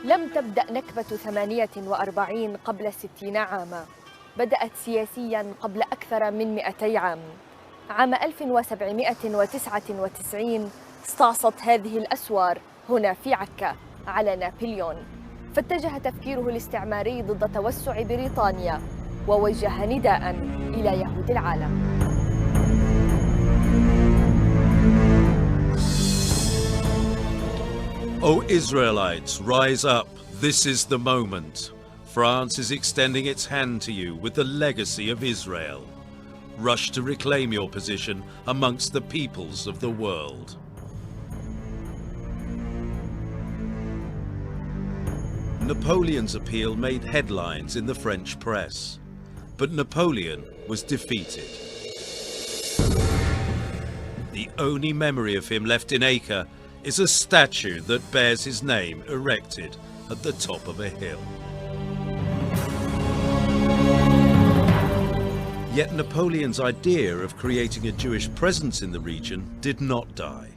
لم تبدأ نكبة 48 قبل 60 عاما، بدأت سياسياً قبل أكثر من 200 عام. عام 1799 استعصت هذه الأسوار هنا في عكا على نابليون، فاتجه تفكيره الاستعماري ضد توسع بريطانيا ووجه نداءً إلى يهود العالم. O Israelites, rise up. This is the moment. France is extending its hand to you with the legacy of Israel. Rush to reclaim your position amongst the peoples of the world. Napoleon's appeal made headlines in the French press, but Napoleon was defeated. The only memory of him left in Acre is a statue that bears his name erected at the top of a hill. Yet Napoleon's idea of creating a Jewish presence in the region did not die.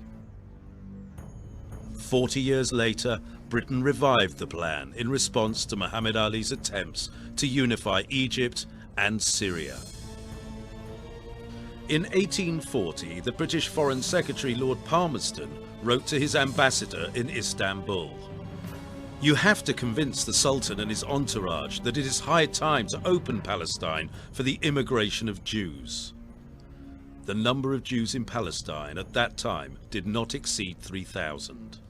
40 years later, Britain revived the plan in response to Muhammad Ali's attempts to unify Egypt and Syria. In 1840, the British Foreign Secretary Lord Palmerston wrote to his ambassador in Istanbul, "You have to convince the Sultan and his entourage that it is high time to open Palestine for the immigration of Jews." The number of Jews in Palestine at that time did not exceed 3,000.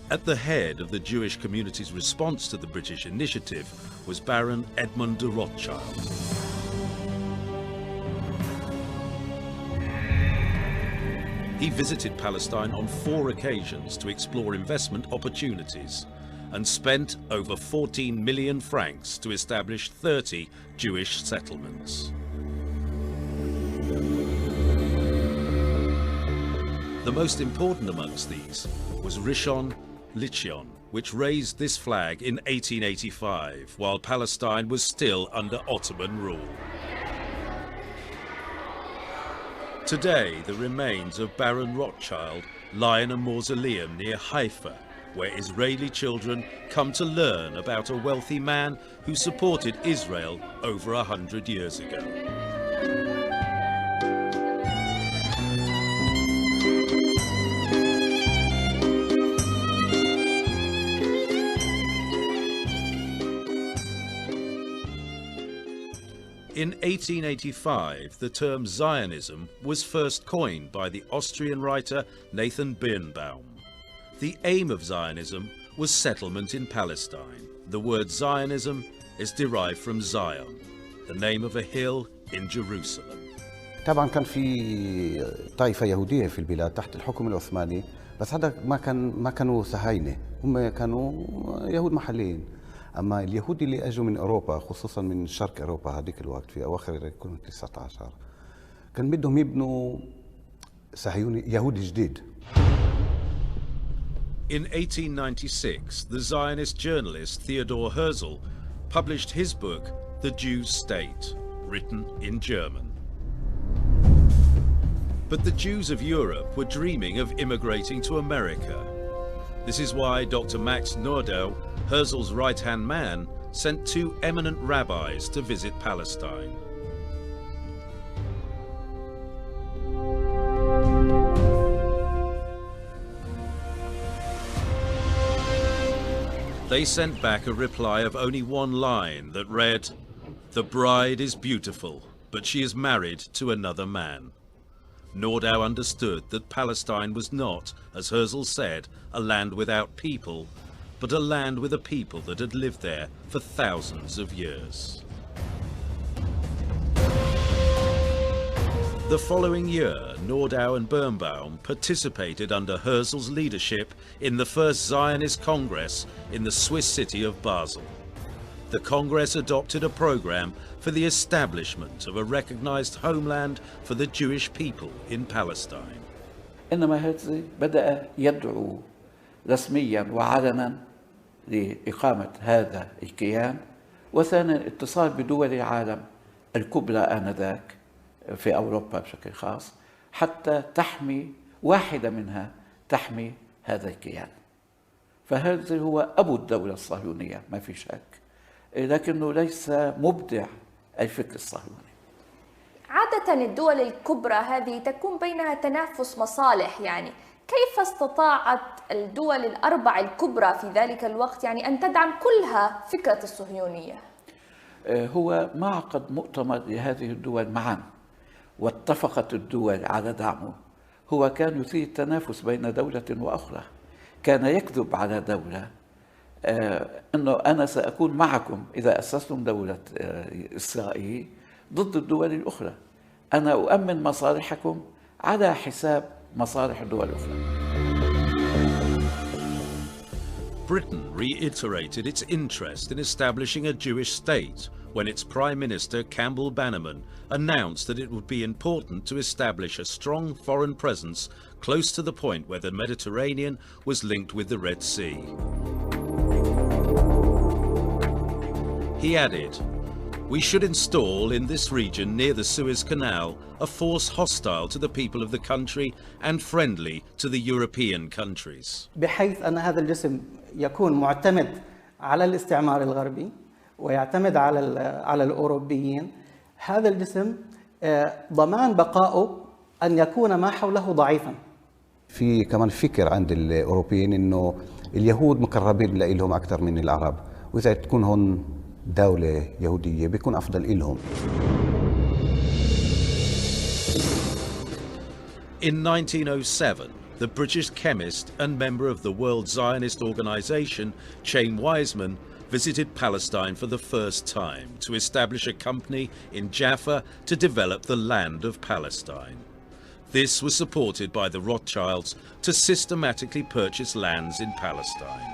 At the head of the Jewish community's response to the British initiative was Baron Edmund de Rothschild. He visited Palestine on 4 occasions to explore investment opportunities and spent over 14 million francs to establish 30 Jewish settlements. The most important amongst these was Rishon LeZion, which raised this flag in 1885 while Palestine was still under Ottoman rule. Today, the remains of Baron Rothschild lie in a mausoleum near Haifa, where Israeli children come to learn about a wealthy man who supported Israel over 100 years ago. In 1885, the term Zionism was first coined by the Austrian writer Nathan Birnbaum. The aim of Zionism was settlement in Palestine. The word Zionism is derived from Zion, the name of a hill in Jerusalem. طبعا كان في طائفة يهودية في البلاد تحت الحكم العثماني، بس هذا ما كانوا صهاينة، هم كانوا يهود محليين. أما اليهود اللي أجوا من أوروبا، خصوصا من شرق أوروبا هذيك الوقت في أواخر القرن ال19، كان بدهم يبنوا صهيوني يهودي جديد. In 1896, the Zionist journalist Theodor Herzl published his book, The Jews' State, written in German. But the Jews of Europe were dreaming of immigrating to America. This is why Dr. Max Nordau, Herzl's right-hand man, sent 2 eminent rabbis to visit Palestine. they sent back a reply of only one line that read, "The bride is beautiful, but she is married to another man." Nordau understood that Palestine was not, as Herzl said, a land without people, but a land with a people that had lived there for thousands of years. The following year, Nordau and Birnbaum participated under Herzl's leadership in the first Zionist Congress in the Swiss city of Basel. The Congress adopted a program for the establishment of a recognized homeland for the Jewish people in Palestine. إنما هرتز بدأ يدعو رسميا وعلنا لإقامة هذا الكيان، وثانيا الاتصال بدول العالم الكبرى آنذاك في أوروبا بشكل خاص حتى تحمي واحدة منها تحمي هذا الكيان. فهرتز هو أبو الدولة الصهيونية ما في شك، لكنه ليس مبدع الفكر الصهيوني. عادة الدول الكبرى هذه تكون بينها تنافس مصالح، يعني كيف استطاعت الدول الأربع الكبرى في ذلك الوقت أن تدعم كلها فكرة الصهيونية؟ هو ما عقد مؤتمر لهذه الدول معا واتفقت الدول على دعمه. هو كان يثير التنافس بين دولة وأخرى، كان يكذب على دولة أنه أنا سأكون معكم إذا أسستم دولة إسرائيل ضد الدول الأخرى، أنا أؤمن مصالحكم على حساب مصالح الدول الأخرى. Britain reiterated its interest in establishing a Jewish state when its Prime Minister Campbell Bannerman announced that it would be important to establish a strong foreign presence close to the point where the Mediterranean was linked with the Red Sea. He added, "We should install in this region near the Suez Canal a force hostile to the people of the country and friendly to the European countries." بحيث أن هذا الجسم يكون معتمد على الاستعمار الغربي ويعتمد على الأوروبيين. هذا الجسم ضمان بقائه أن يكون ما حوله ضعيفا. في كمان فكر عند الأوروبيين إنه اليهود مقربين لهم أكثر من العرب، وإذا تكون هون دولة يهودية بيكون أفضل إلهم. In 1907, the British chemist and member of the World Zionist Organization, Chaim Weizmann, visited Palestine for the first time to establish a company in Jaffa to develop the land of Palestine. This was supported by the Rothschilds to systematically purchase lands in Palestine.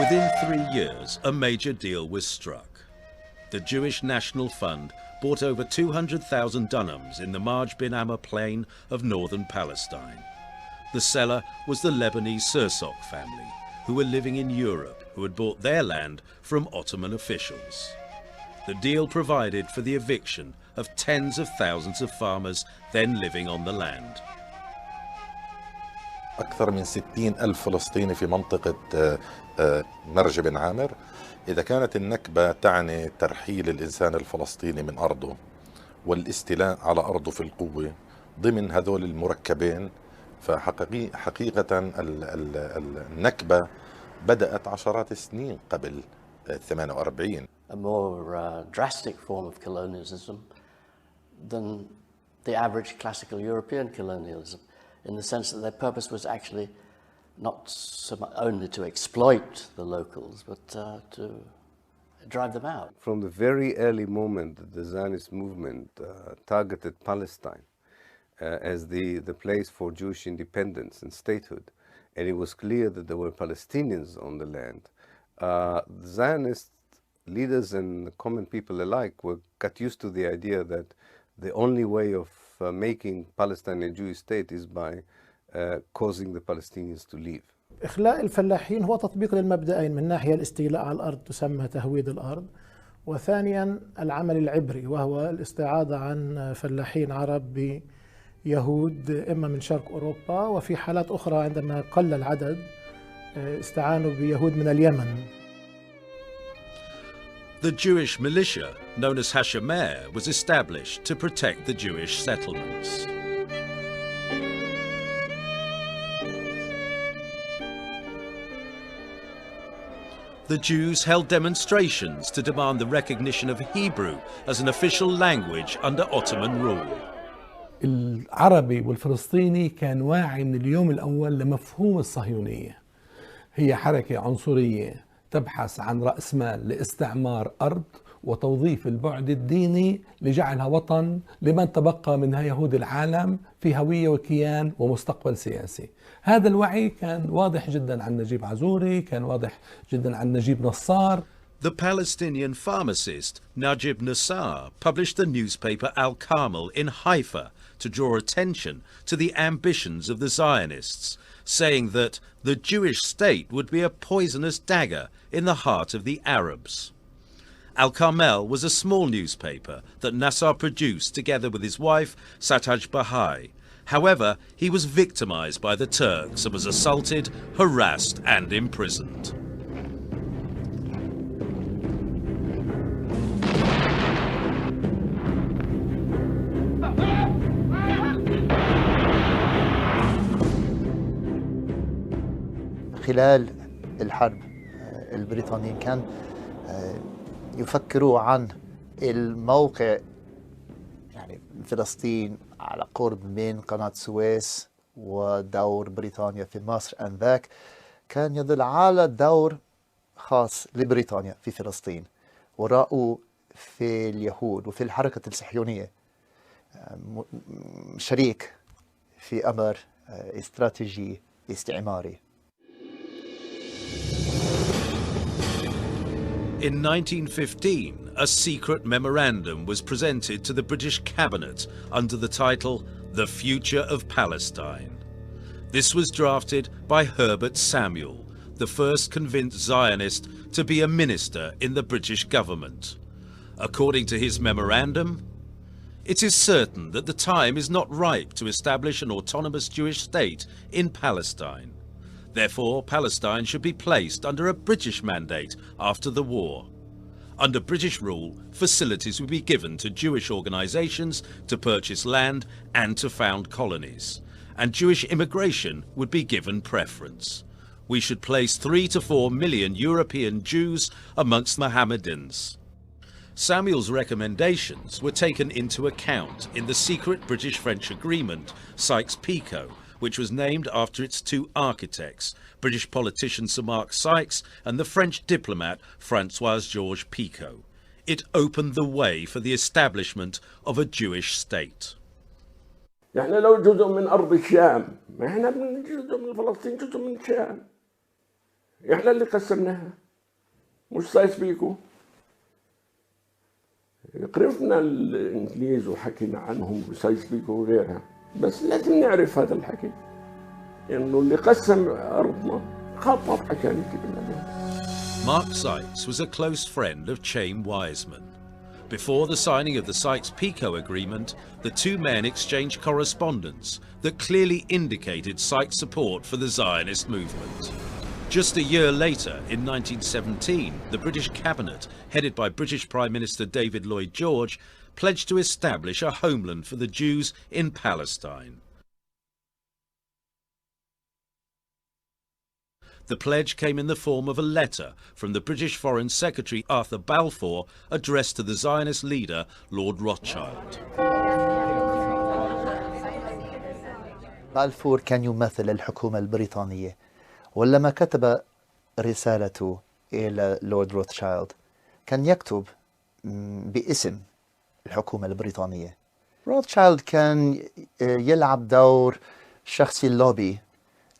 Within 3 years, a major deal was struck. The Jewish National Fund bought over 200,000 dunams in the Marj bin Amma plain of northern Palestine. The seller was the Lebanese Sursok family, who were living in Europe, who had bought their land from Ottoman officials. The deal provided for the eviction of tens of thousands of farmers then living on the land. أكثر من 60,000 فلسطيني في منطقة مرج بن عامر. إذا كانت النكبة تعني ترحيل الإنسان الفلسطيني من أرضه والاستيلاء على أرضه في القوة ضمن هذول المركبين، فحقيقة النكبة بدأت عشرات السنين قبل 48. A more drastic form of colonialism than the average classical European colonialism, in the sense that their purpose was actually not so much only to exploit the locals, but to drive them out. From the very early moment that the Zionist movement targeted Palestine as the place for Jewish independence and statehood, and it was clear that there were Palestinians on the land, the Zionist leaders and common people alike got used to the idea that the only way of making Palestine a Jewish state is by causing the Palestinians to leave. إخلاء الفلاحين هو تطبيق للمبدأين، من ناحية الاستيلاء على الأرض تسمى تهويد الأرض، وثانيا العمل العبري وهو الاستعاضة عن فلاحين عرب بيهود إما من شرق أوروبا، وفي حالات أخرى عندما قل العدد استعانوا بيهود من اليمن. The Jewish militia, known as Hashomer, was established to protect the Jewish settlements. The Jews held demonstrations to demand the recognition of Hebrew as an official language under Ottoman rule. العربي والفلسطيني كان واعي من اليوم الأول لمفهوم الصهيونية. هي حركة عنصرية تبحث عن رأس مال لاستعمار أرض وتوظيف البعد الديني لجعلها وطن لمن تبقى منها يهود العالم في هوية وكيان ومستقبل سياسي. هذا الوعي كان واضح جدا عن نجيب عزوري، كان واضح جدا عن نجيب نصار. The Palestinian pharmacist Najib Nassar published the newspaper Al-Carmel in Haifa to draw attention to the ambitions of the Zionists, saying that the Jewish state would be a poisonous dagger in the heart of the Arabs. Al-Carmel was a small newspaper that Nassar produced together with his wife Sataj Bahai. However, he was victimized by the Turks and was assaulted, harassed and imprisoned. خلال الحرب البريطانيين كان يفكروا عن الموقع، يعني فلسطين على قرب من قناة السويس ودور بريطانيا في مصر آنذاك، كان يدل على دور خاص لبريطانيا في فلسطين، ورأوا في اليهود وفي الحركة الصهيونية شريك في أمر استراتيجي استعماري. In 1915, a secret memorandum was presented to the British cabinet under the title The Future of Palestine. This was drafted by Herbert Samuel, the first convinced Zionist to be a minister in the British government. According to his memorandum, it is certain that the time is not ripe to establish an autonomous Jewish state in Palestine. Therefore, Palestine should be placed under a British mandate after the war. Under British rule, facilities would be given to Jewish organizations to purchase land and to found colonies, and Jewish immigration would be given preference. We should place 3 to 4 million European Jews amongst Mohammedans. Samuel's recommendations were taken into account in the secret British-French agreement, Sykes-Picot, which was named after its two architects, British politician Sir Mark Sykes and the French diplomat François-Georges Picot. It opened the way for the establishment of a Jewish state. احنا لو جزء من أرض الشام، ما احنا جزء من فلسطين، جزء من الشام. احنا اللي قسمناها، مش سايس بيكو. عرفنا الإنجليز وحكينا عنهم وسايس بيكو وغيرها. بس لازم نعرف هذا الحكي، إنه اللي قسم أرضنا خطط عشان يجيب لنا. Mark Sykes was a close friend of Chaim Weizmann. Before the signing of the Sykes-Picot agreement, the two men exchanged correspondence that clearly indicated Sykes' support for the Zionist movement. Just a year later, in 1917, the British cabinet, headed by British Prime Minister David Lloyd George, pledged to establish a homeland for the Jews in Palestine. The pledge came in the form of a letter from the British Foreign Secretary Arthur Balfour addressed to the Zionist leader Lord Rothschild. بالفور كان يمثل الحكومة البريطانية، ولما كتب رسالته إلى لورد روثشايلد كان يكتب باسم الحكومة البريطانية. روثشايلد كان يلعب دور شخصي اللوبي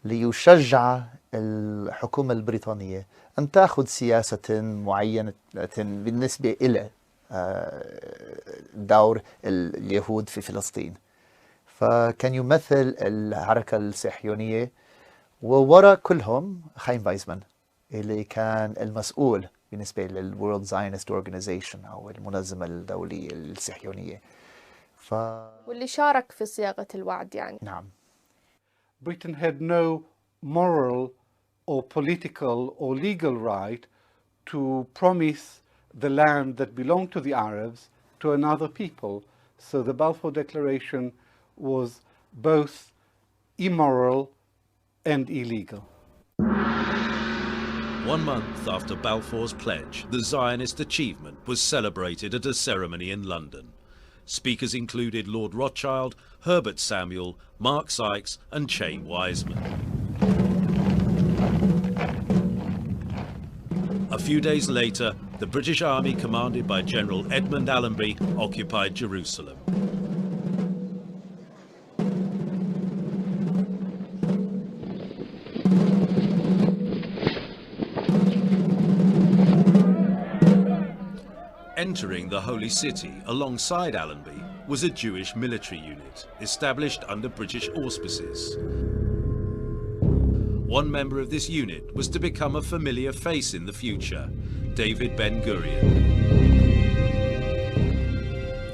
ليشجع الحكومة البريطانية أن تأخذ سياسة معينة بالنسبة إلى دور اليهود في فلسطين. فكان يمثل الحركة الصهيونية، ووراء كلهم خايم وايزمان اللي كان المسؤول بالنسبة للورلد زاينست اورجانيزيشن أو المنظمة الدولية الصهيونية. واللي شارك في صياغة الوعد يعني. نعم. Britain had no moral or political or legal right to promise the land that belonged to the Arabs to another people. So the Balfour Declaration was both immoral and illegal. 1 month after Balfour's pledge, the Zionist achievement was celebrated at a ceremony in London. Speakers included Lord Rothschild, Herbert Samuel, Mark Sykes and Chaim Weizmann. A few days later, the British Army commanded by General Edmund Allenby occupied Jerusalem. Entering the Holy City alongside Allenby was a Jewish military unit established under British auspices. One member of this unit was to become a familiar face in the future, David Ben-Gurion.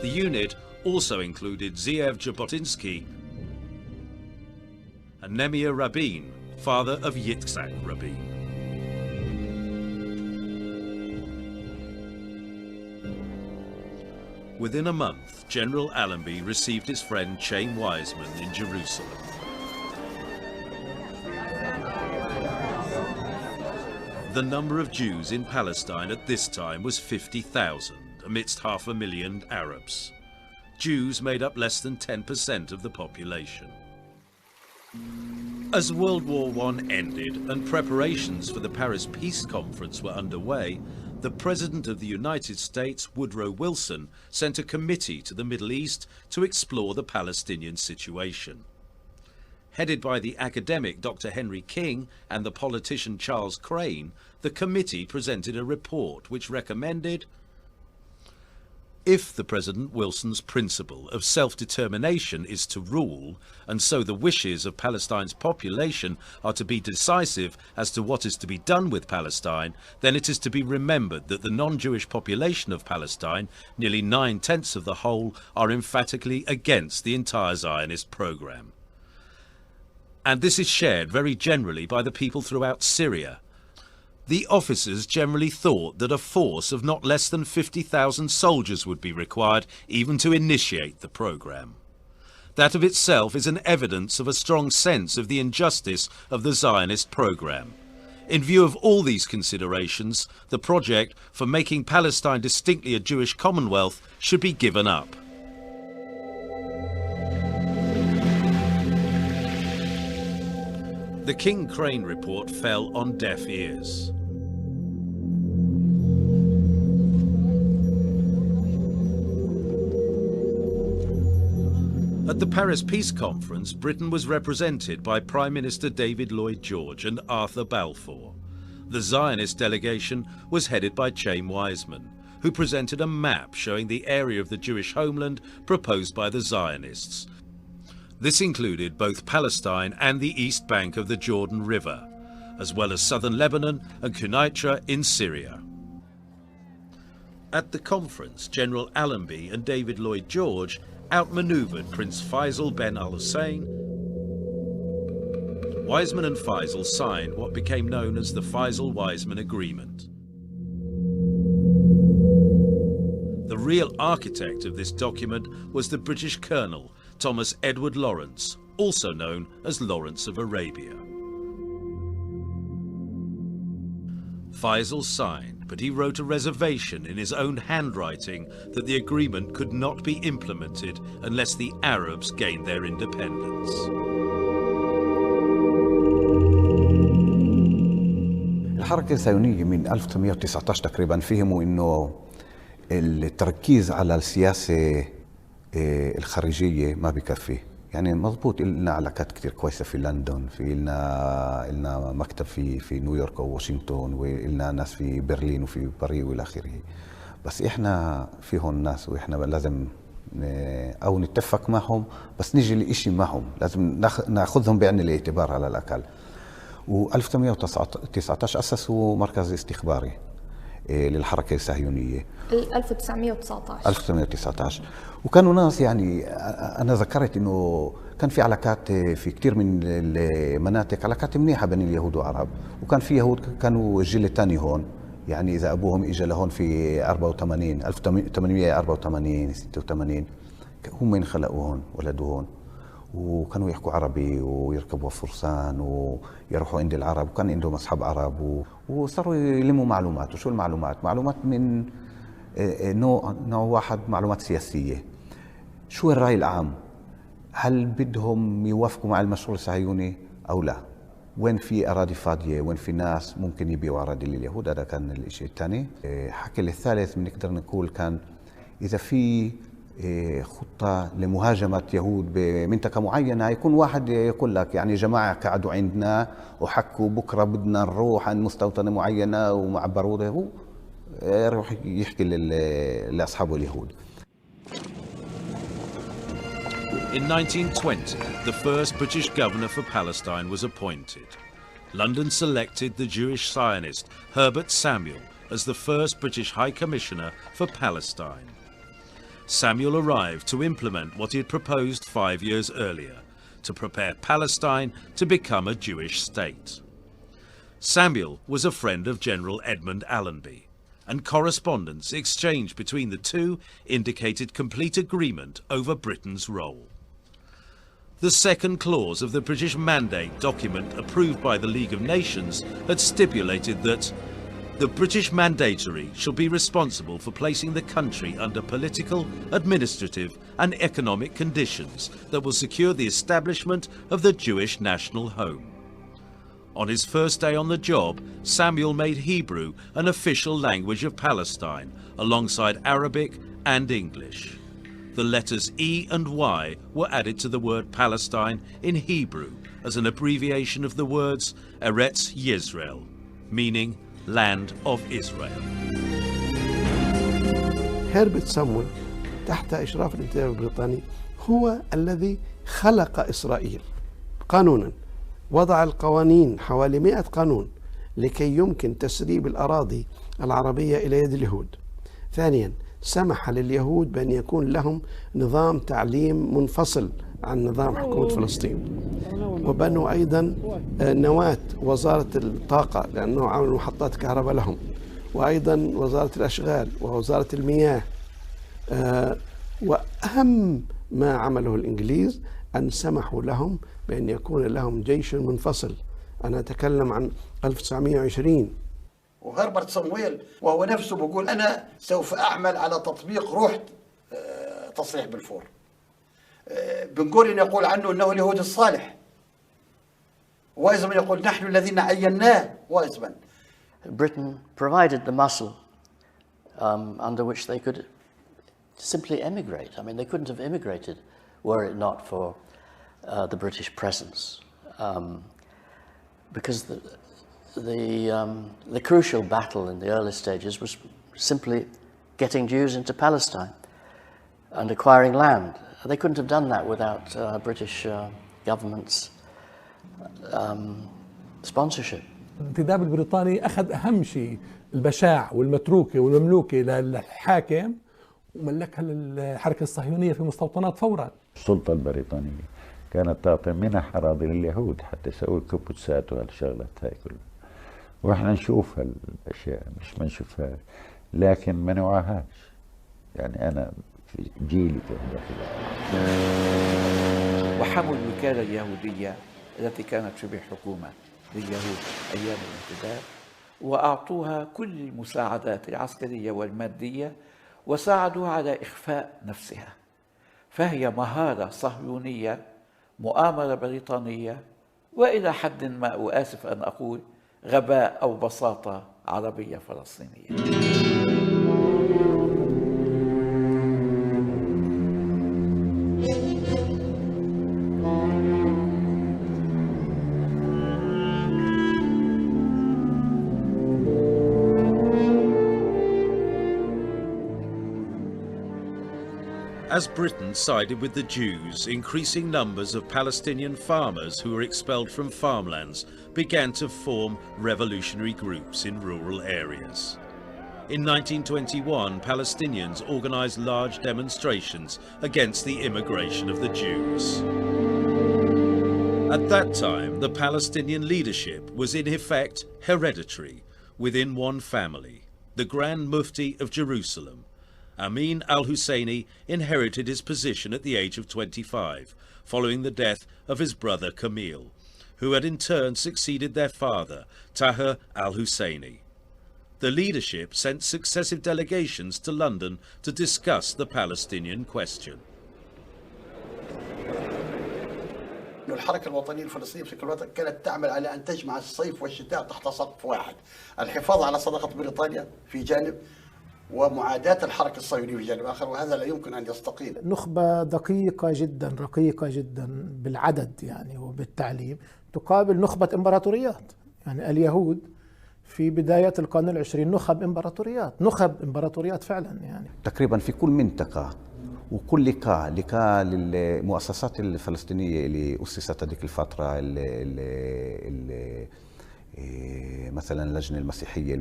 The unit also included Zeev Jabotinsky and Nehemiah Rabin, father of Yitzhak Rabin. Within a month, General Allenby received his friend Chaim Weizmann in Jerusalem. The number of Jews in Palestine at this time was 50,000, amidst 500,000 Arabs. Jews made up less than 10% of the population. As World War I ended and preparations for the Paris Peace Conference were underway, the President of the United States, Woodrow Wilson, sent a committee to the Middle East to explore the Palestinian situation. Headed by the academic Dr. Henry King and the politician Charles Crane, the committee presented a report which recommended, if the President Wilson's principle of self-determination is to rule, and so the wishes of Palestine's population are to be decisive as to what is to be done with Palestine, then it is to be remembered that the non-Jewish population of Palestine, nearly 9/10 of the whole, are emphatically against the entire Zionist program. And this is shared very generally by the people throughout Syria. The officers generally thought that a force of not less than 50,000 soldiers would be required even to initiate the program. That of itself is an evidence of a strong sense of the injustice of the Zionist program. In view of all these considerations, the project for making Palestine distinctly a Jewish commonwealth should be given up. The King-Crane report fell on deaf ears. At the Paris Peace Conference, Britain was represented by Prime Minister David Lloyd George and Arthur Balfour. The Zionist delegation was headed by Chaim Weizmann, who presented a map showing the area of the Jewish homeland proposed by the Zionists. This included both Palestine and the east bank of the Jordan River, as well as southern Lebanon and Quneitra in Syria. At the conference, General Allenby and David Lloyd George outmaneuvered Prince Faisal bin al-Hussein. Weizmann and Faisal signed what became known as the Faisal-Weizmann Agreement. The real architect of this document was the British Colonel Thomas Edward Lawrence, also known as Lawrence of Arabia. Faisal signed, but he wrote a reservation in his own handwriting that the agreement could not be implemented unless the Arabs gained their independence. الحركة الصهيونية من 1919 تقريبا فهموا إنه التركيز على السياسة الخارجية ما بكفي. يعني مضبوط لنا علاقات كتير كويسة في لندن، في لنا مكتب في نيويورك أو واشنطن، ولنا ناس في برلين وفي باريس والى آخره. بس إحنا فيهم ناس وإحنا لازم أو نتفق معهم، بس نيجي لإشي معهم لازم ناخذهم بعين الاعتبار على الأقل. و1919 أسسوا مركز استخباري للحركة الصهيونية 1919 وكانوا ناس يعني أنا ذكرت إنه كان في علاقات في كتير من المناطق علاقات منيحة بين اليهود والعرب، وكان في يهود كانوا الجيل الثاني هون، يعني إذا أبوهم إجا لهون في 1884 86 هم ينخلقوا هون ولدوا هون، وكانوا يحكوا عربي ويركبوا فرسان ويروحوا عند العرب، وكان عندهم أصحاب عرب وصاروا يلموا معلومات. وشو المعلومات؟ معلومات من نوع واحد، معلومات سياسية. شو الرأي العام؟ هل بدهم يوافقوا مع المشروع الصهيوني أو لا؟ وين في أراضي فاضية؟ وين في ناس ممكن يبيعوا أراضي لليهود؟ هذا كان الشيء الثاني. حكي الثالث بنقدر نقول كان إذا في خطة لمهاجمة يهود بمنطقة معينة، يكون واحد يقول لك يعني جماعة قعدوا عندنا وحكوا بكرة بدنا نروح عن مستوطنة معينة ومعبروا له، يروح يحكي لأصحابه اليهود. In 1920, the first British governor for Palestine was appointed. London selected the Jewish Zionist Herbert Samuel as the first British High Commissioner for Palestine. Samuel arrived to implement what he had proposed 5 years earlier, to prepare Palestine to become a Jewish state. Samuel was a friend of General Edmund Allenby, and correspondence exchanged between the two indicated complete agreement over Britain's role. The second clause of the British Mandate document approved by the League of Nations had stipulated that the British Mandatory shall be responsible for placing the country under political, administrative and economic conditions that will secure the establishment of the Jewish national home. On his first day on the job, Samuel made Hebrew an official language of Palestine, alongside Arabic and English. The letters E and Y were added to the word Palestine in Hebrew as an abbreviation of the words Eretz Yisrael, meaning land of Israel. هربرت سامويل تحت إشراف الانتداب البريطاني هو الذي خلق إسرائيل قانونا، وضع القوانين حوالي 100 قانون لكي يمكن تسريب الأراضي العربية إلى يد اليهود. ثانيا، سمح لليهود بأن يكون لهم نظام تعليم منفصل عن نظام حكومة فلسطين، وبنوا أيضا نواة وزارة الطاقة لأنه عملوا محطات كهرباء لهم، وأيضا وزارة الأشغال ووزارة المياه. وأهم ما عمله الإنجليز أن سمحوا لهم بأن يكون لهم جيش منفصل. أنا أتكلم عن 1920. وهربرت صمويل وهو نفسه بيقول أنا سوف أعمل على تطبيق روح تصريح بلفور. بن غوريون يقول عنه أنه اليهود الصالح. وايزمان يقول نحن الذين عيناه وايزمان. Britain provided the muscle under which they could simply emigrate. I mean, they couldn't have immigrated were it not for the British presence, because the crucial battle in the early stages was simply getting Jews into Palestine and acquiring land. They couldn't have done that without British government's sponsorship. الانتداب البريطاني أخذ أهم شيء البشاع والمتروكة والمملوكة للحاكم وملكها للحركة الصهيونية في مستوطنات فورا. السلطة البريطانية كانت تعطي منح أراضي لليهود حتى يسووا الكبوتسات وهالشغلات هاي كلها، واحنا نشوف هالاشياء مش ما نشوفها لكن ما نوعاهاش. يعني انا في جيلي وحموا الوكالة اليهودية التي كانت شبه حكومة لليهود أيام الانتداب، وأعطوها كل المساعدات العسكرية والمادية، وساعدوها على إخفاء نفسها. فهي مهارة صهيونية، مؤامرة بريطانية، وإلى حد ما وآسف أن أقول غباء أو بساطة عربية فلسطينية. As Britain sided with the Jews, increasing numbers of Palestinian farmers who were expelled from farmlands began to form revolutionary groups in rural areas. In 1921, Palestinians organized large demonstrations against the immigration of the Jews. At that time, the Palestinian leadership was in effect hereditary within one family, the Grand Mufti of Jerusalem, Amin al-Husseini inherited his position at the age of 25, following the death of his brother Camille, who had in turn succeeded their father, Taher al-Husseini. The leadership sent successive delegations to London to discuss the Palestinian question. الحركة الوطنية الفلسطينية بشكل وطني كانت تعمل على أن تجمع الصيف والشتاء تحت سقف واحد، الحفاظ على صداقة بريطانيا في جانب ومعاداة الحركة الصهيونية في جانب آخر، وهذا لا يمكن أن يستقيل. نخبة دقيقة جدا، رقيقة جدا بالعدد يعني وبالتعليم، تقابل نخبة إمبراطوريات. يعني اليهود في بداية القرن العشرين نخب إمبراطوريات فعلا. يعني تقريبا في كل منطقة وكل لقاء للمؤسسات الفلسطينية اللي أسست هذيك الفترة، اللي مثلا اللجنة المسيحية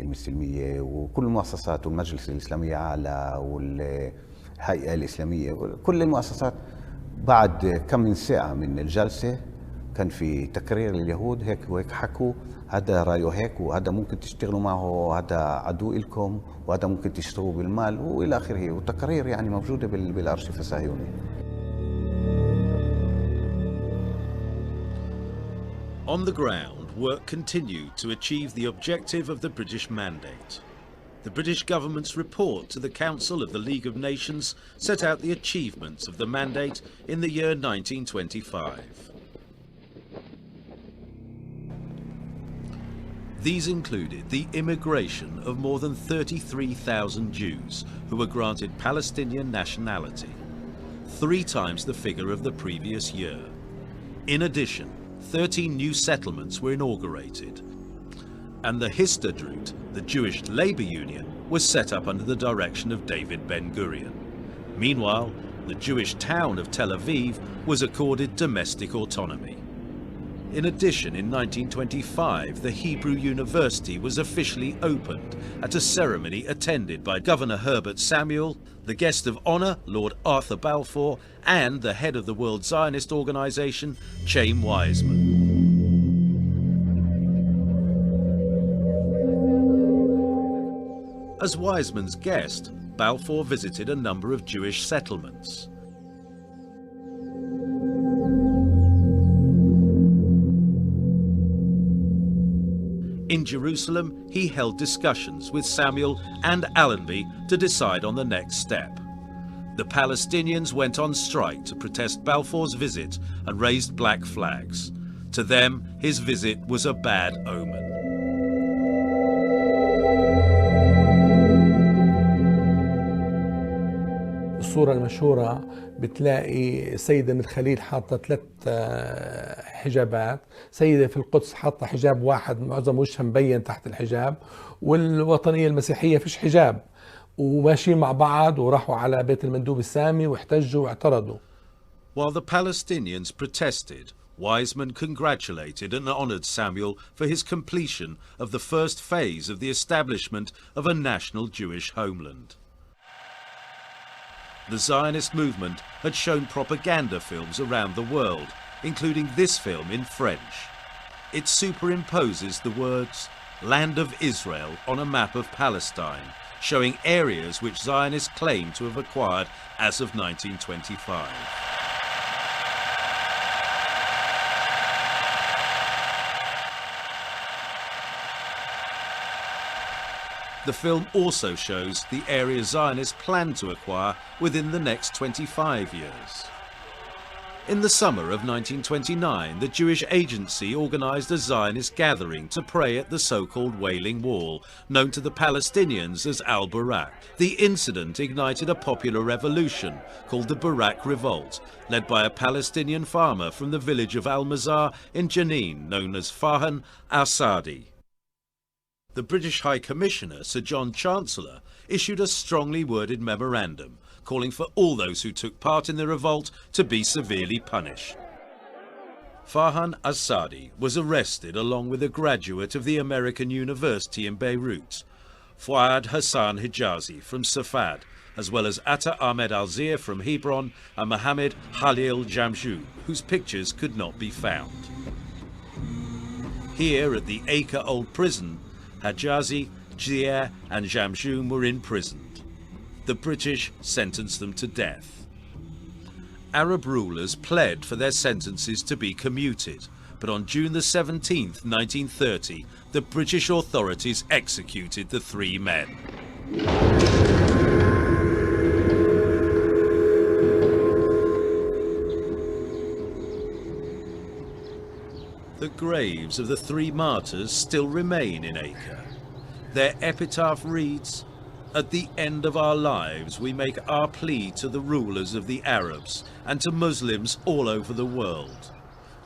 المسلمية وكل المؤسسات والمجلس الإسلامي الأعلى والهيئة الإسلامية، كل المؤسسات بعد كم من ساعة من الجلسة كان في تقرير لليهود هيك وهيك حكوا، هذا رأيه هيك وهذا ممكن تشتغلوا معه، هذا عدو إلكم وهذا ممكن تشتروا بالمال وإلى آخره، والتقارير يعني موجودة بالأرشيف الصهيوني. On the ground, work continued to achieve the objective of the British mandate. The British government's report to the Council of the League of Nations set out the achievements of the mandate in the year 1925. These included the immigration of more than 33,000 Jews who were granted Palestinian nationality, 3 times the figure of the previous year. In addition, 13 new settlements were inaugurated, and the Histadrut, the Jewish labor union, was set up under the direction of David Ben-Gurion. Meanwhile, the Jewish town of Tel Aviv was accorded domestic autonomy. In addition, in 1925, the Hebrew University was officially opened at a ceremony attended by Governor Herbert Samuel, the guest of honor, Lord Arthur Balfour, and the head of the World Zionist Organization, Chaim Weizmann. As Weizmann's guest, Balfour visited a number of Jewish settlements. In Jerusalem, he held discussions with Samuel and Allenby to decide on the next step. The Palestinians went on strike to protest Balfour's visit and raised black flags. To them, his visit was a bad omen. الصورة المشهورة بتلاقي سيدة من الخليل حاطة 3 حجابات، سيدة في القدس حاطة حجاب واحد معظم وجهها مبين تحت الحجاب، والوطنية المسيحية فيش حجاب، وماشيين مع بعض وراحوا على بيت المندوب السامي واحتجوا واعترضوا. While the Palestinians protested, Weizmann congratulated and honored Samuel for his completion of the first phase of the establishment of a national Jewish homeland. The Zionist movement had shown propaganda films around the world, including this film in French. It superimposes the words "Land of Israel" on a map of Palestine, showing areas which Zionists claim to have acquired as of 1925. The film also shows the area Zionists plan to acquire within the next 25 years. In the summer of 1929, the Jewish Agency organized a Zionist gathering to pray at the so-called Wailing Wall, known to the Palestinians as Al-Barak. The incident ignited a popular revolution called the Barak Revolt, led by a Palestinian farmer from the village of Al-Mazar in Jenin, known as Farhan al-Sadi. The British High Commissioner, Sir John Chancellor, issued a strongly worded memorandum calling for all those who took part in the revolt to be severely punished. Farhan al-Sadi was arrested along with a graduate of the American University in Beirut, Fuad Hassan Hijazi from Safad, as well as Atta Ahmed al-Zir from Hebron and Mohammed Khalil Jamshou, whose pictures could not be found. Here at the acre-old prison, Hijazi, Zia and Jamshou were imprisoned. the British sentenced them to death. Arab rulers pled for their sentences to be commuted, but on June the 17th, 1930, the British authorities executed the 3 men. The graves of the 3 martyrs still remain in Acre. Their epitaph reads, "At the end of our lives we make our plea to the rulers of the Arabs and to Muslims all over the world.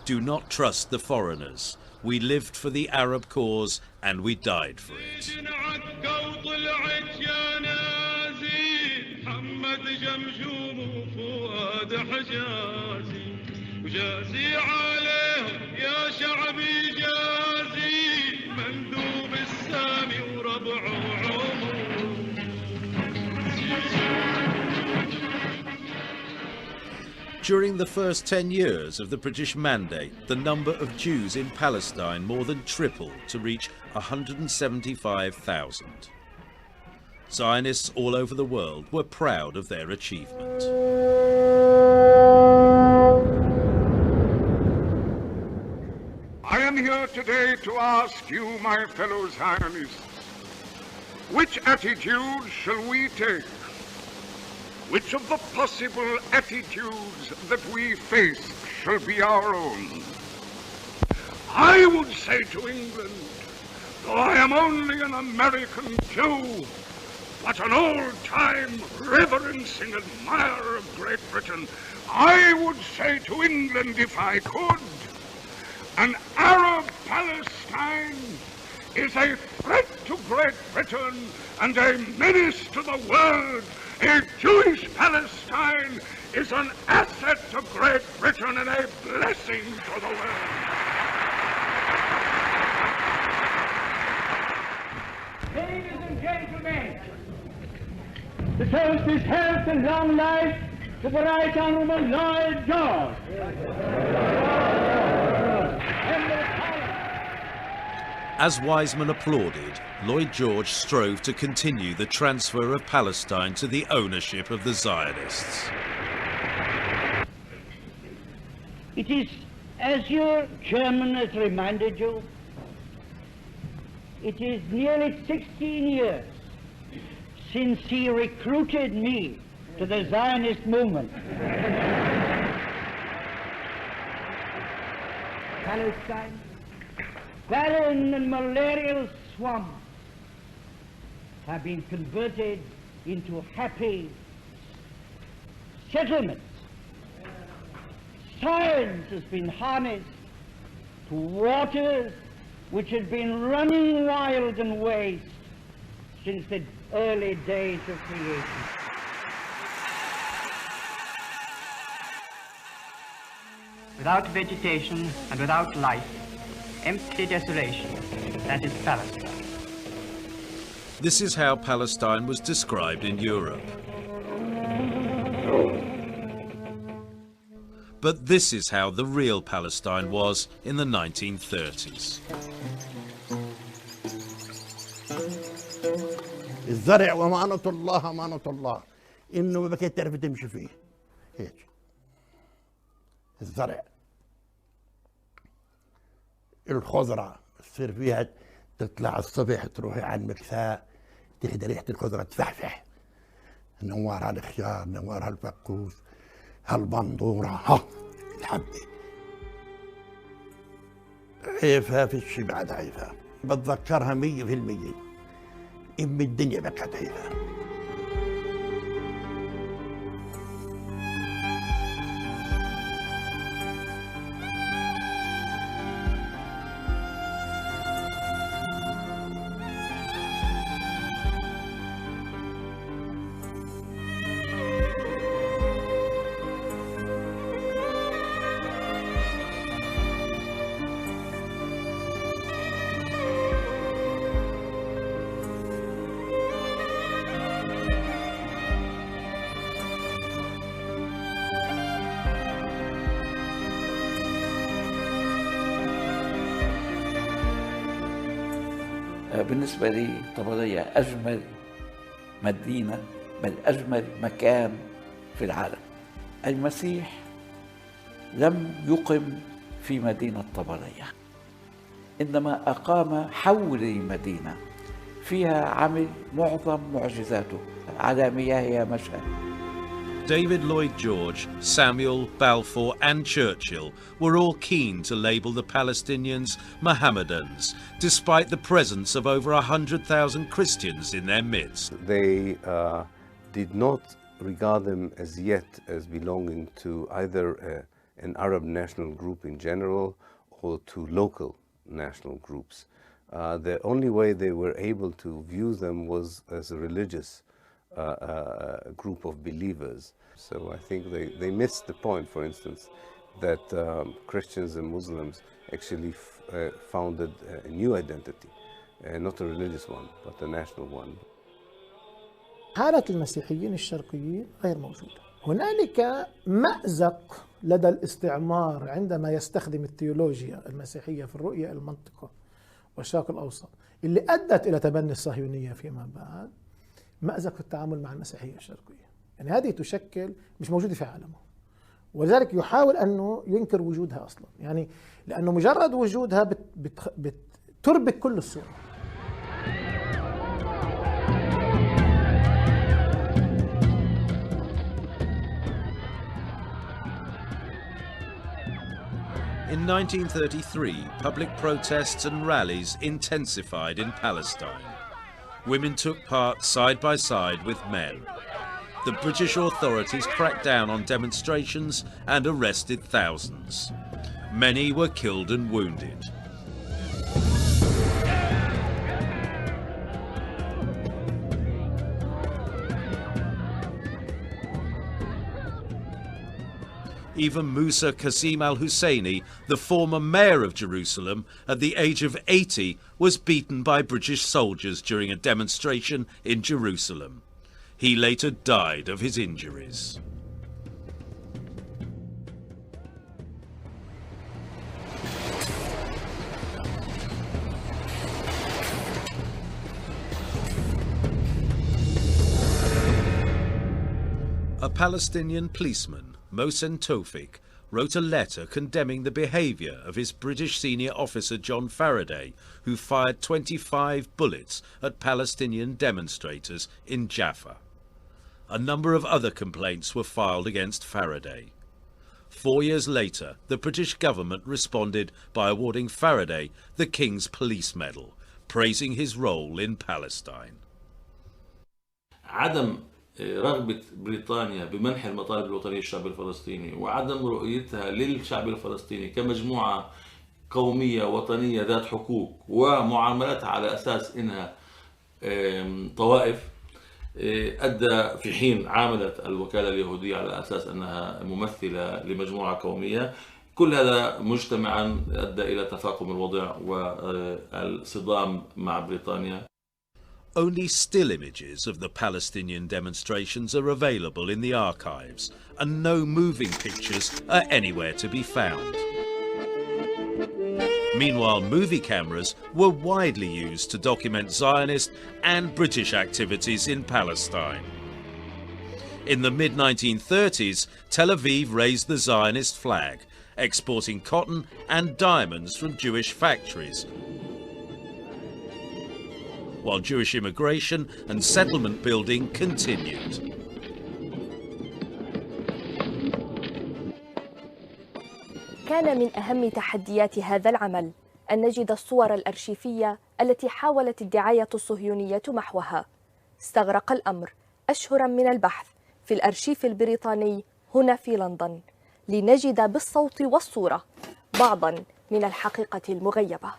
Do not trust the foreigners. We lived for the Arab cause and we died for it." During the first 10 years of the British Mandate, the number of Jews in Palestine more than tripled to reach 175,000. Zionists all over the world were proud of their achievement. I am here today to ask you, my fellow Zionists, which attitude shall we take? Which of the possible attitudes that we face shall be our own? I would say to England, though I am only an American Jew, but an old-time reverencing admirer of Great Britain, I would say to England, if I could, an Arab Palestine is a threat to Great Britain and a menace to the world. A Jewish Palestine is an asset to Great Britain and a blessing to the world. Ladies and gentlemen, the toast is health and long life to the Right Honourable Lloyd George. As Wiseman applauded, Lloyd George strove to continue the transfer of Palestine to the ownership of the Zionists. It is, as your chairman has reminded you, it is nearly 16 years since he recruited me to the Zionist movement. Palestine, barren and malarial swamps, have been converted into happy settlements. Science has been harnessed to waters which had been running wild and waste since the early days of creation. Without vegetation and without life, empty desolation, that is Palestine. This is how Palestine was described in Europe. But this is how the real Palestine was in the 1930s. الزرع وأمانة الله أمانة الله إنه ما بكيت تعرف تمشي فيه هيك الزرع الخضرة تصير فيها تطلع الصبح تروحي على المكساء تهدى ريحة الخضرة تفحفح نوار هالخيار نوار هالفقوس هالبندورة ها الحبة عيفها في الشي بعد عيفها بتذكرها 100% إم الدنيا بقت عيفها. بالنسبة لي طبرية أجمل مدينة بل أجمل مكان في العالم. المسيح لم يقم في مدينة طبرية، إنما أقام حول المدينة فيها عمل معظم معجزاته على مياه مشهد. David Lloyd George, Samuel, Balfour and Churchill were all keen to label the Palestinians Mohammedans, despite the presence of over 100,000 Christians in their midst. They did not regard them as yet as belonging to either an Arab national group in general or to local national groups. The only way they were able to view them was as a religious group of believers. So I think they missed the point, for instance, that Christians and Muslims actually founded a new identity, not a religious one, but a national one. حالة المسيحيين الشرقيين غير موجودة. هنالك مأزق لدى الاستعمار عندما يستخدم التيولوجيا المسيحية في الرؤية المنطقة والشرق الأوسط اللي أدت إلى تبني الصهيونية فيما بعد. مأزق في التعامل مع المسيحية الشرقية، يعني هذه تشكل مش موجودة في عالمه، ولذلك يحاول أنه ينكر وجودها أصلا، يعني لأنه مجرد وجودها بتربك كل الصورة. In 1933, public protests and rallies intensified in Palestine. Women took part side by side with men. The British authorities cracked down on demonstrations and arrested thousands. Many were killed and wounded. Even Musa Qasim al-Husseini, the former mayor of Jerusalem, at the age of 80, was beaten by British soldiers during a demonstration in Jerusalem. He later died of his injuries. A Palestinian policeman, Mohsen Tawfik, wrote a letter condemning the behaviour of his British senior officer John Faraday, who fired 25 bullets at Palestinian demonstrators in Jaffa. A number of other complaints were filed against Faraday. 4 years later, the British government responded by awarding Faraday the King's Police Medal, praising his role in Palestine. عدم رغبة بريطانيا بمنح المطالب الوطنية للشعب الفلسطيني وعدم رؤيتها للشعب الفلسطيني كمجموعة قومية وطنية ذات حقوق ومعاملتها على أساس إنها طوائف، أدى في حين عاملت الوكالة اليهودية على أساس أنها ممثلة لمجموعة قومية. كل هذا مجتمعا أدى إلى تفاقم الوضع والصدام مع بريطانيا. Only still images of the Palestinian demonstrations are available in the archives, and no moving pictures are anywhere to be found. Meanwhile, movie cameras were widely used to document Zionist and British activities in Palestine. In the mid-1930s, Tel Aviv raised the Zionist flag, exporting cotton and diamonds from Jewish factories, while Jewish immigration and settlement building continued. كان من أهم تحديات هذا العمل أن نجد الصور الأرشيفية التي حاولت الدعاية الصهيونية محوها. استغرق الأمر أشهرا من البحث في الأرشيف البريطاني هنا في لندن لنجد بالصوت والصورة بعضا من الحقيقة المغيبة.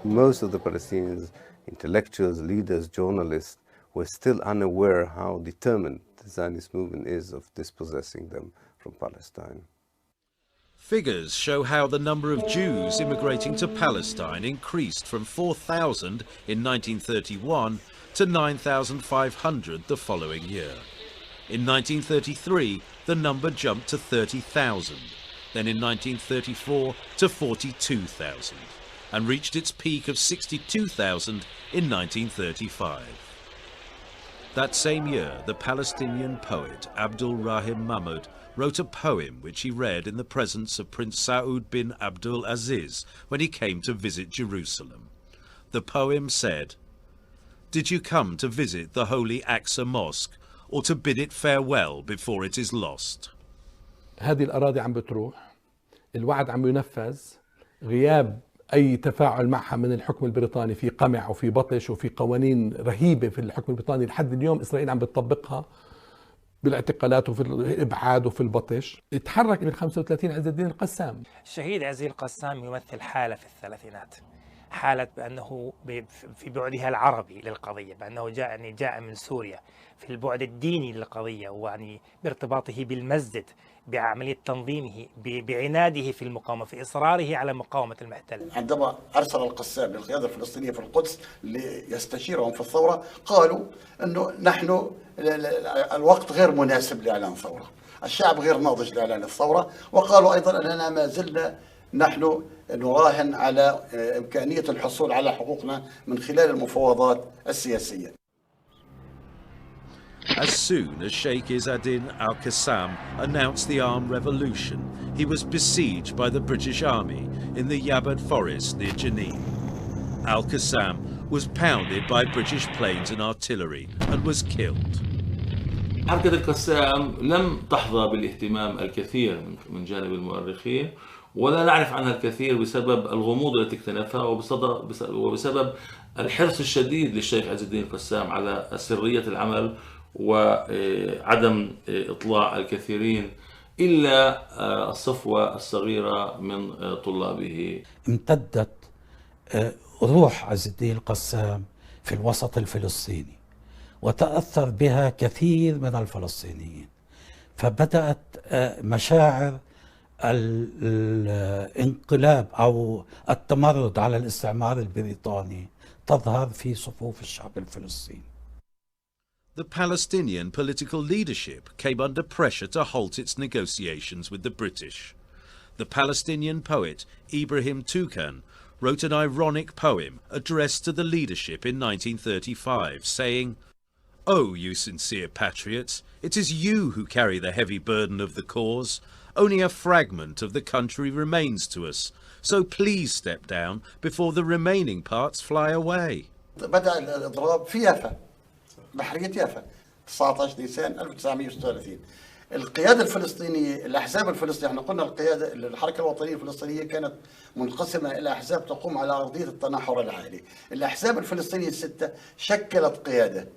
Most of the Palestinians, intellectuals, leaders, journalists, were still unaware how determined the Zionist movement is of dispossessing them from Palestine. Figures show how the number of Jews immigrating to Palestine increased from 4,000 in 1931 to 9,500 the following year. In 1933, the number jumped to 30,000, then in 1934 to 42,000, and reached its peak of 62,000 in 1935. That same year, the Palestinian poet Abdul Rahim Mahmoud wrote a poem which he read in the presence of Prince Saud bin Abdul Aziz when he came to visit Jerusalem. The poem said, "Did you come to visit the holy Aqsa Mosque or to bid it farewell before it is lost?" هذه الأراضي عم بتروح، الوعد عم ينفذ، غياب أي تفاعل معها من الحكم البريطاني في قمع وفي بطش وفي قوانين رهيبة في الحكم البريطاني لحد اليوم إسرائيل عم بتطبقها بالاعتقالات وفي الإبعاد وفي البطش. اتحرك من 35 عز الدين القسام. الشهيد عز الدين القسام يمثل حالة في الثلاثينات، حالة بأنه في بعدها العربي للقضية، بأنه جاء من سوريا، في البعد الديني للقضية، ويعني بارتباطه بالمسجد، بعملية تنظيمه، بعناده في المقاومة، في إصراره على مقاومة المحتل. عندما أرسل القسام للقيادة الفلسطينية في القدس ليستشيرهم في الثورة، قالوا أنه نحن الوقت غير مناسب لإعلان ثورة، الشعب غير ناضج لإعلان الثورة، وقالوا أيضا أننا ما زلنا نحن نراهن على إمكانية الحصول على حقوقنا من خلال المفاوضات السياسية. As soon as Sheikh Izzeddin al-Qassam announced the armed revolution, he was besieged by the British Army in the Yabad forest near Jenin. Al-Qassam was pounded by British planes and artillery and was killed. حركة القسام لم تحظى بالاهتمام الكثير من جانب المؤرخين، ولا نعرف عنها الكثير بسبب الغموض التي اكتنفها وبسبب الحرص الشديد للشيخ عز الدين القسام على سرية العمل وعدم إطلاع الكثيرين إلا الصفوة الصغيرة من طلابه. امتدت روح عز الدين القسام في الوسط الفلسطيني وتأثر بها كثير من الفلسطينيين، فبدأت مشاعر الانقلاب أو التمرد على الاستعمار البريطاني تظهر في صفوف الشعب الفلسطيني. The Palestinian political leadership came under pressure to halt its negotiations with the British. The Palestinian poet Ibrahim Toukan wrote an ironic poem addressed to the leadership in 1935, saying, "Oh, you sincere patriots, it is you who carry the heavy burden of the cause. Only a fragment of the country remains to us, so please step down before the remaining parts fly away." بدأ الإضراب في يافا، بحرية يافا 19 نيسان 1936. القيادة الفلسطينية، الأحزاب الفلسطينية، احنا قلنا الحركة الوطنية الفلسطينية كانت منقسمة إلى أحزاب تقوم على أرضية التناحر العالي. الأحزاب الفلسطينية الستة شكلت قيادة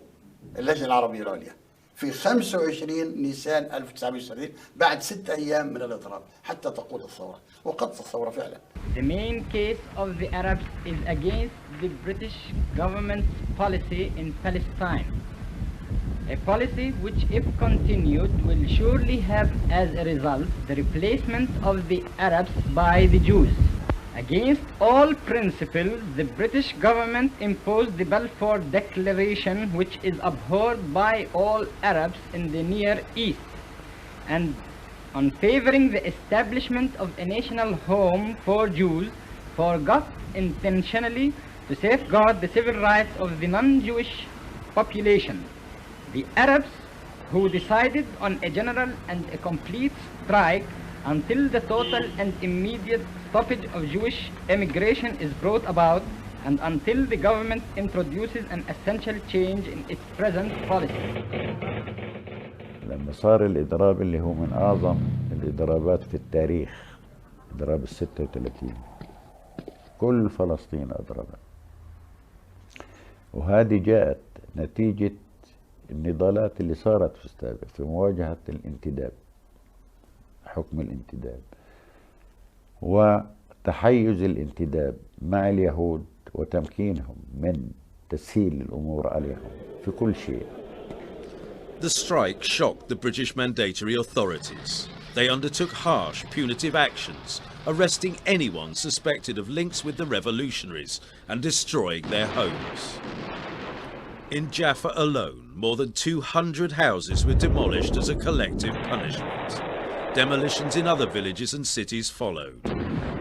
اللجنة العربية العليا في 25 نيسان 1930 بعد 6 أيام من الإضراب حتى تقود الثورة، وقضت الثورة فعلا. The main case of the Arabs is against the British government's policy in Palestine. A policy which, if continued, will surely have as a result the replacement of the Arabs by the Jews. Against all principles, the British government imposed the Balfour Declaration, which is abhorred by all Arabs in the Near East, and on favoring the establishment of a national home for Jews, forgot intentionally to safeguard the civil rights of the non-Jewish population. The Arabs, who decided on a general and a complete strike until the total and immediate stoppage of Jewish immigration is brought about, and until the government introduces an essential change in its present policy. لما صار الإضراب اللي هو من أعظم الإضرابات في التاريخ، إضراب 36، كل فلسطين أضربت، وهذه جاءت نتيجة النضالات اللي صارت في السابق في مواجهة الانتداب، حكم الانتداب وتحيز الانتداب مع اليهود وتمكينهم من تسهيل الأمور عليهم في كل شيء. The strike shocked the British mandatory authorities. They undertook harsh, punitive actions, arresting anyone suspected of links with the revolutionaries and destroying their homes. In Jaffa alone, more than 200 houses were demolished as a collective punishment. Demolitions in other villages and cities followed.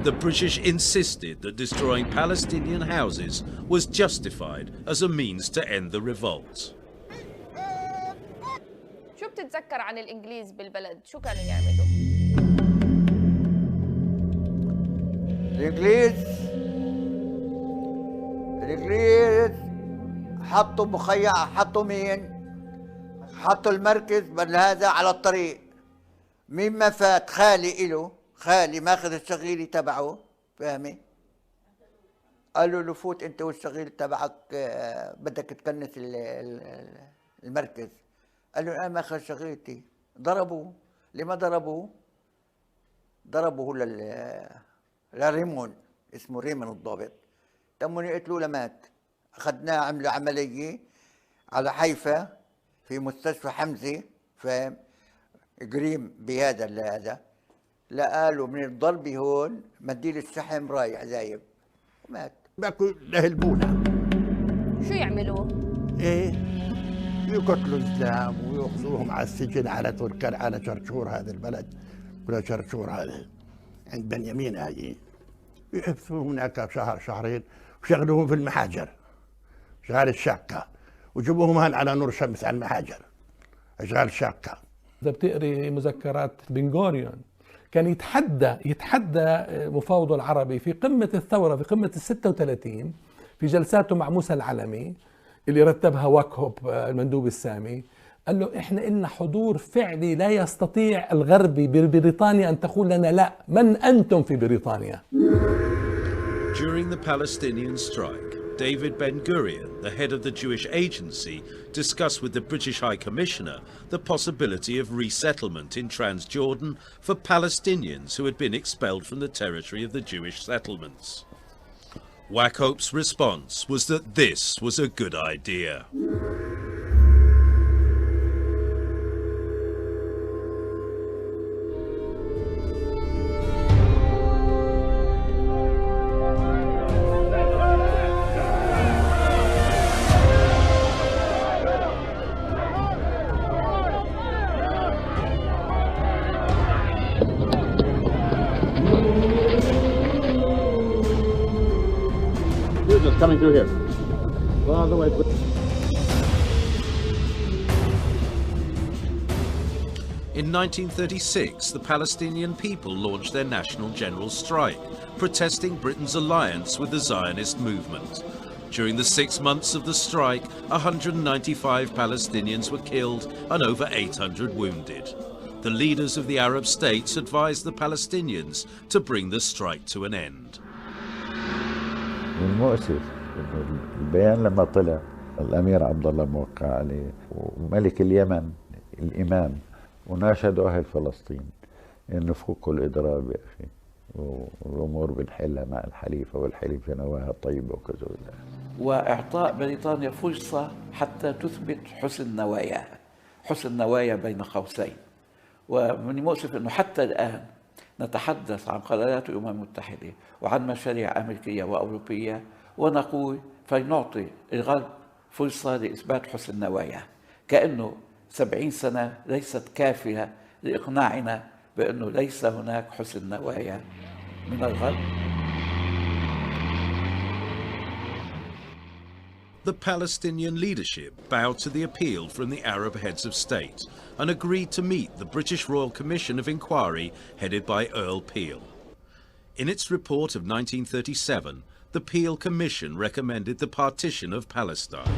The British insisted that destroying Palestinian houses was justified as a means to end the revolt. شو بتتذكر عن الإنجليز بالبلد؟ شو كانوا يعملوا؟ الإنجليز حطوا مخيع، حطوا مين؟ حطوا المركز بدل هذا على الطريق. مين ما فات خالي إله، خالي ماخذ الشغيلي تبعه، فاهمي؟ قالوا له فوت أنت والشغيل تبعك بدك تكنس المركز. قال له أنا ماخذ شغيلتي. ضربوه. لما ضربوه؟ ضربوه لريمون، اسمه ريمون الضابط. تمون يقتلوه لمات. أخذناه عملوا عملية على حيفا في مستشفى حمزة، فاهم؟ قريم بهذا لقالوا من الضرب هون منديل الشحم رايح زايب ومات. باكو لهلبونا. شو يعملوا؟ ايه يقتلوا الاسلام ويأخذوهم على السجن على تركان، على شرشور هذا البلد، ولا شرشور هذا عند بنيامين هاي، يحبسوهم هناك شهر شهرين وشغلوهم في المحاجر، شغال الشاقة، وجيبوهم هان على نور شمس على المحاجر، اشغال الشاقة. إذا بتقري مذكرات بن غوريون كان يتحدى مفاوضه العربي في قمة الثورة، في قمة ال36، في جلساته مع موسى العلمي اللي رتبها واكهوب المندوب السامي. قال له احنا إلنا حضور فعلي، لا يستطيع الغربي ببريطانيا أن تقول لنا لا، من أنتم في بريطانيا. During the Palestinian strike, David Ben-Gurion, the head of the Jewish agency, discussed with the British High Commissioner the possibility of resettlement in Transjordan for Palestinians who had been expelled from the territory of the Jewish settlements. Wackhope's response was that this was a good idea. Coming through here. All the way. In 1936, the Palestinian people launched their national general strike, protesting Britain's alliance with the Zionist movement. During the 6 months of the strike, 195 Palestinians were killed and over 800 wounded. The leaders of the Arab states advised the Palestinians to bring the strike to an end. المؤسف انه البيان لما طلع الامير عبد الله موقع عليه وملك اليمن الامام وناشدوا اهل فلسطين انه فكوا الاضراب يا اخي والامور بنحلها مع الحليفه والحليفه نواها طيبه وكذا. واعطاء بريطانيا فرصه حتى تثبت حسن نواياها، حسن نوايا بين قوسين. ومن المؤسف انه حتى الان نتحدث عن قرارات الأمم المتحدة وعن مشاريع أمريكية وأوروبية ونقول فلنعطي الغرب فرصة لإثبات حسن نوايا، كأنه 70 سنة ليست كافية لإقناعنا بأنه ليس هناك حسن نوايا من الغرب. The Palestinian leadership bowed to the appeal from the Arab heads of state and agreed to meet the British Royal Commission of Inquiry headed by Earl Peel. In its report of 1937, the Peel Commission recommended the partition of Palestine.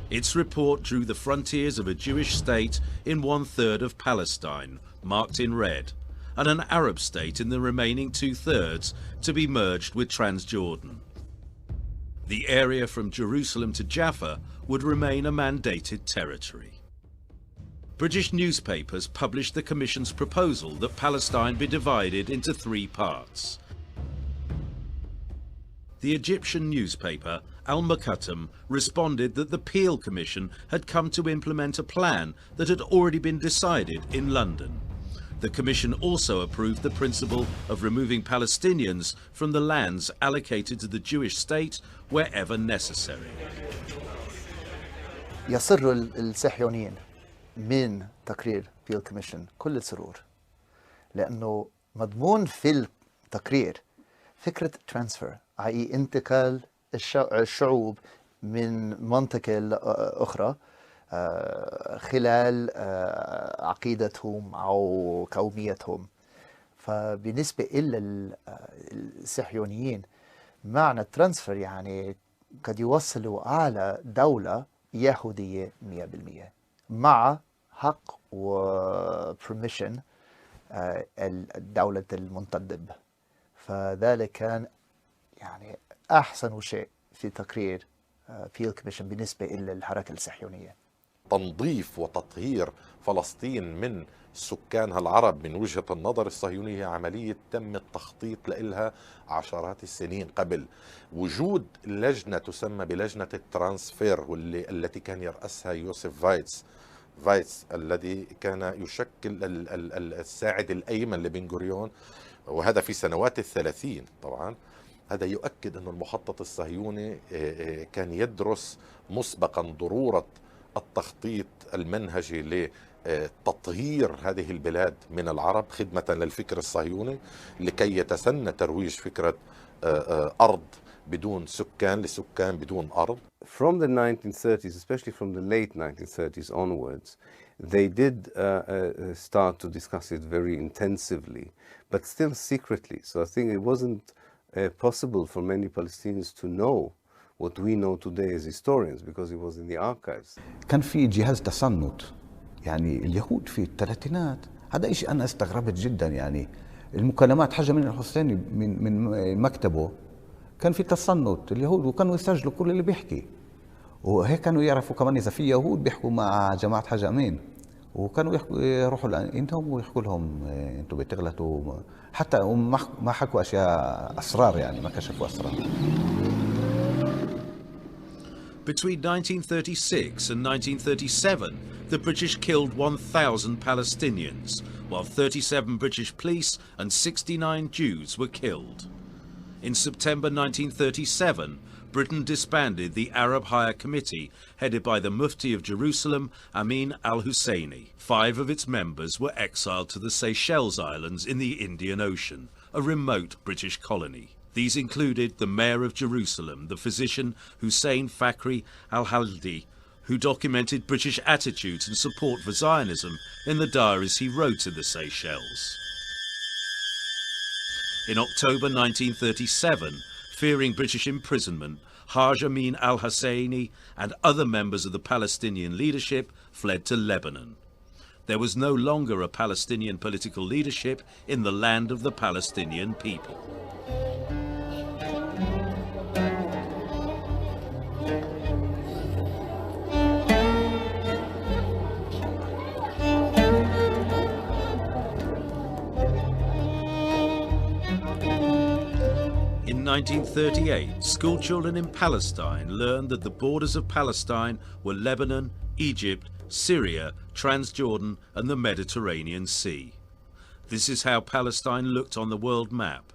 Its report drew the frontiers of a Jewish state in 1/3 of Palestine, marked in red, and an Arab state in the remaining 2/3 to be merged with Transjordan. The area from Jerusalem to Jaffa would remain a mandated territory. British newspapers published the Commission's proposal that Palestine be divided into 3 parts. The Egyptian newspaper Al-Muqattam responded that the Peel Commission had come to implement a plan that had already been decided in London. The Commission also approved the principle of removing Palestinians from the lands allocated to the Jewish state wherever necessary. يسر الصهيونيين من تقرير بيل كوميشن كل السرور، لأنه مضمون في التقرير فكرة ترانسفير، أي انتقال الشعوب من منطقة لأخرى خلال عقيدتهم أو قوميتهم. فبالنسبة إلى الصهيونيين معنى الترانسفير يعني قد يوصلوا على دولة يهودية 100% مع حق وبرميشن الدولة المنتدب. فذلك كان يعني أحسن شيء في تقرير بيل كوميشن بالنسبة إلى الحركة الصهيونية. تنظيف وتطهير فلسطين من سكانها العرب من وجهة النظر الصهيونية عملية تم التخطيط لها عشرات السنين قبل. وجود لجنة تسمى بلجنة الترانسفير التي كان يرأسها يوسف فايتس الذي كان يشكل الساعد الأيمن لبن غوريون، وهذا في سنوات ال30 طبعا. هذا يؤكد أن المخطط الصهيوني كان يدرس مسبقا ضرورة التخطيط المنهجي لتطهير هذه البلاد من العرب خدمة للفكر الصهيوني لكي يتسنى ترويج فكرة أرض بدون سكان لسكان بدون أرض. From the 1930s, especially from the late 1930s onwards, they did start to discuss it very intensively, but still secretly. So I think it wasn't possible for many Palestinians to know what we know today as historians because it was in the archives. كان في جهاز تصنت، يعني اليهود في الثلاثينات، هذا شيء أنا استغربت جدا. يعني المكالمات حاجة من الحسيني من مكتبه كان في تصنت اليهود، وكانوا يسجلوا كل اللي بيحكي، وهيك كانوا يعرفوا كمان إذا في يهود بيحكوا مع جماعة حاجة أمين، وكانوا يروحوا لأنتم ويحكوا لهم أنتم بتغلطوا، حتى ما حكوا أشياء أسرار، يعني ما كشفوا أسرار. Between 1936 and 1937, the British killed 1,000 Palestinians, while 37 British police and 69 Jews were killed. In September 1937, Britain disbanded the Arab Higher Committee, headed by the Mufti of Jerusalem, Amin al-Husseini. 5 of its members were exiled to the Seychelles Islands in the Indian Ocean, a remote British colony. These included the Mayor of Jerusalem, the physician Hussein Fakhri al-Haldi, who documented British attitudes and support for Zionism in the diaries he wrote in the Seychelles. In October 1937, fearing British imprisonment, Haj Amin al-Husseini and other members of the Palestinian leadership fled to Lebanon. There was no longer a Palestinian political leadership in the land of the Palestinian people. In 1938, schoolchildren in Palestine learned that the borders of Palestine were Lebanon, Egypt, Syria, Transjordan and the Mediterranean Sea. This is how Palestine looked on the world map.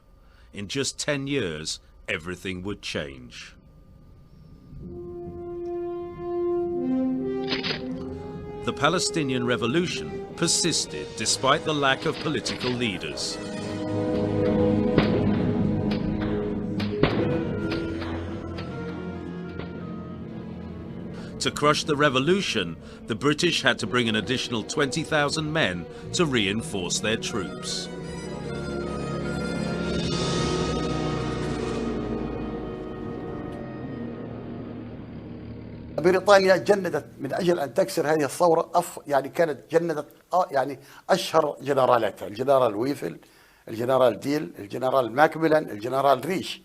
In just 10 years, everything would change. The Palestinian Revolution persisted despite the lack of political leaders. To crush the revolution, the British had to bring an additional 20,000 men to reinforce their troops. بريطانيا جندت من أجل أن تكسر هذه الثورة، يعني كانت جندت يعني أشهر جنرالاتها، الجنرال ويفل، الجنرال ديل، الجنرال ماكميلان، الجنرال ريش.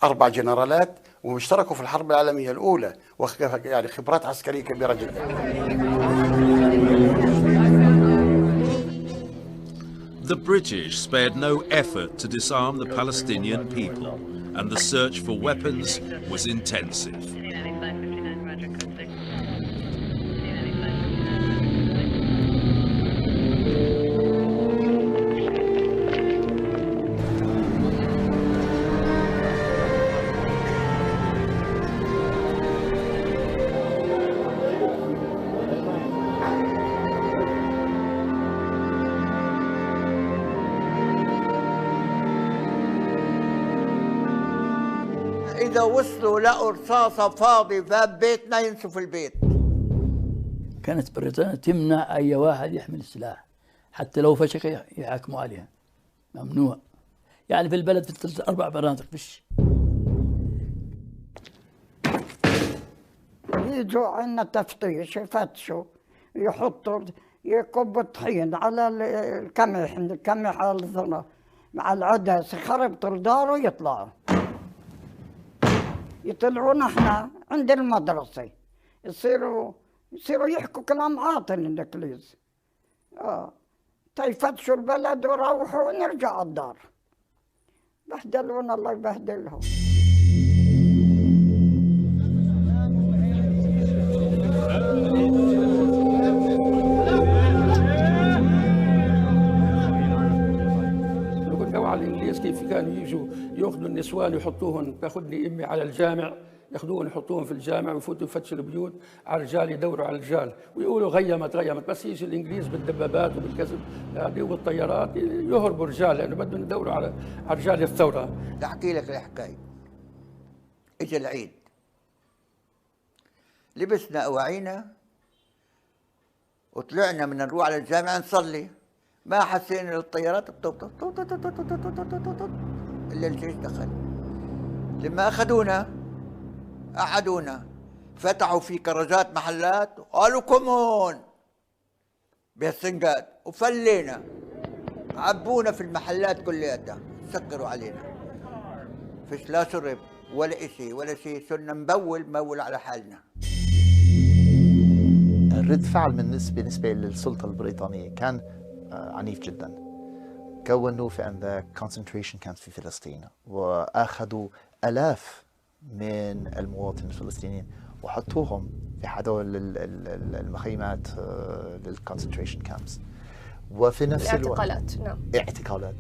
4 جنرالات واشتركوا في الحرب العالمية الأولى، يعني خبرات عسكرية كبيرة جدا. The British spared no effort to disarm the Palestinian people. and the search for weapons was intensive. إذا وصلوا لقوا رصاصة فاضي باب بيتنا ينسوا في البيت. كانت بريطانيا تمنع أي واحد يحمل السلاح، حتى لو فشخ يحاكموا عليها، ممنوع. يعني في البلد في 3-4 مناطق فيش. يجوا عندنا تفتيش يفتشوا، يحطوا يكبوا الطحين على القمح على الذرة مع العدس، يخربطوا الدار ويطلعوا. يطلعونا احنا عند المدرسة، يصيروا يحكوا كلام عاطل الانجليز. يفتشوا البلد ويروحوا ونرجع الدار. بهدلونا الله يبهدلهم. على الانجليز كيف كانوا يجوا ياخذوا النسوان ويحطوهم، تاخذني امي على الجامع، ياخذوهم يحطوهم في الجامع ويفوتوا يفتشوا البيوت على الرجال، يدوروا على الرجال ويقولوا غيمت، بس يجي الانجليز بالدبابات وبالكذب هذه وبالطيارات يهربوا الرجال لانه بدهم يدوروا على رجال الثوره. بدي احكي لك الحكايه. اجى العيد، لبسنا أواعينا وطلعنا من نروح على الجامعه نصلي، ما حسينا للطيارات الا الجيش دخل. لما اخذونا قعدونا، فتحوا في كراجات محلات وقالوا كمون بهالسنقات وفلينا، عبونا في المحلات كلياتها، سكروا علينا، فيش لا شرب ولا شيء، صرنا نبول على حالنا. رد فعل بالنسبة للسلطة البريطانية كان عنيف جدا. كونوا في عند concentration camps في فلسطين، وأخذوا آلاف من المواطنين الفلسطينيين وحطوهم في هذول المخيمات للconcentration camps، وفي نفس الوقت الاعتقالات. نعم، اعتقالات.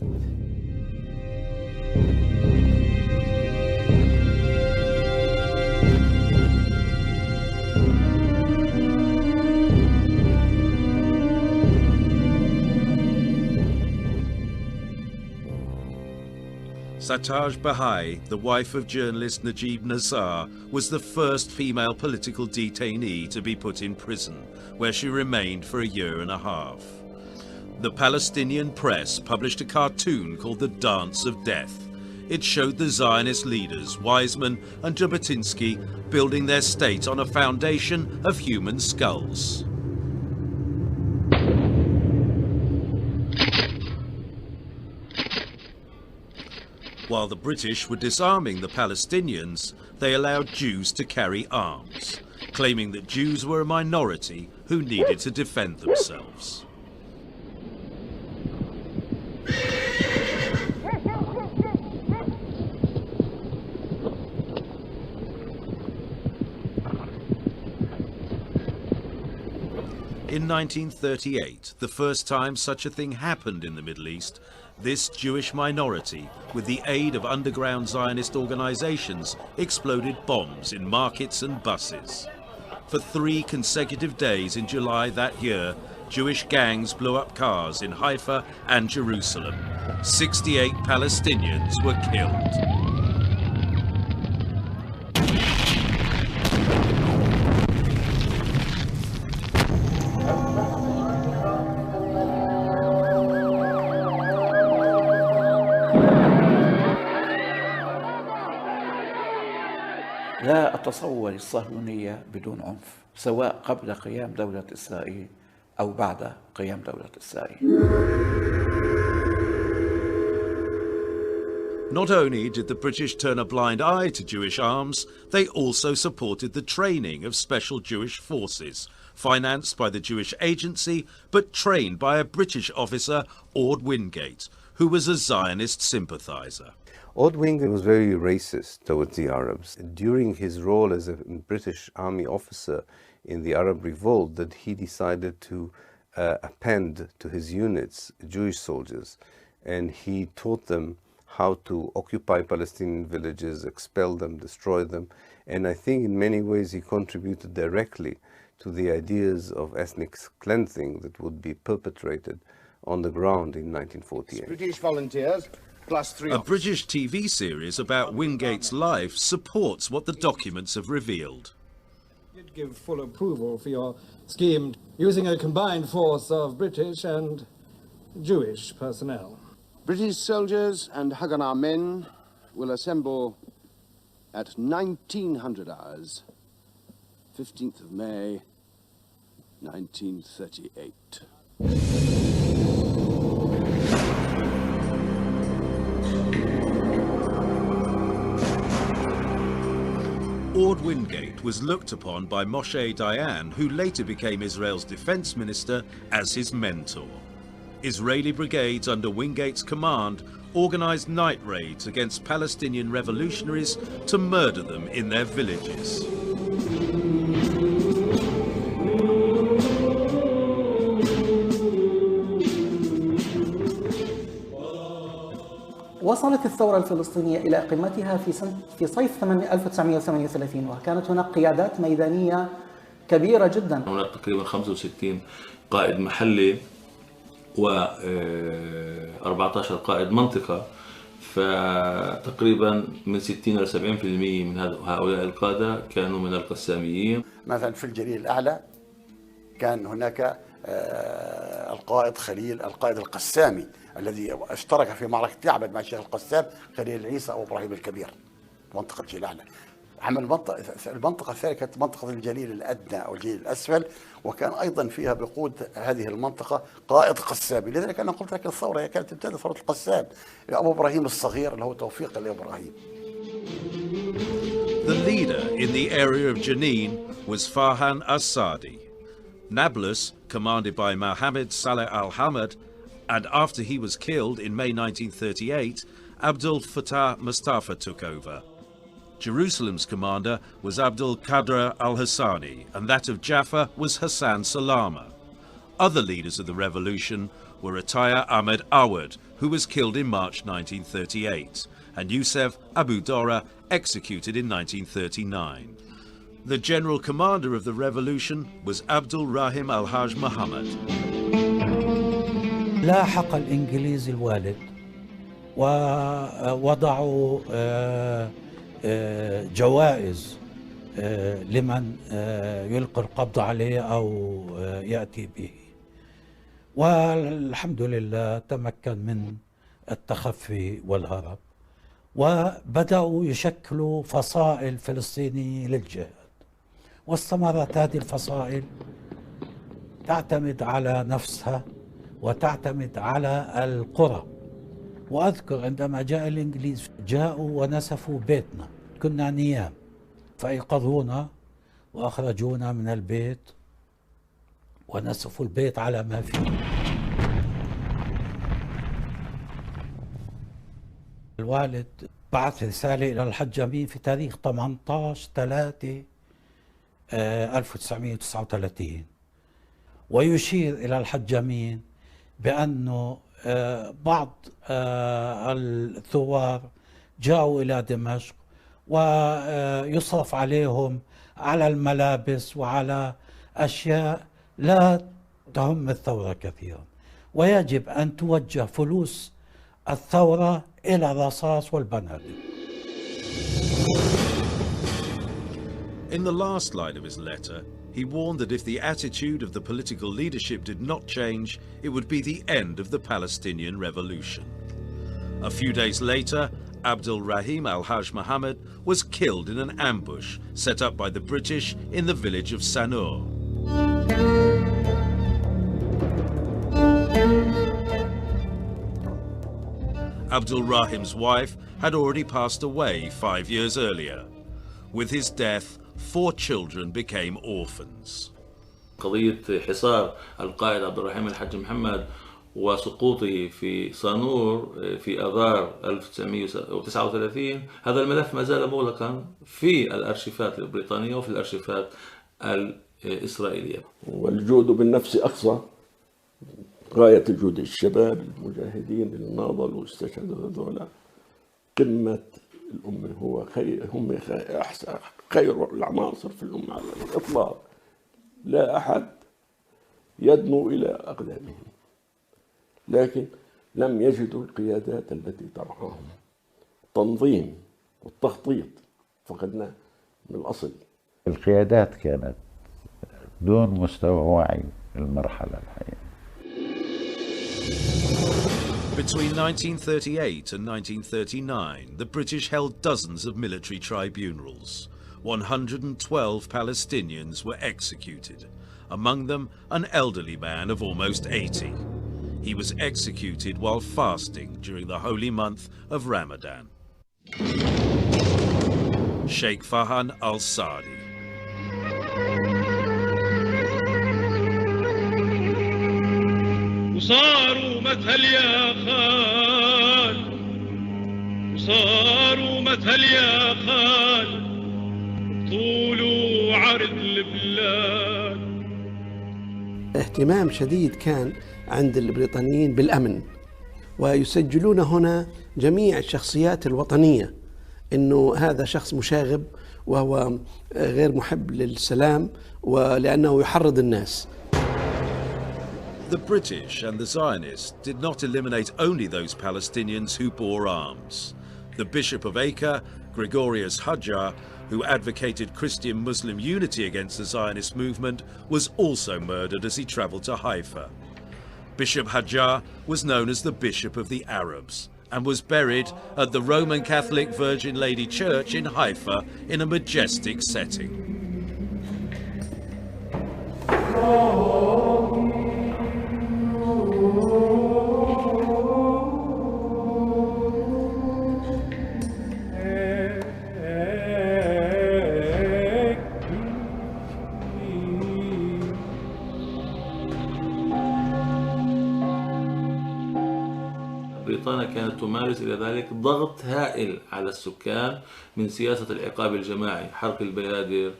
Sataj Bahai, the wife of journalist Najib Nassar, was the first female political detainee to be put in prison, where she remained for a year and a half. The Palestinian press published a cartoon called The Dance of Death. It showed the Zionist leaders, Weizmann and Jabotinsky, building their state on a foundation of human skulls. While the British were disarming the Palestinians, they allowed Jews to carry arms, claiming that Jews were a minority who needed to defend themselves. In 1938, the first time such a thing happened in the Middle East, this Jewish minority, with the aid of underground Zionist organizations, exploded bombs in markets and buses. For 3 consecutive days in July that year, Jewish gangs blew up cars in Haifa and Jerusalem. 68 Palestinians were killed. لا أتصور الصهيونية بدون عنف، سواء قبل قيام دولة إسرائيل أو بعد قيام دولة إسرائيل. Not only did the British turn a blind eye to Jewish arms, they also supported the training of special Jewish forces, financed by the Jewish Agency, but trained by a British officer, Ord Wingate, who was a Zionist sympathizer. Odd Wingate was very racist towards the Arabs. During his role as a British army officer in the Arab revolt, that he decided to append to his units Jewish soldiers, and he taught them how to occupy Palestinian villages, expel them, destroy them, and I think in many ways he contributed directly to the ideas of ethnic cleansing that would be perpetrated on the ground in 1948. British volunteers. A British TV series about Wingate's life supports what the documents have revealed. You'd give full approval for your scheme using a combined force of British and Jewish personnel. British soldiers and Haganah men will assemble at 1900 hours, 15th of May, 1938. Orde Wingate was looked upon by Moshe Dayan, who later became Israel's defense minister, as his mentor. Israeli brigades under Wingate's command organized night raids against Palestinian revolutionaries to murder them in their villages. وصلت الثورة الفلسطينية إلى قمتها في صيف 1938 وكانت هناك قيادات ميدانية كبيرة جدا. هناك تقريبا 65 قائد محلي و 14 قائد منطقة، فتقريبا من 60 إلى 70% من هؤلاء القادة كانوا من القساميين. مثلا في الجليل الأعلى كان هناك القائد خليل القائد القسامي الذي اشترك في معركة يعبد مع الشيخ القسام خليل عيسى أو إبراهيم الكبير، منطقة الجليل الأعلى. عمل المنطقة الثانية كانت منطقة الجليل الأدنى أو الجليل الأسفل، وكان أيضا فيها بقود هذه المنطقة قائد قسامي. لذلك أنا قلت لك الثورة كانت تبتدأ ثورة القسام، أبو إبراهيم الصغير اللي هو توفيق لإبراهيم. The leader in the area of Jenin was Farhan as-Sadi. Nablus, commanded by Mohammed Saleh al-Hamad, and after he was killed in May 1938, Abdul Fattah Mustafa took over. Jerusalem's commander was Abdul Qadr al-Hassani, and that of Jaffa was Hassan Salama. Other leaders of the revolution were Ataya Ahmed Awad, who was killed in March 1938, and Youssef Abu Dora, executed in 1939. The general commander of the revolution was Abdul Rahim al-Haj Muhammad. لاحق الإنجليز الوالد ووضعوا جوائز لمن يلقي القبض عليه أو يأتي به، والحمد لله تمكن من التخفي والهرب، وبدأوا يشكلوا فصائل فلسطينية للجهاد، واستمرت هذه الفصائل تعتمد على نفسها وتعتمد على القرى. وأذكر عندما جاء الإنجليز جاءوا ونسفوا بيتنا، كنا نيام، فأيقظونا وأخرجونا من البيت ونسفوا البيت على ما فيه. الوالد بعث رسالة إلى الحج أمين في تاريخ 18/3/1939 ويشير إلى الحج أمين بأنه بعض الثوار جاءوا إلى دمشق ويصرف عليهم على الملابس وعلى أشياء لا تهم الثورة كثيرا، ويجب أن توجه فلوس الثورة إلى الرصاص والبنادق. In the last line of his letter, he warned that if the attitude of the political leadership did not change, it would be the end of the Palestinian revolution. A few days later, Abdul Rahim al-Haj Muhammad was killed in an ambush set up by the British in the village of Sanur. Abdul Rahim's wife had already passed away 5 years earlier. With his death, 4 children became orphans. قضية حصار القائد عبد الرحيم الحج محمد وسقوطه في صانور في آذار 1939 هذا الملف ما زال مغلقا في الأرشيفات البريطانية وفي الأرشيفات الإسرائيلية. والجهد بالنفس أقصى غاية الجهد، الشباب المجاهدين اللي ناضلوا واستشهدوا هذولا قمة الأمة، هم خير العناصر في الأمة على الإطلاق، لا أحد يدنو إلى أقدامهم، لكن لم يجدوا القيادات التي ترعاهم. التنظيم والتخطيط فقدناه من الأصل. القيادات كانت دون مستوى وعي المرحلة الحقيقية. Between 1938 and 1939, the British held dozens of military tribunals. 112 Palestinians were executed, among them an elderly man of almost 80. He was executed while fasting during the holy month of Ramadan. Sheikh Fahan al-Sadi. وصاروا مثل يا خال، وصاروا مثل يا خال، طول وعرض البلاد. اهتمام شديد كان عند البريطانيين بالأمن، ويسجلون هنا جميع الشخصيات الوطنية، إنه هذا شخص مشاغب وهو غير محب للسلام ولأنه يحرض الناس. The British and the Zionists did not eliminate only those Palestinians who bore arms. The Bishop of Acre, Gregorius Hajjar, who advocated Christian-Muslim unity against the Zionist movement, was also murdered as he travelled to Haifa. Bishop Hajjar was known as the Bishop of the Arabs and was buried at the Roman Catholic Virgin Lady Church in Haifa in a majestic setting. بريطانيا كانت تمارس إلى ذلك ضغط هائل على السكان من سياسة العقاب الجماعي، حرق البيادر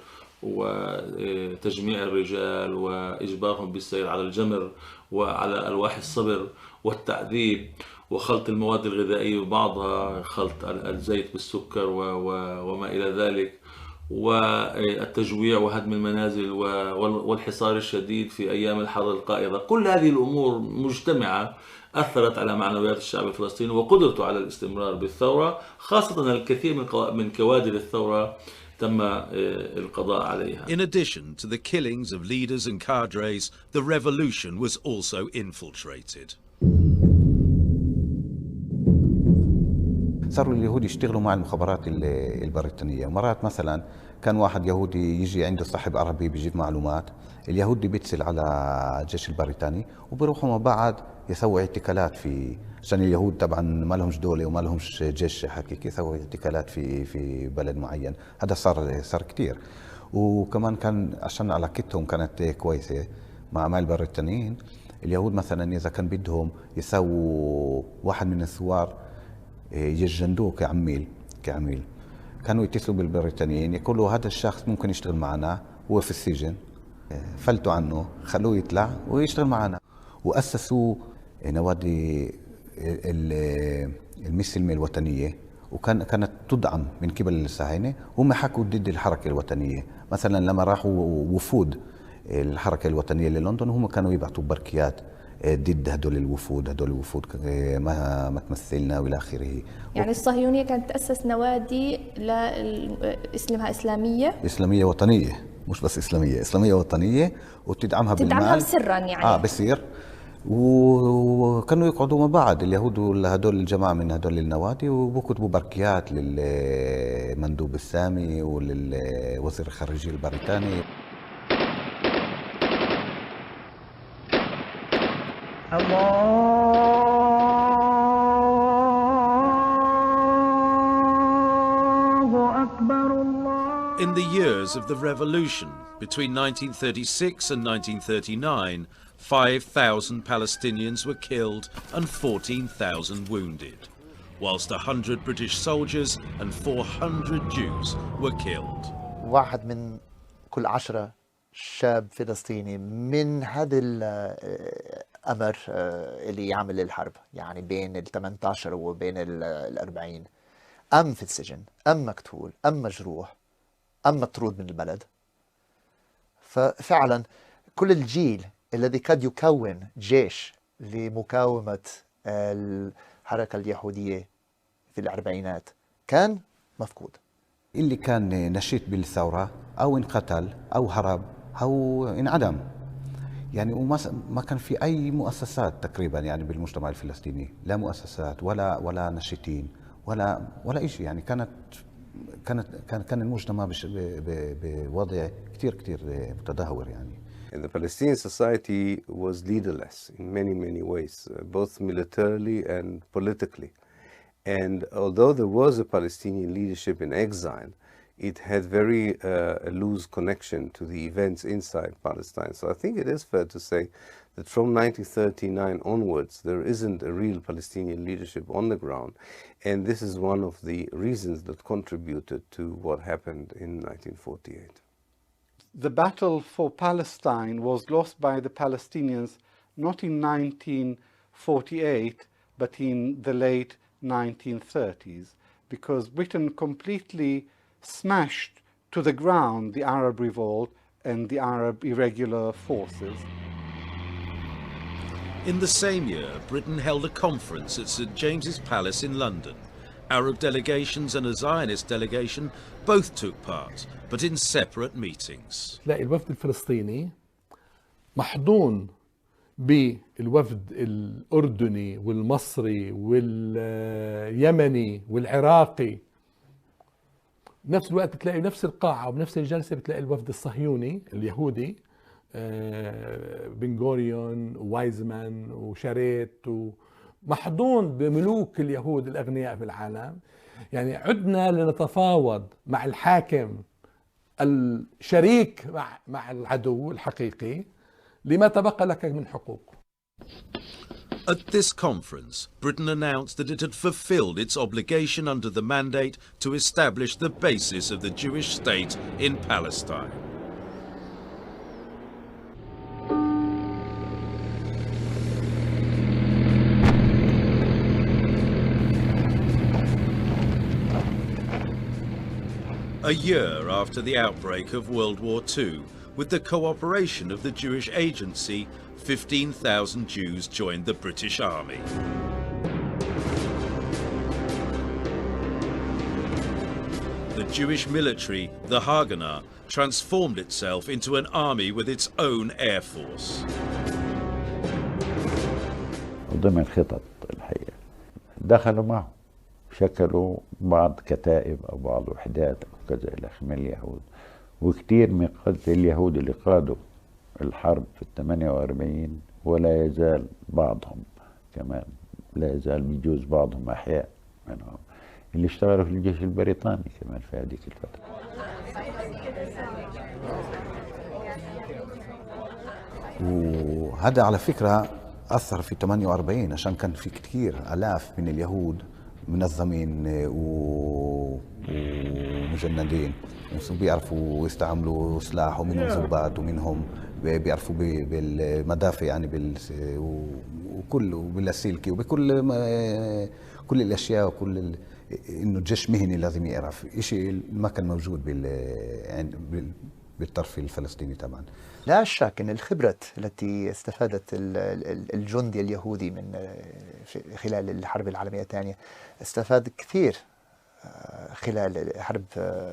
وتجميع الرجال وإجبارهم بالسير على الجمر وعلى ألواح الصبر والتعذيب وخلط المواد الغذائية وبعضها خلط الزيت بالسكر وما إلى ذلك، والتجويع وهدم المنازل والحصار الشديد في أيام الحرب القائضة. كل هذه الأمور مجتمعة أثرت على معنويات الشعب الفلسطيني وقدرته على الاستمرار بالثورة، خاصة الكثير من كوادر الثورة تم القضاء عليها. In addition to the killings of leaders and cadres, the revolution was also infiltrated. صاروا اليهود يشتغلوا مع المخابرات البريطانية، ومرات مثلا كان واحد يهودي يجي عنده صاحب عربي بيجيب معلومات، اليهودي بيتصل على الجيش البريطاني وبيروحوا مع بعض يسووا اعتقالات في، عشان اليهود طبعا ما لهمش دولة وما لهمش جيش حقيقي، يسووا اعتقالات في بلد معين. هذا صار كتير. وكمان كان عشان علاقتهم كانت كويسة مع البريطانيين، اليهود مثلا إذا كان بدهم يسووا واحد من الثوار يجندوه كعميل كانوا يتصلوا بالبريطانيين يقولوا هذا الشخص ممكن يشتغل معنا، هو في السجن، فلتوا عنه خلوه يطلع ويشتغل معنا. وأسسوا نوادي المسلمة الوطنية، وكانت تدعم من قبل الصهاينة، هم حكوا ضد الحركة الوطنية. مثلا لما راحوا وفود الحركة الوطنية للندن هم كانوا يبعثوا بركيات ضد هدول الوفود ما تمثلنا والى اخره. يعني الصهيونيه كانت تاسس نوادي اسمها اسلاميه وطنيه، مش بس اسلاميه وطنيه، وتدعمها بالمال سرا يعني بصير. وكانوا يقعدوا مع بعض اليهود هدول الجماعه من هدول النوادي وبكتبوا بركيات للمندوب السامي وللوزير الخارجيه البريطاني. In In the years of the revolution, between 1936 and 1939, 5,000 Palestinians were killed and 14,000 wounded, whilst 100 British soldiers and 400 Jews were killed. واحد من كل 10 شاب فلسطيني من هذا الأمر اللي يعمل الحرب، يعني بين ال 18 وبين ال 40، أم في السجن، أم مقتول، أم مجروح، أم مطرود من البلد. ففعلا كل الجيل الذي قد يكون جيش لمقاومة الحركة اليهودية في الأربعينات كان مفقود. اللي كان نشيط بالثورة أو انقتل أو هرب أو انعدم، يعني وما كان في أي مؤسسات تقريبا يعني بالمجتمع الفلسطيني، لا مؤسسات ولا نشيطين ولا شيء، يعني كان المجتمع بوضع كتير متدهور يعني. And the Palestinian society was leaderless in many ways, both militarily and politically. And although there was a Palestinian leadership in exile, it had very loose connection to the events inside Palestine. So I think it is fair to say that from 1939 onwards, there isn't a real Palestinian leadership on the ground. And this is one of the reasons that contributed to what happened in 1948. The battle for Palestine was lost by the Palestinians not in 1948, but in the late 1930s, because Britain completely smashed to the ground the Arab revolt and the Arab irregular forces. In the same year, Britain held a conference at St James's Palace in London. Arab delegations and a Zionist delegation both took part, but in separate meetings. تلاقي الوفد الفلسطيني محضون بالوفد الأردني والمصري واليمني والعراقي. بنفس الوقت بتلاقي نفس القاعة وبنفس الجلسة بتلاقي الوفد الصهيوني اليهودي، بن غوريون ووايزمان وشاريت، محضون بملوك اليهود الأغنياء في العالم. يعني عدنا لنتفاوض مع الحاكم الشريك مع العدو الحقيقي لما تبقى لك من حقوق. At this conference, Britain announced that it had fulfilled its obligation under the mandate to establish the basis of the Jewish state in Palestine. A year after the outbreak of World War II, with the cooperation of the Jewish Agency, 15,000 Jews joined the British Army. The Jewish military, the Haganah, transformed itself into an army with its own air force. وضمن خطط الحقيقة دخلوا معه، شكلوا بعض كتائب أو بعض وحدات أو كذا إلى آخره من اليهود، وكثير من قادة اليهود اللي قادوا الحرب في 48 ولا يزال بعضهم كمان لا يزال بيجوز بعضهم أحياء منهم اللي اشتغلوا في الجيش البريطاني كمان في هذيك الفترة. وهذا على فكرة أثر في 48 عشان كان في كثير آلاف من اليهود منظمين ومجندين بيعرفوا يستعملوا سلاح، ومنهم ضباط ومنهم بيعرفوا بالمدافع يعني وكل وباللاسلكي وبكل كل الاشياء وكل انه الجيش مهني لازم يعرف شيء ما كان موجود بالطرف الفلسطيني طبعا. لا شك ان الخبرة التي استفادت الجندي اليهودي من خلال الحرب العالمية الثانية استفاد كثير خلال حرب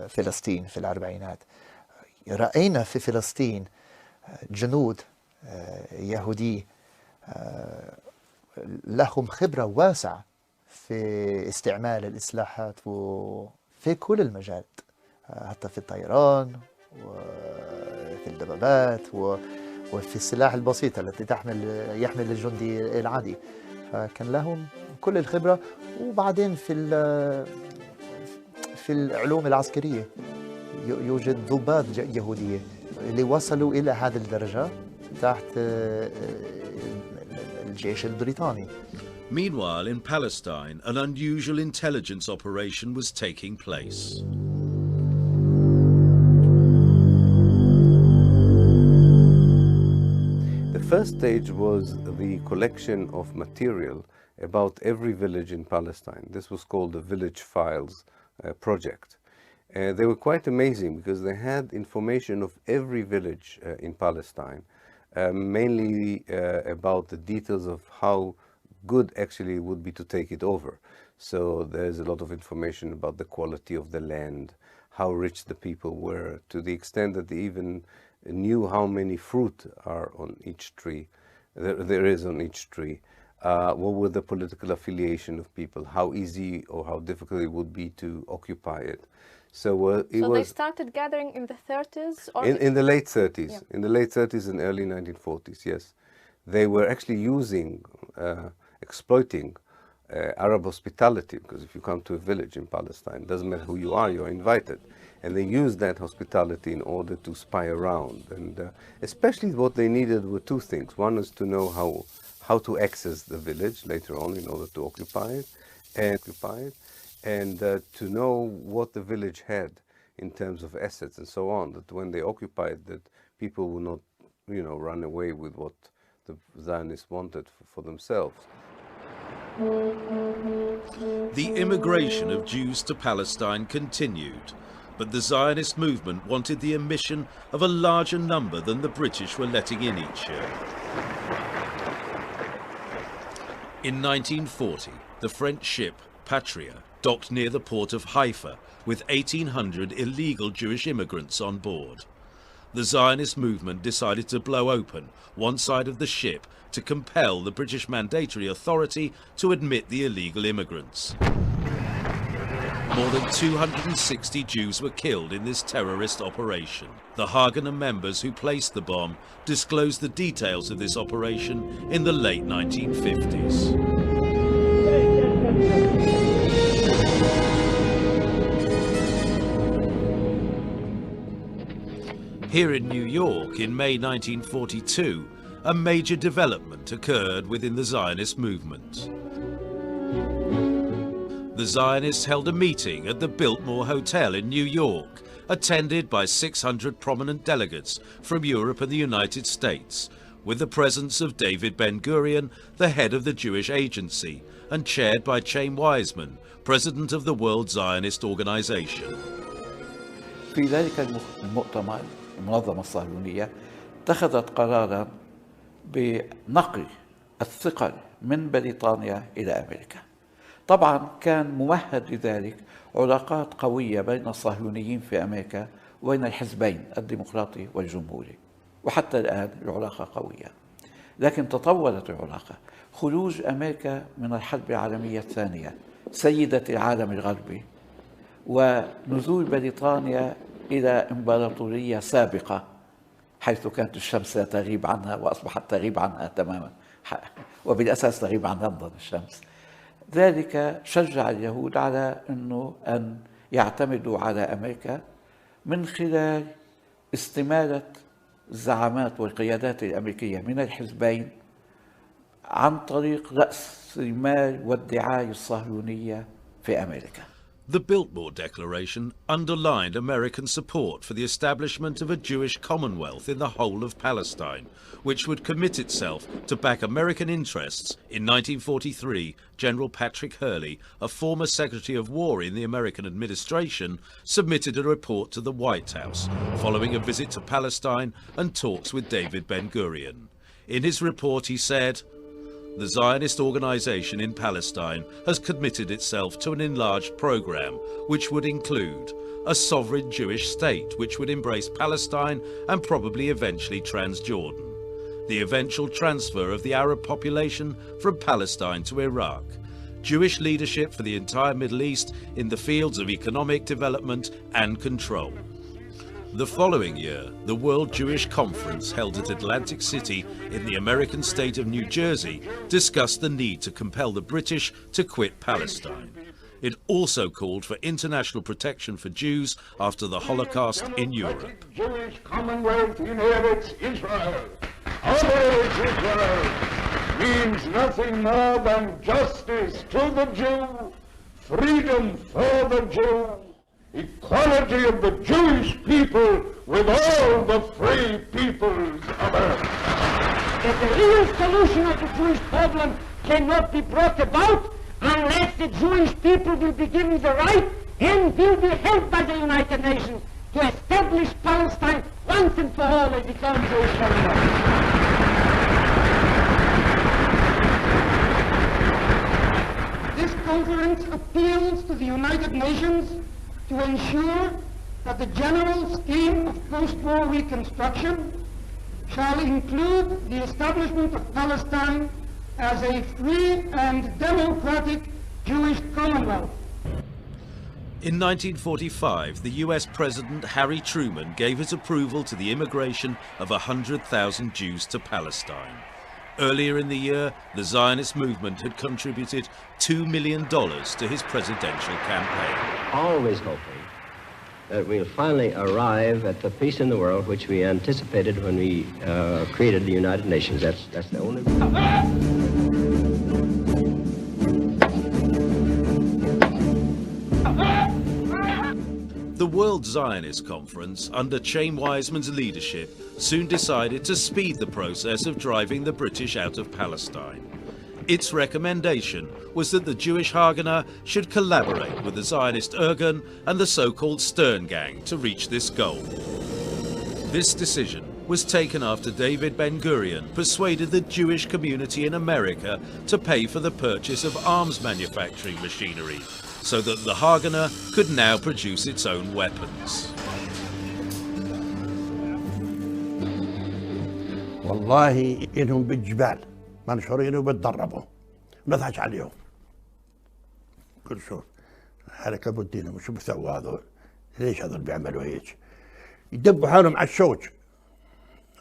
فلسطين في الأربعينات. رأينا في فلسطين جنود يهودي لهم خبرة واسعة في استعمال الإصلاحات في كل المجالات، حتى في الطيران وفي الدبابات وفي السلاح البسيط التي يحمل الجندي العادي، فكان لهم كل الخبرة. وبعدين في العلوم العسكرية يوجد ضباط يهودية اللي وصلوا إلى هذه الدرجة تحت الجيش البريطاني. Meanwhile, in Palestine, an unusual intelligence operation was taking place. The first stage was the collection of material about every village in Palestine. This was called the Village Files project. They were quite amazing because they had information of every village in Palestine, mainly about the details of how good actually it would be to take it over. So there's a lot of information about the quality of the land, how rich the people were, to the extent that they even knew how many fruit are on each tree, there is on each tree. What were the political affiliation of people, how easy or how difficult it would be to occupy it. So they started gathering in the 30s? Or in the late 30s, yeah. In the late 30s and early 1940s, yes. They were actually using, exploiting Arab hospitality, because if you come to a village in Palestine, it doesn't matter who you are, you're invited. And they used that hospitality in order to spy around. And especially what they needed were two things. One is to know how to access the village later on in order to occupy it, and to know what the village had in terms of assets and so on, that when they occupied, that people would not, run away with what the Zionists wanted for themselves. The immigration of Jews to Palestine continued, but the Zionist movement wanted the admission of a larger number than the British were letting in each year. In 1940, the French ship Patria docked near the port of Haifa with 1,800 illegal Jewish immigrants on board. The Zionist movement decided to blow open one side of the ship to compel the British Mandatory Authority to admit the illegal immigrants. More than 260 Jews were killed in this terrorist operation. The Haganah members who placed the bomb disclosed the details of this operation in the late 1950s. Here in New York in May 1942, a major development occurred within the Zionist movement. The Zionists held a meeting at the Biltmore Hotel in New York, attended by 600 prominent delegates from Europe and the United States, with the presence of David Ben-Gurion, the head of the Jewish Agency, and chaired by Chaim Weizmann, president of the World Zionist Organization. في ذلك المؤتمر المنظمة الصهيونية اتخذت قرارا بنقل الثقل من بريطانيا إلى أمريكا. طبعا كان ممهد لذلك علاقات قوية بين الصهيونيين في أمريكا وبين الحزبين الديمقراطي والجمهوري، وحتى الآن العلاقة قوية. لكن تطورت العلاقة. خروج أمريكا من الحرب العالمية الثانية سيدة العالم الغربي، ونزول بريطانيا إلى إمبراطورية سابقة حيث كانت الشمس لا تغيب عنها وأصبحت تغيب عنها تماما، وبالأساس تغيب عن لندن الشمس. ذلك شجع اليهود على أن يعتمدوا على أمريكا من خلال استمالة الزعامات والقيادات الأمريكية من الحزبين عن طريق رأس المال والدعاية الصهيونية في أمريكا. The Biltmore Declaration underlined American support for the establishment of a Jewish Commonwealth in the whole of Palestine, which would commit itself to back American interests. In 1943, General Patrick Hurley, a former Secretary of War in the American administration, submitted a report to the White House following a visit to Palestine and talks with David Ben-Gurion. In his report he said, "The Zionist organization in Palestine has committed itself to an enlarged program which would include a sovereign Jewish state which would embrace Palestine and probably eventually Transjordan, the eventual transfer of the Arab population from Palestine to Iraq, Jewish leadership for the entire Middle East in the fields of economic development and control." The following year, the World Jewish Conference held at Atlantic City in the American state of New Jersey discussed the need to compel the British to quit Palestine. It also called for international protection for Jews after the Holocaust in Europe. Jewish Commonwealth inherits Israel. Others Israel means nothing more than justice to the Jew, freedom for the Jew, equality of the Jewish people with all the free peoples of earth. That the real solution of the Jewish problem cannot be brought about unless the Jewish people will be given the right and will be helped by the United Nations to establish Palestine once and for all as its own Jewish homeland. This conference appeals to the United Nations to ensure that the general scheme of post-war reconstruction shall include the establishment of Palestine as a free and democratic Jewish commonwealth. In 1945, the US President Harry Truman gave his approval to the immigration of 100,000 Jews to Palestine. Earlier in the year, the Zionist movement had contributed $2 million to his presidential campaign. Always hoping that we'll finally arrive at the peace in the world which we anticipated when we created the United Nations. That's the only reason. The World Zionist Conference, under Chaim Weizmann's leadership, soon decided to speed the process of driving the British out of Palestine. Its recommendation was that the Jewish Haganah should collaborate with the Zionist Irgun and the so-called Stern Gang to reach this goal. This decision was taken after David Ben-Gurion persuaded the Jewish community in America to pay for the purchase of arms manufacturing machinery, so that the Haganah could now produce its own weapons. والله إنهم بالجبال منشورين وبتدربوا نضحك عليهم. كل شوف حركة بدينهم وشو بيسووا هذول؟ ليش هذول بيعملوا هيك؟ يدبوا حالهم على الشوك.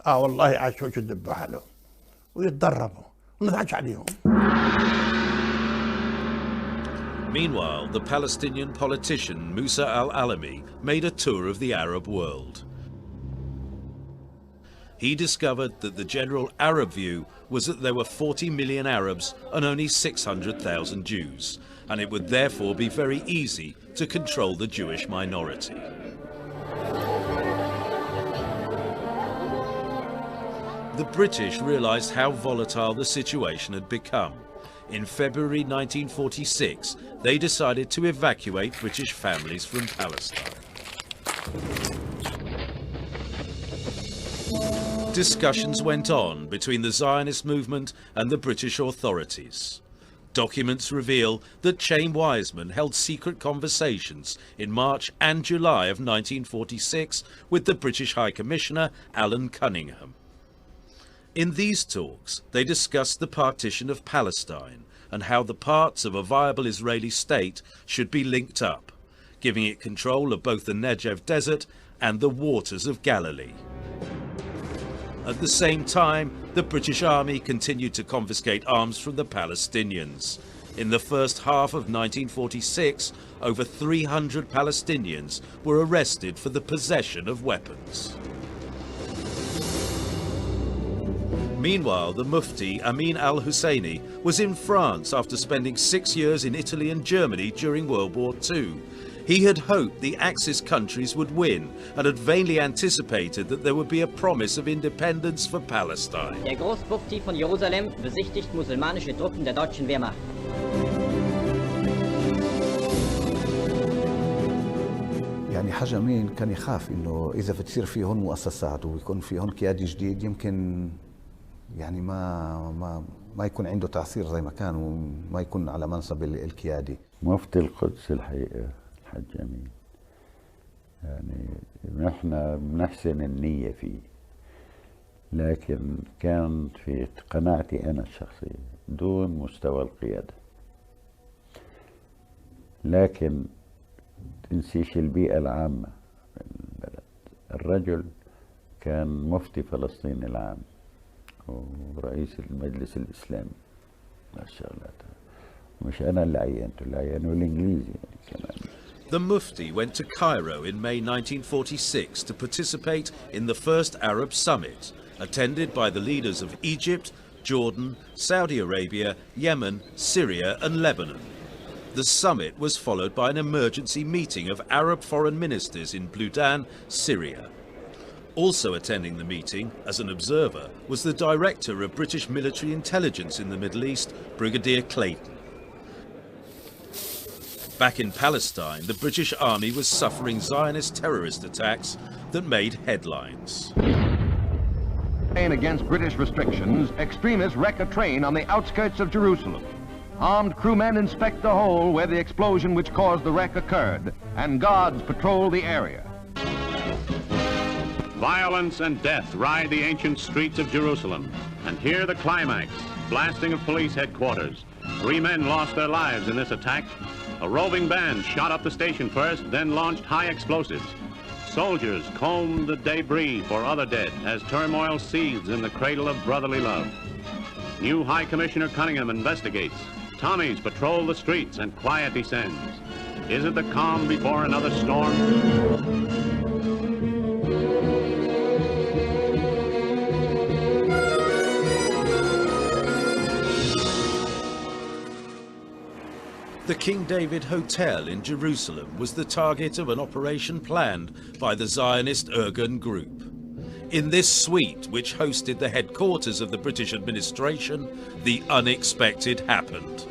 والله على الشوك يدبوا حالهم ويتدربوا ونضحك عليهم. Meanwhile, the Palestinian politician Musa al-Alami made a tour of the Arab world. He discovered that the general Arab view was that there were 40 million Arabs and only 600,000 Jews, and it would therefore be very easy to control the Jewish minority. The British realized how volatile the situation had become. In February 1946, they decided to evacuate British families from Palestine. Discussions went on between the Zionist movement and the British authorities. Documents reveal that Chaim Weizmann held secret conversations in March and July of 1946 with the British High Commissioner Alan Cunningham. In these talks, they discussed the partition of Palestine and how the parts of a viable Israeli state should be linked up, giving it control of both the Negev Desert and the waters of Galilee. At the same time, the British Army continued to confiscate arms from the Palestinians. In the first half of 1946, over 300 Palestinians were arrested for the possession of weapons. Meanwhile, the Mufti Amin al-Husseini was in France after spending 6 years in Italy and Germany during World War II. He had hoped the Axis countries would win and had vainly anticipated that there would be a promise of independence for Palestine. Der Großmufti von Jerusalem besichtigt musulmanische Truppen der deutschen Wehrmacht. يعني حاجة مين كان يخاف إنه إذا بتصير في هون مؤسسات ويكون في هون قيادي جديد يمكن يعني ما يكون عنده تأثير زي ما كان وما يكون على منصب القيادي. مفتي القدس الحقيقة الحاج أمين يعني نحن بنحسن النية فيه، لكن كان في قناعتي أنا الشخصية دون مستوى القيادة. لكن تنسيش البيئة العامة في البلد. الرجل كان مفتي فلسطين العام ورئيس المجلس الإسلامي الشغلات، مش أنا اللي عينته، اللي عينه الإنجليزي كمان. The Mufti went to Cairo in May 1946 to participate in the first Arab summit, attended by the leaders of Egypt, Jordan, Saudi Arabia, Yemen, Syria and Lebanon. The summit was followed by an emergency meeting of Arab foreign ministers in Bludan, Syria. Also attending the meeting, as an observer, was the Director of British Military Intelligence in the Middle East, Brigadier Clayton. Back in Palestine, the British Army was suffering Zionist terrorist attacks that made headlines. Against British restrictions, extremists wreck a train on the outskirts of Jerusalem. Armed crewmen inspect the hole where the explosion which caused the wreck occurred, and guards patrol the area. Violence and death ride the ancient streets of Jerusalem. And here the climax, blasting of police headquarters. 3 men lost their lives in this attack. A roving band shot up the station first, then launched high explosives. Soldiers combed the debris for other dead as turmoil seethes in the cradle of brotherly love. New High Commissioner Cunningham investigates. Tommies patrol the streets and quiet descends. Is it the calm before another storm? The King David Hotel in Jerusalem was the target of an operation planned by the Zionist Irgun group. In this suite, which hosted the headquarters of the British administration, the unexpected happened.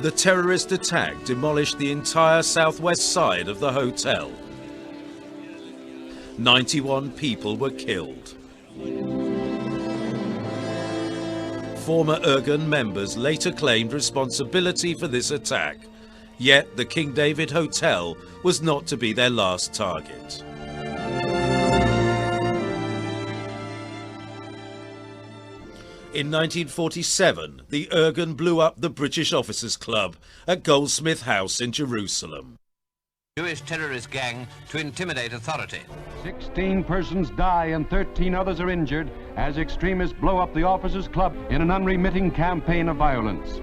The terrorist attack demolished the entire southwest side of the hotel. 91 people were killed. Former Irgun members later claimed responsibility for this attack, yet the King David Hotel was not to be their last target. In 1947, the Irgun blew up the British Officers Club at Goldsmith House in Jerusalem. Jewish terrorist gang to intimidate authority. 16 persons die and 13 others are injured as extremists blow up the Officers Club in an unremitting campaign of violence.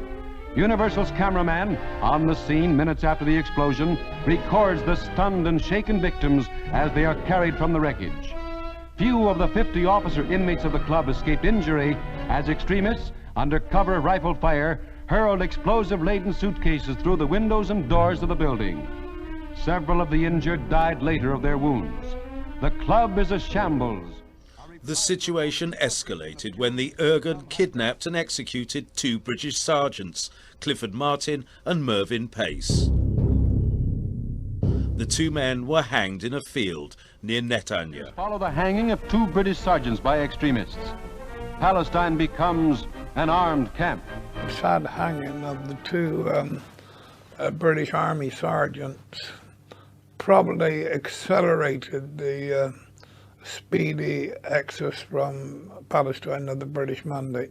Universal's cameraman, on the scene minutes after the explosion, records the stunned and shaken victims as they are carried from the wreckage. Few of the 50 officer inmates of the club escaped injury as extremists, under cover of rifle fire, hurled explosive-laden suitcases through the windows and doors of the building. Several of the injured died later of their wounds. The club is a shambles. The situation escalated when the Irgun kidnapped and executed 2 British sergeants, Clifford Martin and Mervyn Pace. The 2 men were hanged in a field near Netanya. Follow the hanging of 2 British sergeants by extremists. Palestine becomes an armed camp. The sad hanging of the 2 British Army sergeants probably accelerated the speedy exodus from Palestine of the British Mandate.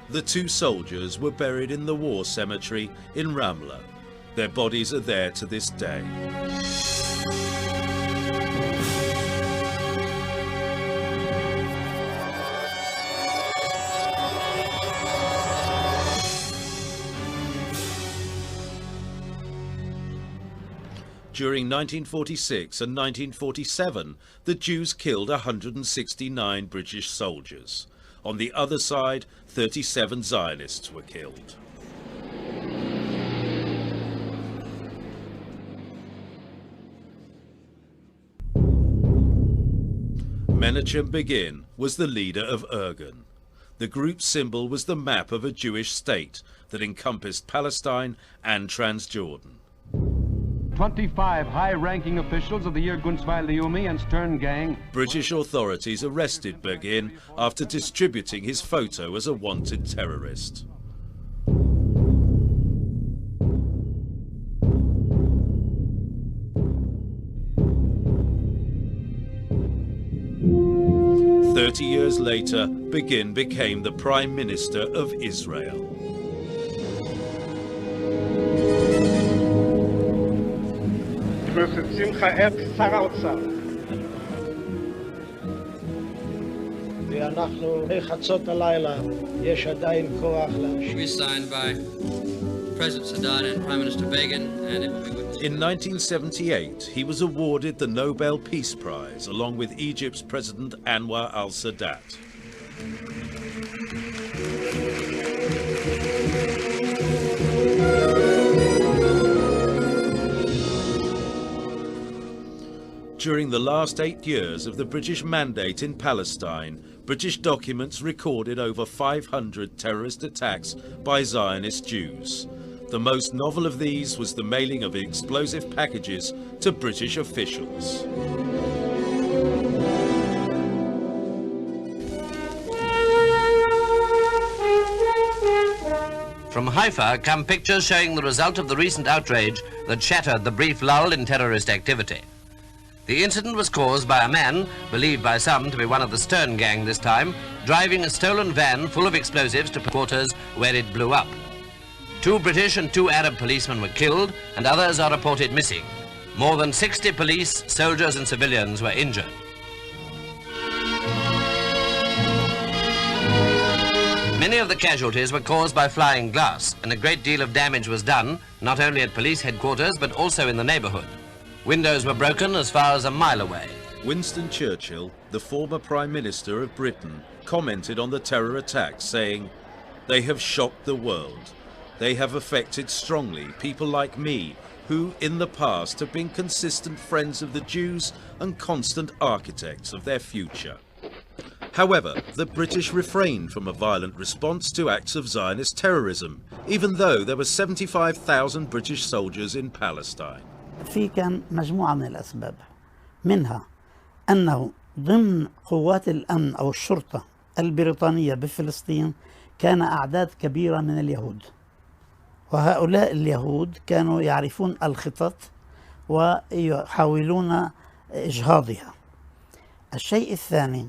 The 2 soldiers were buried in the war cemetery in Ramla. Their bodies are there to this day. During 1946 and 1947, the Jews killed 169 British soldiers. On the other side, 37 Zionists were killed. Menachem Begin was the leader of Irgun. The group's symbol was the map of a Jewish state that encompassed Palestine and Transjordan. 25 high-ranking officials of the Irgun-Zwei Leumi and Stern gang. British authorities arrested Begin after distributing his photo as a wanted terrorist. "30 years later, Begin became the Prime Minister of Israel. הכנסת שמחה את שר האוצר. ואנחנו בחצות הלילה יש עדיין כוח להמשיך. We signed by President Sadat and Prime Minister Begin, and it will be witnessed. In 1978, he was awarded the Nobel Peace Prize along with Egypt's President Anwar al-Sadat. During the last 8 years of the British mandate in Palestine, British documents recorded over 500 terrorist attacks by Zionist Jews. The most novel of these was the mailing of explosive packages to British officials. From Haifa come pictures showing the result of the recent outrage that shattered the brief lull in terrorist activity. The incident was caused by a man, believed by some to be one of the Stern gang this time, driving a stolen van full of explosives to quarters where it blew up. 2 British and 2 Arab policemen were killed and others are reported missing. More than 60 police, soldiers and civilians were injured. Many of the casualties were caused by flying glass, and a great deal of damage was done, not only at police headquarters but also in the neighbourhood. Windows were broken as far as a mile away. Winston Churchill, the former Prime Minister of Britain, commented on the terror attacks, saying, "They have shocked the world. They have affected strongly people like me, who in the past have been consistent friends of the Jews and constant architects of their future." However, the British refrained from a violent response to acts of Zionist terrorism, even though there were 75,000 British soldiers in Palestine. في كان مجموعة من الأسباب، منها أنه ضمن قوات الأمن أو الشرطة البريطانية بفلسطين كان أعداد كبيرة من اليهود، وهؤلاء اليهود كانوا يعرفون الخطط ويحاولون إجهاضها. الشيء الثاني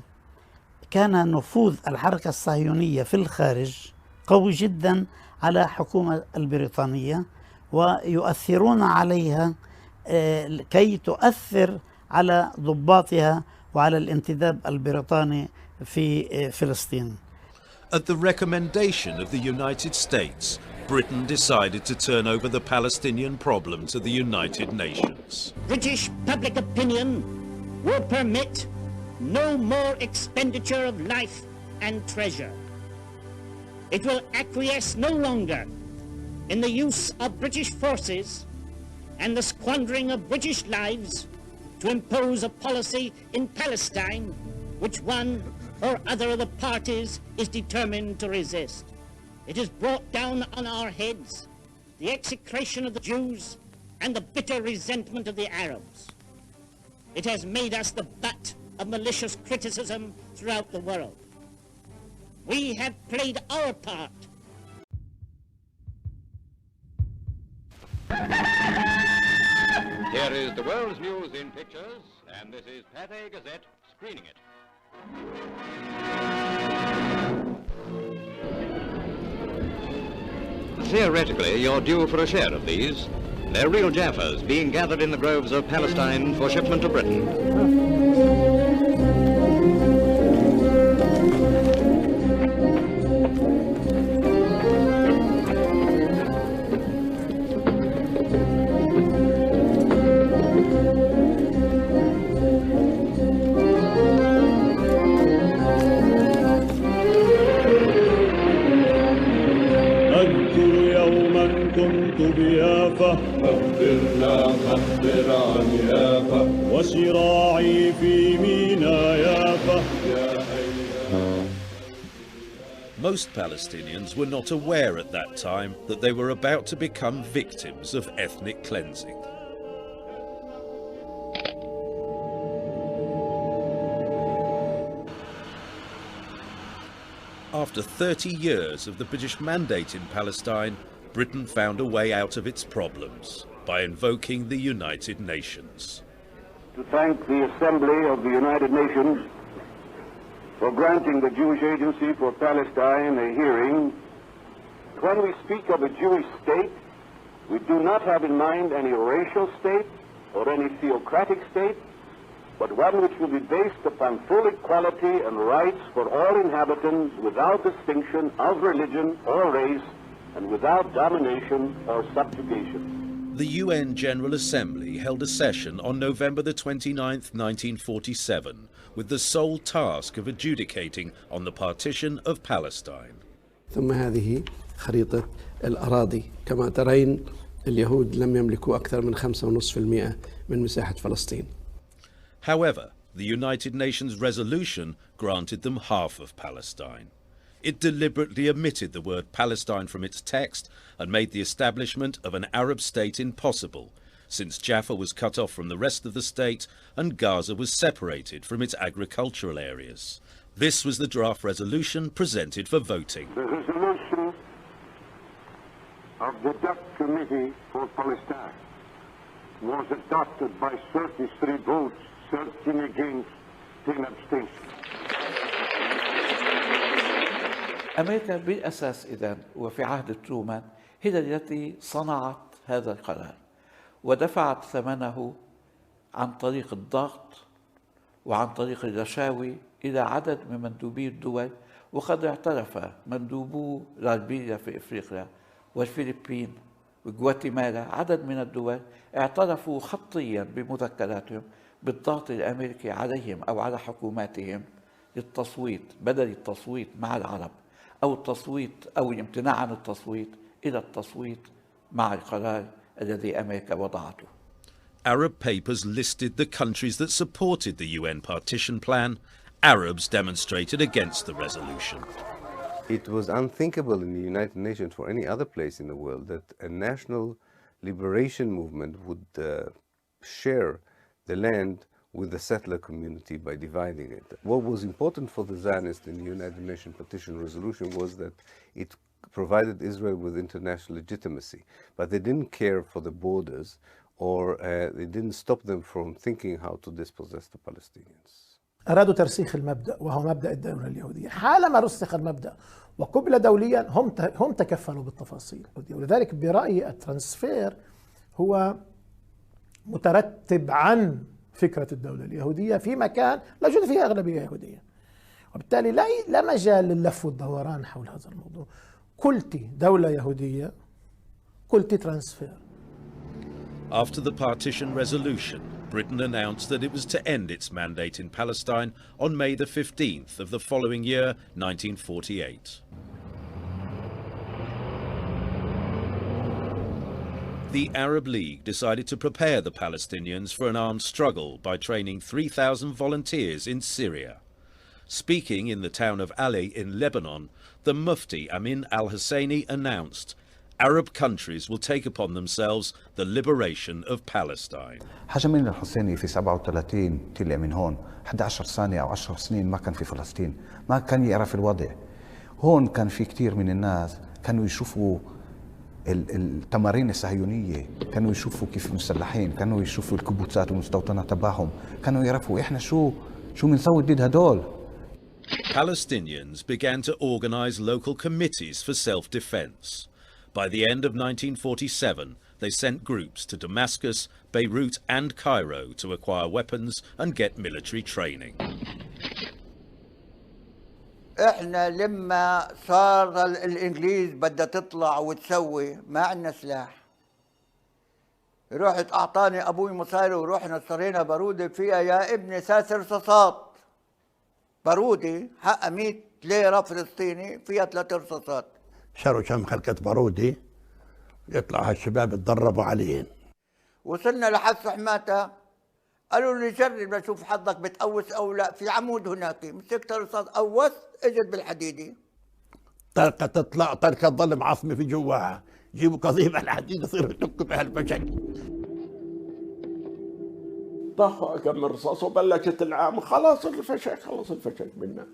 كان نفوذ الحركة الصهيونية في الخارج قوي جدا على الحكومة البريطانية، ويؤثرون عليها كي تؤثر على ضباطها وعلى الانتداب البريطاني في فلسطين. At the recommendation of the United States, Britain decided to turn over the Palestinian problem to the United Nations. British public opinion will permit no more expenditure of life and treasure. It will acquiesce no longer in the use of British forces and the squandering of British lives to impose a policy in Palestine which one or other of the parties is determined to resist. It has brought down on our heads the execration of the Jews and the bitter resentment of the Arabs. It has made us the butt of malicious criticism throughout the world. We have played our part. Here is the world's news in pictures, and this is Pathé Gazette screening it. Theoretically, you're due for a share of these. They're real Jaffas being gathered in the groves of Palestine for shipment to Britain. Most Palestinians were not aware at that time that they were about to become victims of ethnic cleansing. After 30 years of the British mandate in Palestine, Britain found a way out of its problems by invoking the United Nations. To thank the Assembly of the United Nations for granting the Jewish Agency for Palestine a hearing. When we speak of a Jewish state, we do not have in mind any racial state or any theocratic state, but one which will be based upon full equality and rights for all inhabitants without distinction of religion or race and without domination or subjugation. The UN General Assembly held a session on November the 29th, 1947, with the sole task of adjudicating on the partition of Palestine. ثم هذه خريطة الأراضي. كما ترين اليهود لم يملكوا أكثر من 5.5% من مساحة فلسطين. However, the United Nations resolution granted them half of Palestine. It deliberately omitted the word Palestine from its text and made the establishment of an Arab state impossible, since Jaffa was cut off from the rest of the state and Gaza was separated from its agricultural areas. This was the draft resolution presented for voting. The resolution of the Dutch Committee for Palestine was adopted by 33 votes, 13 against, 10 abstentions. أمريكا بالأساس إذن وفي عهد ترومان هي التي صنعت هذا القرار ودفعت ثمنه عن طريق الضغط وعن طريق الرشاوي إلى عدد من مندوبي الدول، وقد اعترف مندوبو ليبيريا في إفريقيا والفلبين وغواتيمالا، عدد من الدول اعترفوا خطيا بمذكراتهم بالضغط الأمريكي عليهم أو على حكوماتهم للتصويت، بدل التصويت مع العرب أو التصويت أو الامتناع عن التصويت إلى التصويت مع القرار الذي أمريكا وضعته. Arab papers listed the countries that supported the UN partition plan. Arabs demonstrated against the resolution. It was unthinkable in the United Nations for any other place in the world that a national liberation movement would share the land with the settler community by dividing it. What was important for the Zionists in the United Nations Partition Resolution was that it provided Israel with international legitimacy, but they didn't care for the borders, or they didn't stop them from thinking how to dispossess the Palestinians. أرادوا ترسيخ المبدأ وهو مبدأ الدولة اليهودية. حالما رسخ المبدأ وقبل دوليا هم تكفلوا بالتفاصيل، ولذلك برأيي الترانسفير هو مترتب عن فكرة الدولة اليهودية في مكان لا يوجد فيه أغلبية يهودية، وبالتالي لا مجال لللف والدوران حول هذا الموضوع. قلتي دولة يهودية، قلتي ترانسفير. After the partition resolution, Britain announced that it was to end its mandate in Palestine on May the 15th of the following year, 1948. The Arab League decided to prepare the Palestinians for an armed struggle by training 3,000 volunteers in Syria. Speaking in the town of Ali in Lebanon, the Mufti Amin al-Husseini announced Arab countries will take upon themselves the liberation of Palestine. حاج أمين الحسيني في 37 طلع من هون 11 سنة أو 10 سنين ما كان في فلسطين، ما كان يعرف الوضع. هون كان في كتير من الناس كانوا يشوفوا التمارين الصهيونية، كانوا يشوفوا كيف مسلحين، كانوا يشوفوا الكبوتات والمستوطنات تبعهم، كانوا يعرفوا إحنا شو بنسوي ضد هدول. Palestinians began to organize local committees for self-defense. By the end of 1947, they sent groups to Damascus, Beirut and Cairo to acquire weapons and get military training. احنا لما صار الانجليز بدها تطلع وتسوي ما عندنا سلاح. رحت اعطاني ابوي مصاري ورحنا اشترينا بارودة فيها يا ابني 3 رصاصات. بارودة حقها 100 ليرة فلسطيني فيها 3 رصاصات. شروا كم خلقة بارودي يطلع هالشباب يتدربوا عليهن. وصلنا لحد حماتة قالوا لي جرب لشوف حظك بتقوس او لا، في عمود هناك مسكت رصاص قوس اجت بالحديدة. طلقة تطلع طلقة تضل معصمة في جواها، جيبوا قضيب على الحديد يصيروا يدقوا بهالبشكل. طخوا كم رصاص وبلشت العام خلاص الفشل منا.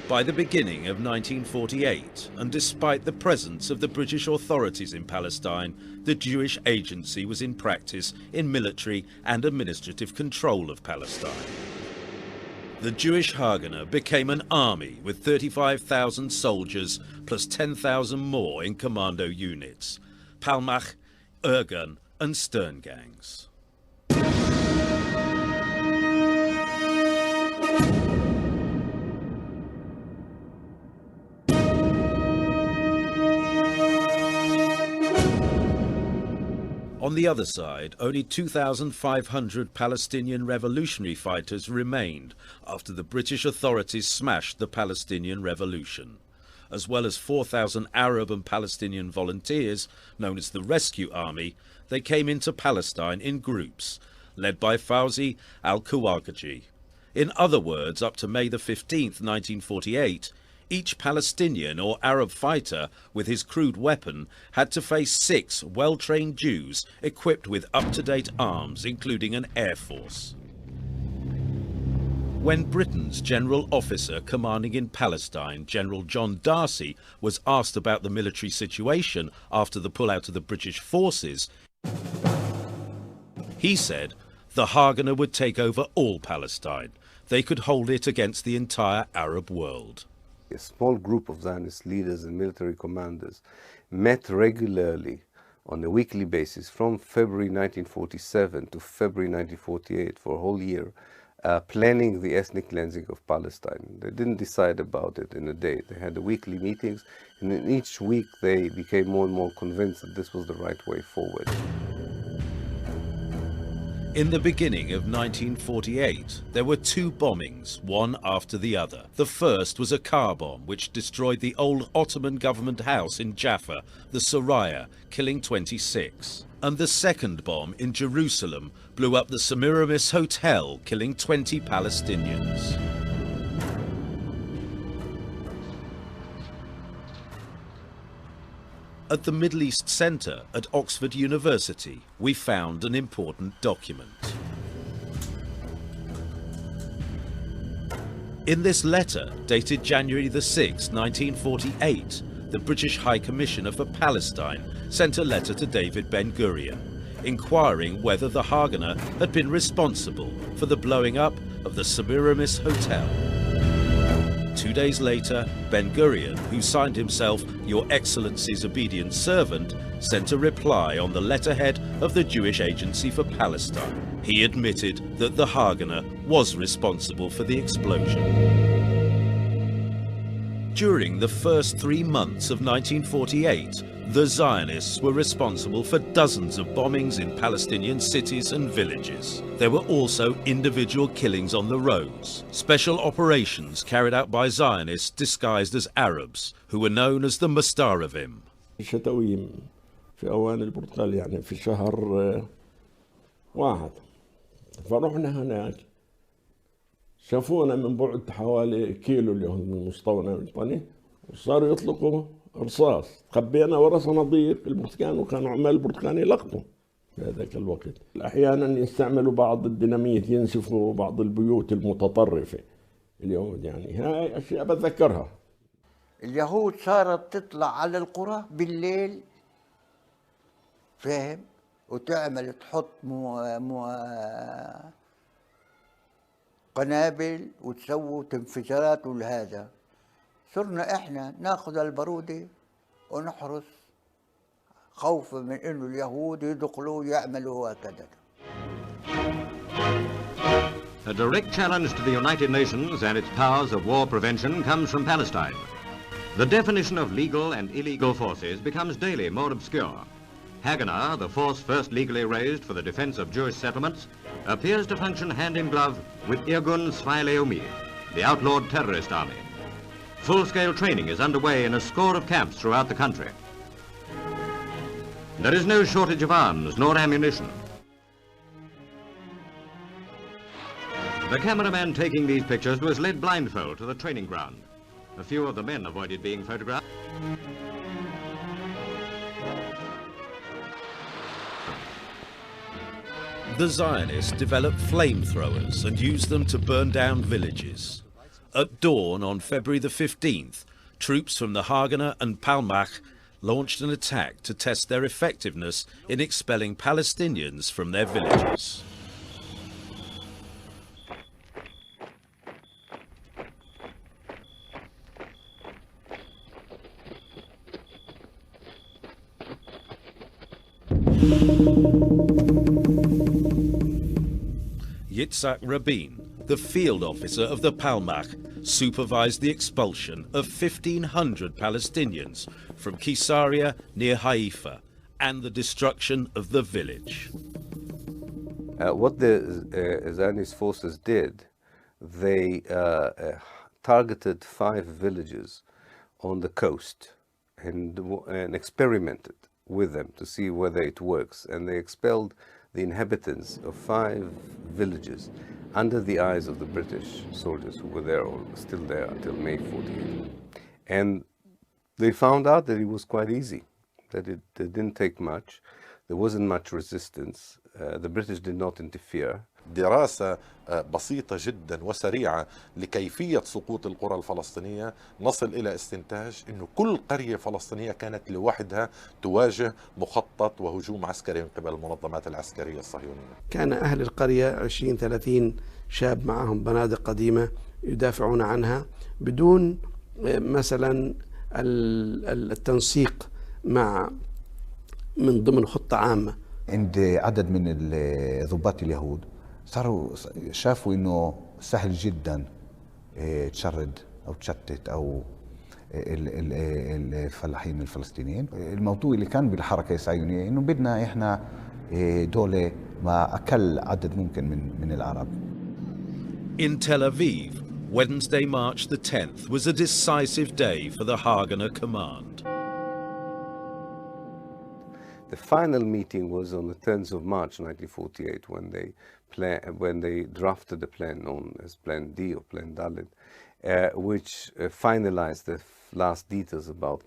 By the beginning of 1948, and despite the presence of the British authorities in Palestine, the Jewish Agency was in practice in military and administrative control of Palestine. The Jewish Haganah became an army with 35,000 soldiers plus 10,000 more in commando units, Palmach, Irgun and Stern gangs. On the other side, only 2,500 Palestinian revolutionary fighters remained after the British authorities smashed the Palestinian Revolution, as well as 4,000 Arab and Palestinian volunteers, known as the Rescue Army. They came into Palestine in groups, led by Fawzi al-Khawaja. In other words, up to May the 15th, 1948, each Palestinian or Arab fighter with his crude weapon had to face 6 well-trained Jews equipped with up-to-date arms, including an air force. When Britain's general officer commanding in Palestine, General John Darcy, was asked about the military situation after the pullout of the British forces, he said the Haganah would take over all Palestine. They could hold it against the entire Arab world. A small group of Zionist leaders and military commanders met regularly on a weekly basis from February 1947 to February 1948 for a whole year, planning the ethnic cleansing of Palestine. They didn't decide about it in a day. They had weekly meetings, and in each week they became more and more convinced that this was the right way forward. In the beginning of 1948, there were 2 bombings, one after the other. The first was a car bomb which destroyed the old Ottoman government house in Jaffa, the Soraya, killing 26. And the second bomb in Jerusalem blew up the Semiramis Hotel, killing 20 Palestinians. At the Middle East Centre at Oxford University, we found an important document. In this letter, dated January the 6th, 1948, the British High Commissioner for Palestine sent a letter to David Ben-Gurion, inquiring whether the Haganah had been responsible for the blowing up of the Semiramis Hotel. 2 days later, Ben-Gurion, who signed himself Your Excellency's obedient servant, sent a reply on the letterhead of the Jewish Agency for Palestine. He admitted that the Haganah was responsible for the explosion. During the first 3 months of 1948, the Zionists were responsible for dozens of bombings in Palestinian cities and villages. There were also individual killings on the roads, special operations carried out by Zionists disguised as Arabs, who were known as the Mustaravim. الشتويم في أوان البرتقال يعني في شهر 1 فرحنا هناك شافونا من بعد حوالي كيلو اليهود من المستوطن الوطني وصاروا يطلقوا رصاص. خبينا ورا صناديق البرتقال وكانوا عمال البرتقال يلقطوا في هذاك الوقت. أحيانا يستعملوا بعض الديناميت ينسفوا بعض البيوت المتطرفة اليهود. يعني هاي أشياء بتذكرها. اليهود صارت تطلع على القرى بالليل، فاهم، وتعمل تحط قنابل وتسووا تنفجارات ولهذا. صرنا احنا ناخذ البارودة ونحرس خوفا من انه اليهود يدخلوا يعملوا هكذا. A direct challenge to the United Nations and its powers of war prevention comes from Palestine. The definition of legal and illegal forces becomes daily more obscure. Haganah, the force first legally raised for the defense of Jewish settlements, appears to function hand in glove with Irgun Tzvi Leumi, the outlawed terrorist army. Full-scale training is underway in a score of camps throughout the country. There is no shortage of arms nor ammunition. The cameraman taking these pictures was led blindfold to the training ground. A few of the men avoided being photographed. The Zionists developed flamethrowers and used them to burn down villages. At dawn on February the 15th, troops from the Haganah and Palmach launched an attack to test their effectiveness in expelling Palestinians from their villages. Yitzhak Rabin, the field officer of the Palmach, supervised the expulsion of 1,500 Palestinians from Caesarea near Haifa and the destruction of the village. What the Zionist forces did, they targeted 5 villages on the coast and experimented with them to see whether it works. And they expelled the inhabitants of 5 villages under the eyes of the British soldiers who were there, or still there until May 48. And they found out that it was quite easy, that it didn't take much. There wasn't much resistance. The British did not interfere. دراسة بسيطة جدا وسريعة لكيفية سقوط القرى الفلسطينية، نصل إلى استنتاج أنه كل قرية فلسطينية كانت لوحدها تواجه مخطط وهجوم عسكري من قبل المنظمات العسكرية الصهيونية. كان أهل القرية 20-30 شاب معهم بنادق قديمة يدافعون عنها بدون مثلا التنسيق مع من ضمن خطة عامة. عند عدد من الضباط اليهود صاروا شافوا انه سهل جدا تشرد او تشتت او الفلاحين الفلسطينيين. الموضوع اللي كان بالحركة الصهيونية انه بدنا احنا دولة مع اقل عدد ممكن من العرب. In Tel Aviv, Wednesday, March the 10th was a decisive day for the Haganah Command. The final meeting was on the 10th of March 1948 when they drafted the plan known as Plan D or Plan Dalet, which finalized the last details about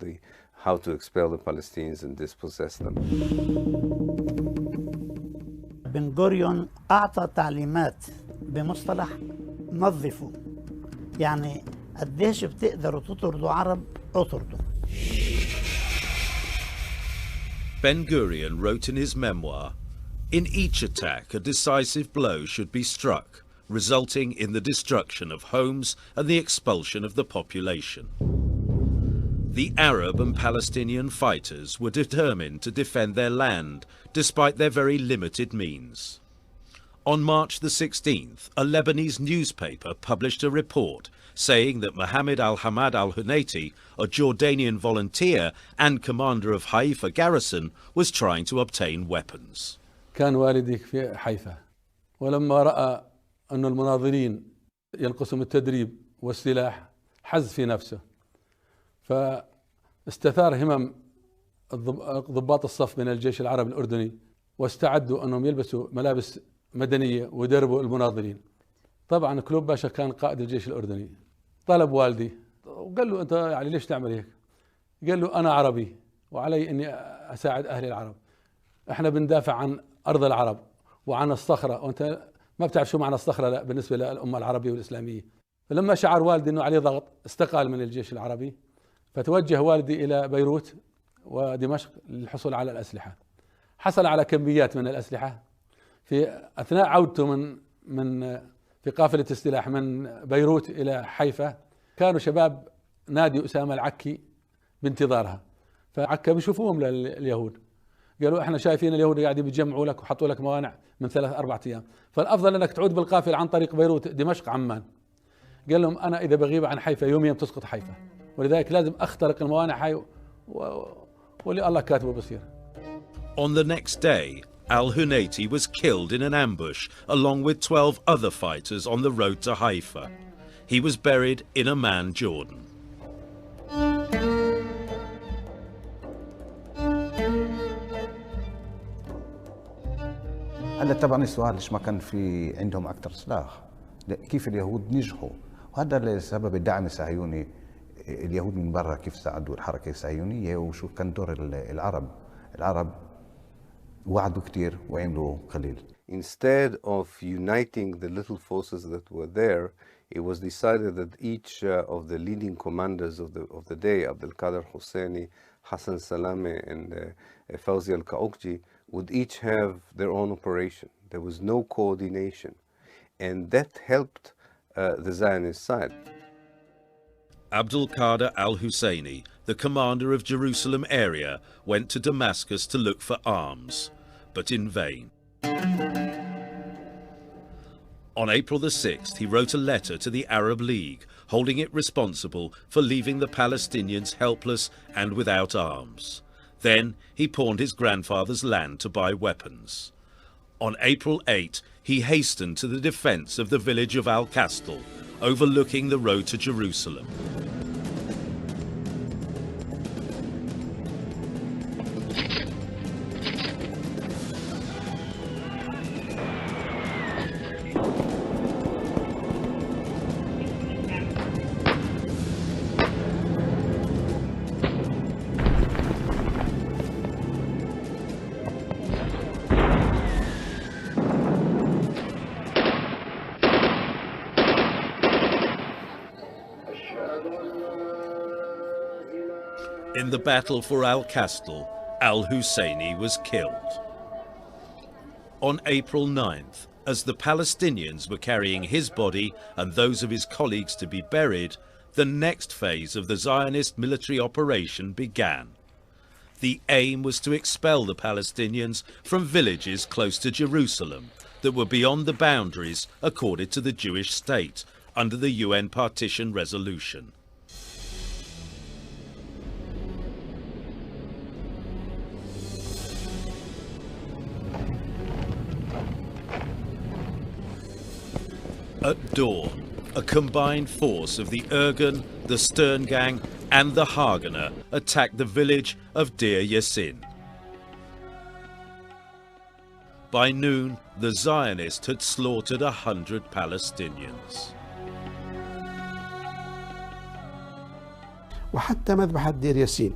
how to expel the Palestinians and dispossess them. بن غوريون أعطى تعليمات بمصطلح نظفوا، يعني قديش بتقدروا تطردوا عرب اطردوا. Ben-Gurion wrote in his memoir, "In each attack, a decisive blow should be struck, resulting in the destruction of homes and the expulsion of the population." The Arab and Palestinian fighters were determined to defend their land, despite their very limited means. On March the 16th, a Lebanese newspaper published a report saying that Mohammed al-Hamad al-Hunayti, a Jordanian volunteer and commander of Haifa garrison, was trying to obtain weapons. كان والدي في حيفا، ولما رأى أن المناضلين ينقصهم التدريب والسلاح حز في نفسه، فاستثار همم ضباط الصف من الجيش العربي الأردني واستعدوا أنهم يلبسوا ملابس مدنية ويدربوا المناضلين. طبعا كلوب باشا كان قائد الجيش الأردني، طلب والدي وقال له أنت يعني ليش تعمل هيك؟ قال له أنا عربي وعلي إني أساعد أهل العرب، إحنا بندافع عن أرض العرب وعن الصخرة، وأنت ما بتعرف شو معنى الصخرة لا بالنسبة للأمة العربية والإسلامية. فلما شعر والدي إنه عليه ضغط استقال من الجيش العربي، فتوجه والدي إلى بيروت ودمشق للحصول على الأسلحة. حصل على كميات من الأسلحة. في أثناء عودته في قافلة السلاح من بيروت إلى حيفا، كانوا شباب نادي أسامة العكي بانتظارها، فعكا بيشوفوهم لليهود، قالوا احنا شايفين اليهود قاعدين بيجمعوا لك وحطوا لك موانع من 3-4 أيام، فالأفضل أنك تعود بالقافلة عن طريق بيروت دمشق عمان. قال لهم أنا إذا بغيب عن حيفا يوميا تسقط حيفا، ولذلك لازم أخترق الموانع هاي واللي الله كاتبه بصير. On the next day, al-Hunayti was killed in an ambush along with 12 other fighters on the road to Haifa. He was buried in Amman, Jordan. هلا طبعا السؤال ليش ما كان في عندهم اكثر سلاح؟ كيف اليهود نجحوا؟ وهذا لسبب الدعم الصهيوني. اليهود من برا كيف ساعدوا الحركه الصهيونيه وشو كان دور العرب وعدوا كثير وعملوا قليل. Instead of uniting the little forces that were there, it was decided that each of the leading commanders of the day, Abdel Qadir Hosseini, Hassan Salame, and Fawzi al-Kaokji, would each have their own operation. There was no coordination, and that helped the Zionist side. Abdul Qadir al-Husseini, the commander of Jerusalem area, went to Damascus to look for arms, but in vain. On April the 6th, he wrote a letter to the Arab League, holding it responsible for leaving the Palestinians helpless and without arms. Then he pawned his grandfather's land to buy weapons. On April 8, he hastened to the defense of the village of Al-Kastel, overlooking the road to Jerusalem. In the battle for Al-Kastel, Al-Husseini was killed. On April 9th, as the Palestinians were carrying his body and those of his colleagues to be buried, the next phase of the Zionist military operation began. The aim was to expel the Palestinians from villages close to Jerusalem that were beyond the boundaries accorded to the Jewish state under the UN partition resolution. At dawn, a combined force of the Irgun, the Stern Gang and the Haganah attacked the village of Deir Yassin. By noon, the Zionists had slaughtered 100 Palestinians. وحتى مذبحة دير ياسين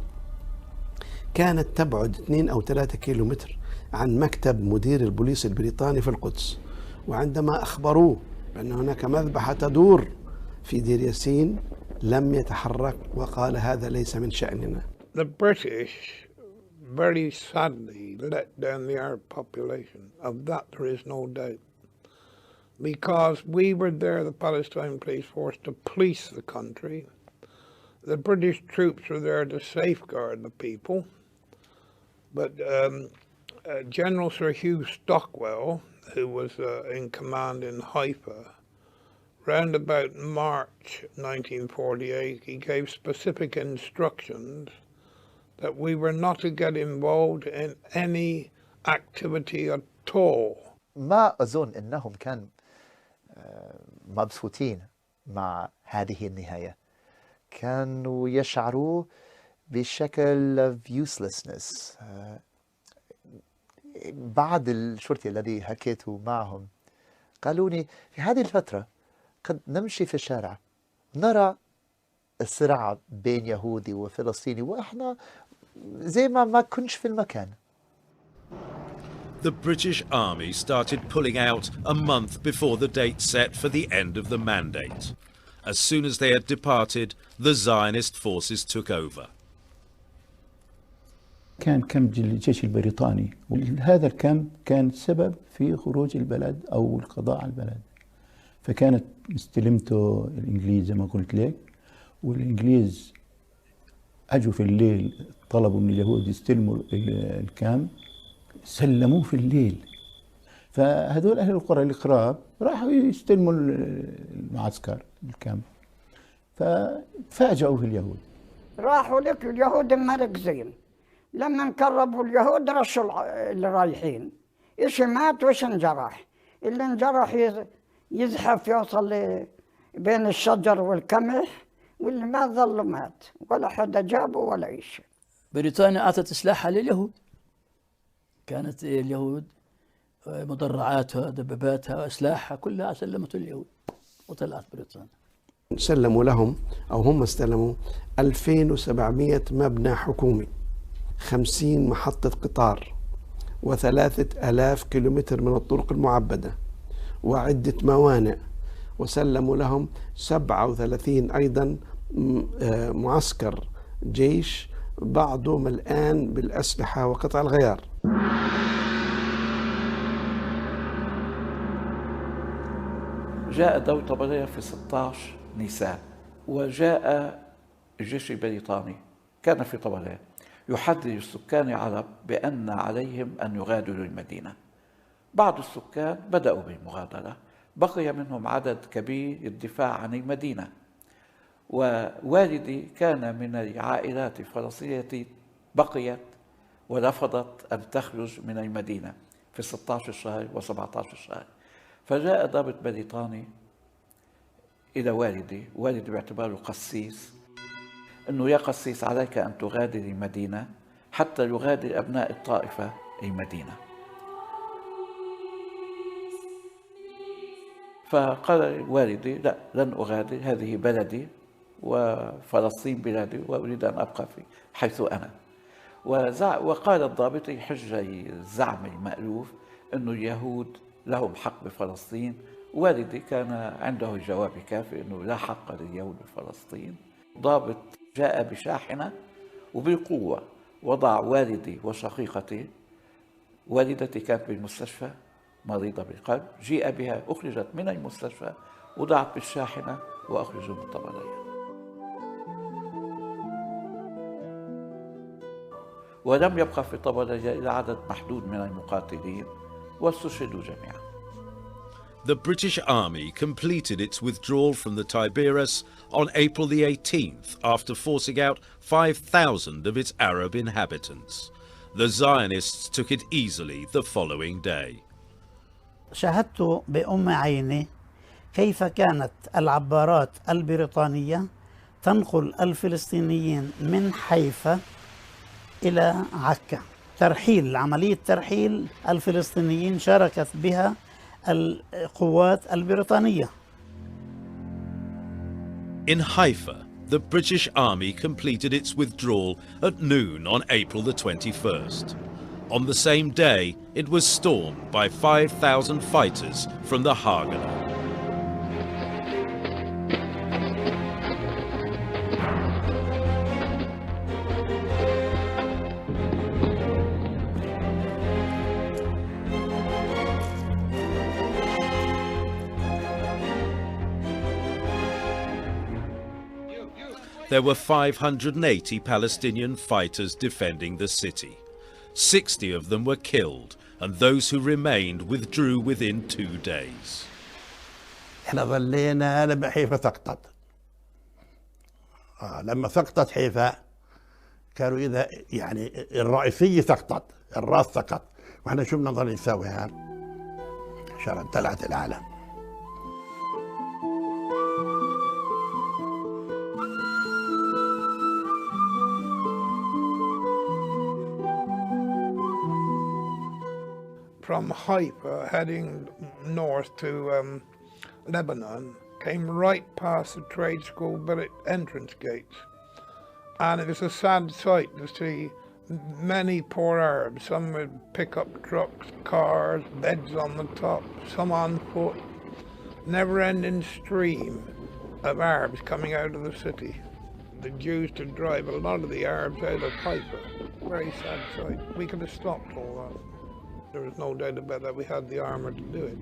كانت تبعد 2 أو 3 كيلومتر عن مكتب مدير البوليس البريطاني في القدس، وعندما أخبروه بأن هناك مذبحة تدور في دير ياسين لم يتحرك وقال هذا ليس من شأننا. The British very sadly let down the Arab population. Of that there is no doubt. Because we were there, the Palestine police force, to police the country. The British troops were there to safeguard the people. But General Sir Hugh Stockwell, who was in command in Haifa, round about March 1948, he gave specific instructions that we were not to get involved in any activity at all. ما أظن أنهم كانوا مبسوطين مع هذه النهاية. كانوا يشعروا بشكل uselessness. بعض الشرطي الذي حكيت معهم قالوا لي في هذه الفترة قد نمشي في الشارع نرى الصراع بين يهودي وفلسطيني وإحنا زي ما كنش في المكان. The British Army started pulling out a month before the date set for the end of the mandate. As soon as they had departed, the Zionist forces took over. كان كامب الجيش البريطاني، وهذا الكامب كان سبب في خروج البلد أو القضاء على البلد، فكانت استلمته الإنجليز زي ما قلت لك، والإنجليز أجوا في الليل طلبوا من اليهود يستلموا الكامب، سلموه في الليل، فهذول أهل القرى القراب راحوا يستلموا المعسكر الكامب، ففاجأوا في اليهود. راحوا لك اليهود مركزين، لما انقربوا اليهود رشوا اللي رايحين، إيش مات وإيش انجرح، اللي انجرح يزحف يوصل بين الشجر والقمح، واللي ما ظل مات ولا حدا جابه ولا إيش. بريطانيا أعطت سلاحها لليهود، كانت اليهود مدرعاتها دباباتها وأسلحها كلها سلمته اليهود وطلعت بريطانيا. سلموا لهم أو هم استلموا 2700 مبنى حكومي، 50 محطة قطار، و3000 كيلومتر من الطرق المعبدة، وعدة موانئ، وسلموا لهم 37 أيضا معسكر جيش بعضه ملآن بالأسلحة وقطع الغيار. جاء دولة طبرية في 16 نيسان، وجاء الجيش البريطاني كان في طبرية يحذر السكان العرب بأن عليهم أن يغادروا المدينة. بعض السكان بدأوا بالمغادرة، بقي منهم عدد كبير للدفاع عن المدينة، ووالدي كان من العائلات الفلسطينية التي بقيت ورفضت أن تخرج من المدينة في 16 شهر و17 شهر. فجاء ضابط بريطاني إلى والدي باعتباره قسيس، أنه يا قسيس عليك أن تغادر المدينة حتى يغادر أبناء الطائفة المدينة. فقال والدي لا، لن أغادر، هذه بلدي وفلسطين بلادي وأريد أن أبقى حيث أنا. وقال الضابط حجة الزعم المألوف أن اليهود لهم حق بفلسطين. والدي كان عنده الجواب الكافي أنه لا حق لليهود بفلسطين. ضابط جاء بشاحنة وبالقوة وضع والدي وشقيقتي، والدتي كانت بالمستشفى مريضة بالقلب، جيء بها أخرجت من المستشفى وضعت بالشاحنة وأخرجوا من طبرية. ولم يبقى في طبرية إلا عدد محدود من المقاتلين واستشهدوا جميعا. The British Army completed its withdrawal from the Tiberias on April the 18th after forcing out 5,000 of its Arab inhabitants. The Zionists took it easily the following day. شاهدت بأم عيني كيف كانت العبارات البريطانية تنقل الفلسطينيين من حيفا إلى عكا. عملية ترحيل الفلسطينيين شاركت بها القوات البريطانية. In Haifa, the British Army completed its withdrawal at noon on April the 21st. On the same day, it was stormed by 5,000 fighters from the Haganah. There were 580 Palestinian fighters defending the city. 60 of them were killed, and those who remained withdrew within 2 days. احنا ظلينا لما حيفا سقطت. لما سقطت حيفا كانوا إذا يعني الرئيسية سقطت، الراس سقط، واحنا شو بدنا نضل نسوي هان عشان طلعت العالم. From Haifa, heading north to Lebanon, came right past the trade school entrance gates. And it was a sad sight to see many poor Arabs, some with pickup trucks, cars, beds on the top, some on foot, never-ending stream of Arabs coming out of the city. The Jews to drive a lot of the Arabs out of Haifa. Very sad sight. We could have stopped all that. There was no doubt about that. We had the armour to do it.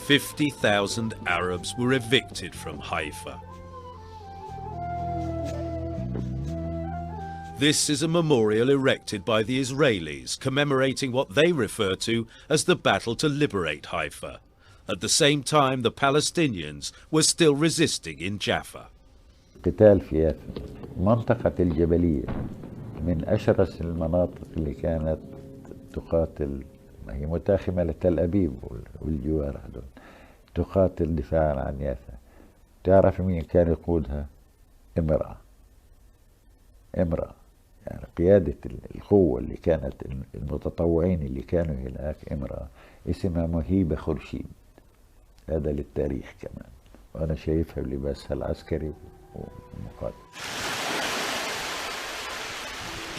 "50,000 Arabs were evicted from Haifa. This is a memorial erected by the Israelis commemorating what they refer to as the battle to liberate Haifa. At the same time, the Palestinians were still resisting in Jaffa. قتال في يافا، منطقة الجبلية من أشرس المناطق اللي كانت تقاتل، هي متاخمة لتل أبيب والجوار هذول، تقاتل دفاعا عن يافا. تعرف مين كان يقودها؟ امرأة. يعني قيادة القوة اللي كانت، المتطوعين اللي كانوا هناك امرأة اسمها مهيبة خورشيد. هذا للتاريخ كمان، وأنا شايفها بلباسها العسكري ومقاتل.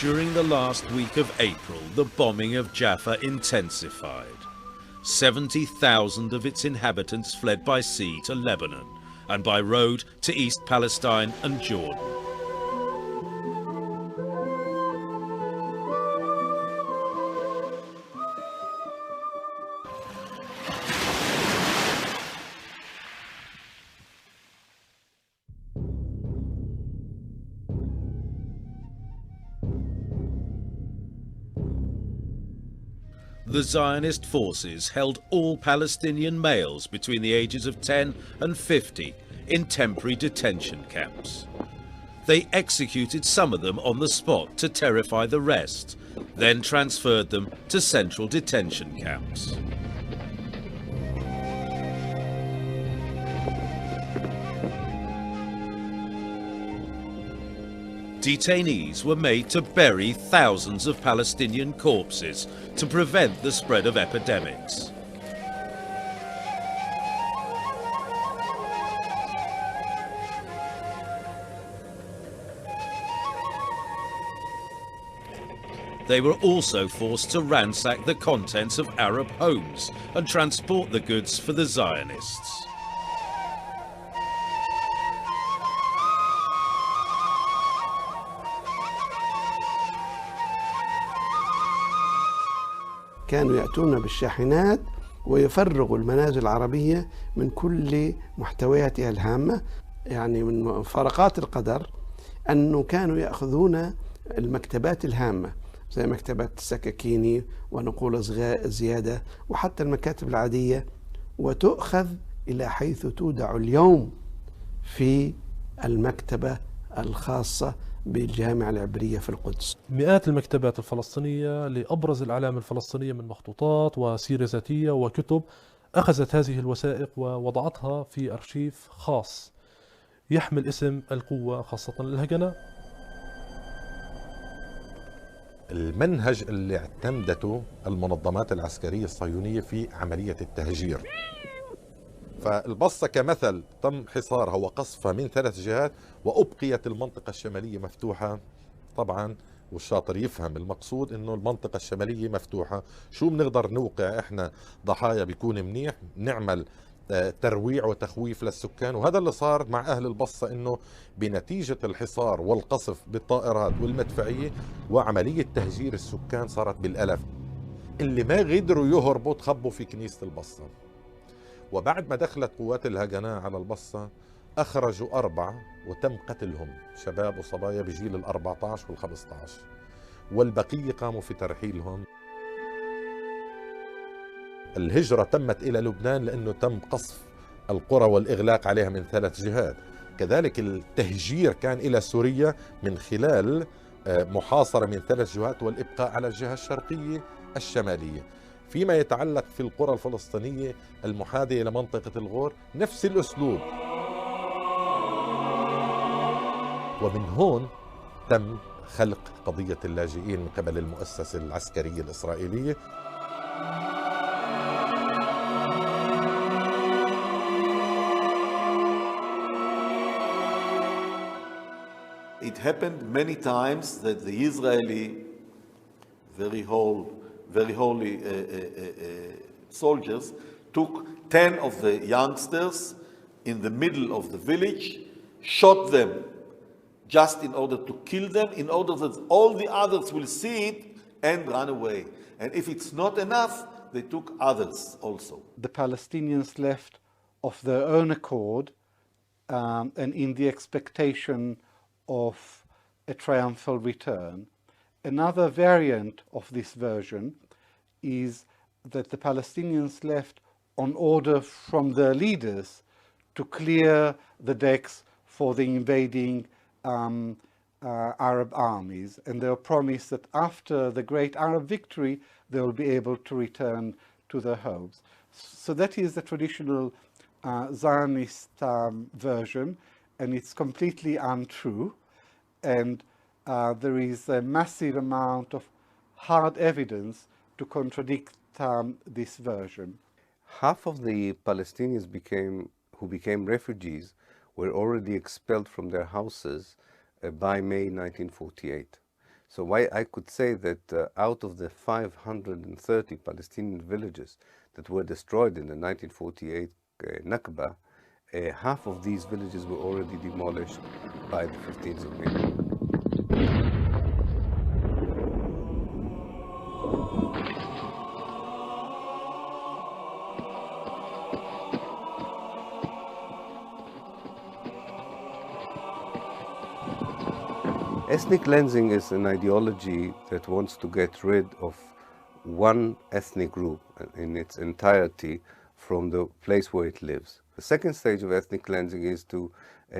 During the last week of April, the bombing of Jaffa intensified. 70,000 of its inhabitants fled by sea to Lebanon and by road to East Palestine and Jordan. the Zionist forces held all Palestinian males between the ages of 10 and 50 in temporary detention camps. They executed some of them on the spot to terrify the rest, then transferred them to central detention camps. Detainees were made to bury thousands of Palestinian corpses to prevent the spread of epidemics. They were also forced to ransack the contents of Arab homes and transport the goods for the Zionists. كانوا يأتون بالشاحنات ويفرغوا المنازل العربية من كل محتوياتها الهامة. يعني من مفارقات القدر أنه كانوا يأخذون المكتبات الهامة زي مكتبة السكاكيني ونقول زيادة وحتى المكاتب العادية، وتؤخذ إلى حيث تودع اليوم في المكتبة الخاصة بالجامعة العبرية في القدس. مئات المكتبات الفلسطينية لأبرز الأعلام الفلسطينية من مخطوطات وسيرة ذاتية وكتب أخذت هذه الوثائق ووضعتها في أرشيف خاص يحمل اسم القوة خاصة الهجنة. المنهج اللي اعتمدته المنظمات العسكرية الصهيونية في عملية التهجير، فالبصة كمثل تم حصارها وقصفها من 3 جهات وأبقيت المنطقة الشمالية مفتوحة. طبعا والشاطر يفهم المقصود انه المنطقة الشمالية مفتوحة، شو بنقدر نوقع احنا ضحايا بيكون منيح، نعمل ترويع وتخويف للسكان. وهذا اللي صار مع أهل البصة، انه بنتيجة الحصار والقصف بالطائرات والمدفعية وعملية تهجير السكان صارت بالألف. اللي ما قدروا يهربوا تخبوا في كنيسة البصة، وبعد ما دخلت قوات الهجنة على البصة أخرجوا 4 وتم قتلهم، شباب وصبايا بجيل 14 وال15، والبقية قاموا في ترحيلهم. الهجرة تمت إلى لبنان لأنه تم قصف القرى والإغلاق عليها من 3 جهات. كذلك التهجير كان إلى سوريا من خلال محاصرة من 3 جهات والإبقاء على الجهة الشرقية الشمالية. فيما يتعلق في القرى الفلسطينية المحاذية لمنطقة الغور نفس الأسلوب، ومن هون تم خلق قضية اللاجئين من قبل المؤسسة العسكرية الإسرائيلية. It happened many times that the Israeli very holy soldiers took 10 of the youngsters in the middle of the village, shot them just in order to kill them, in order that all the others will see it and run away. And if it's not enough, they took others also. The Palestinians left of their own accord and in the expectation of a triumphal return. Another variant of this version is that the Palestinians left on order from their leaders to clear the decks for the invading Arab armies, and they were promised that after the great Arab victory they will be able to return to their homes. So that is the traditional Zionist version, and it's completely untrue, and there is a massive amount of hard evidence to contradict this version. Half of the Palestinians who became refugees were already expelled from their houses by May 1948. So I could say that out of the 530 Palestinian villages that were destroyed in the 1948 Nakba, half of these villages were already demolished by the 15th of May. Ethnic cleansing is an ideology that wants to get rid of one ethnic group in its entirety from the place where it lives. The second stage of ethnic cleansing is to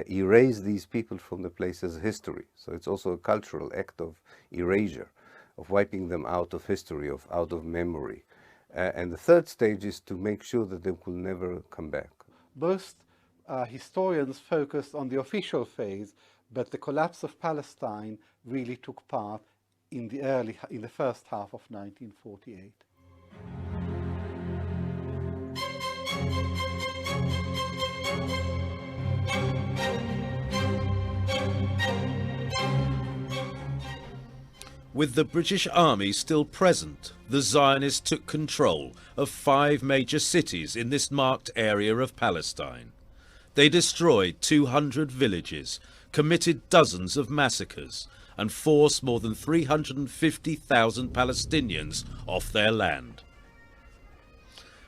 erase these people from the place's history. So it's also a cultural act of erasure, of wiping them out of history, out of memory. And the third stage is to make sure that they will never come back. Most historians focused on the official phase, but the collapse of Palestine really took part in the first half of 1948. With the British Army still present, the Zionists took control of 5 major cities in this marked area of Palestine. They destroyed 200 villages, committed dozens of massacres, and forced more than 350,000 Palestinians off their land.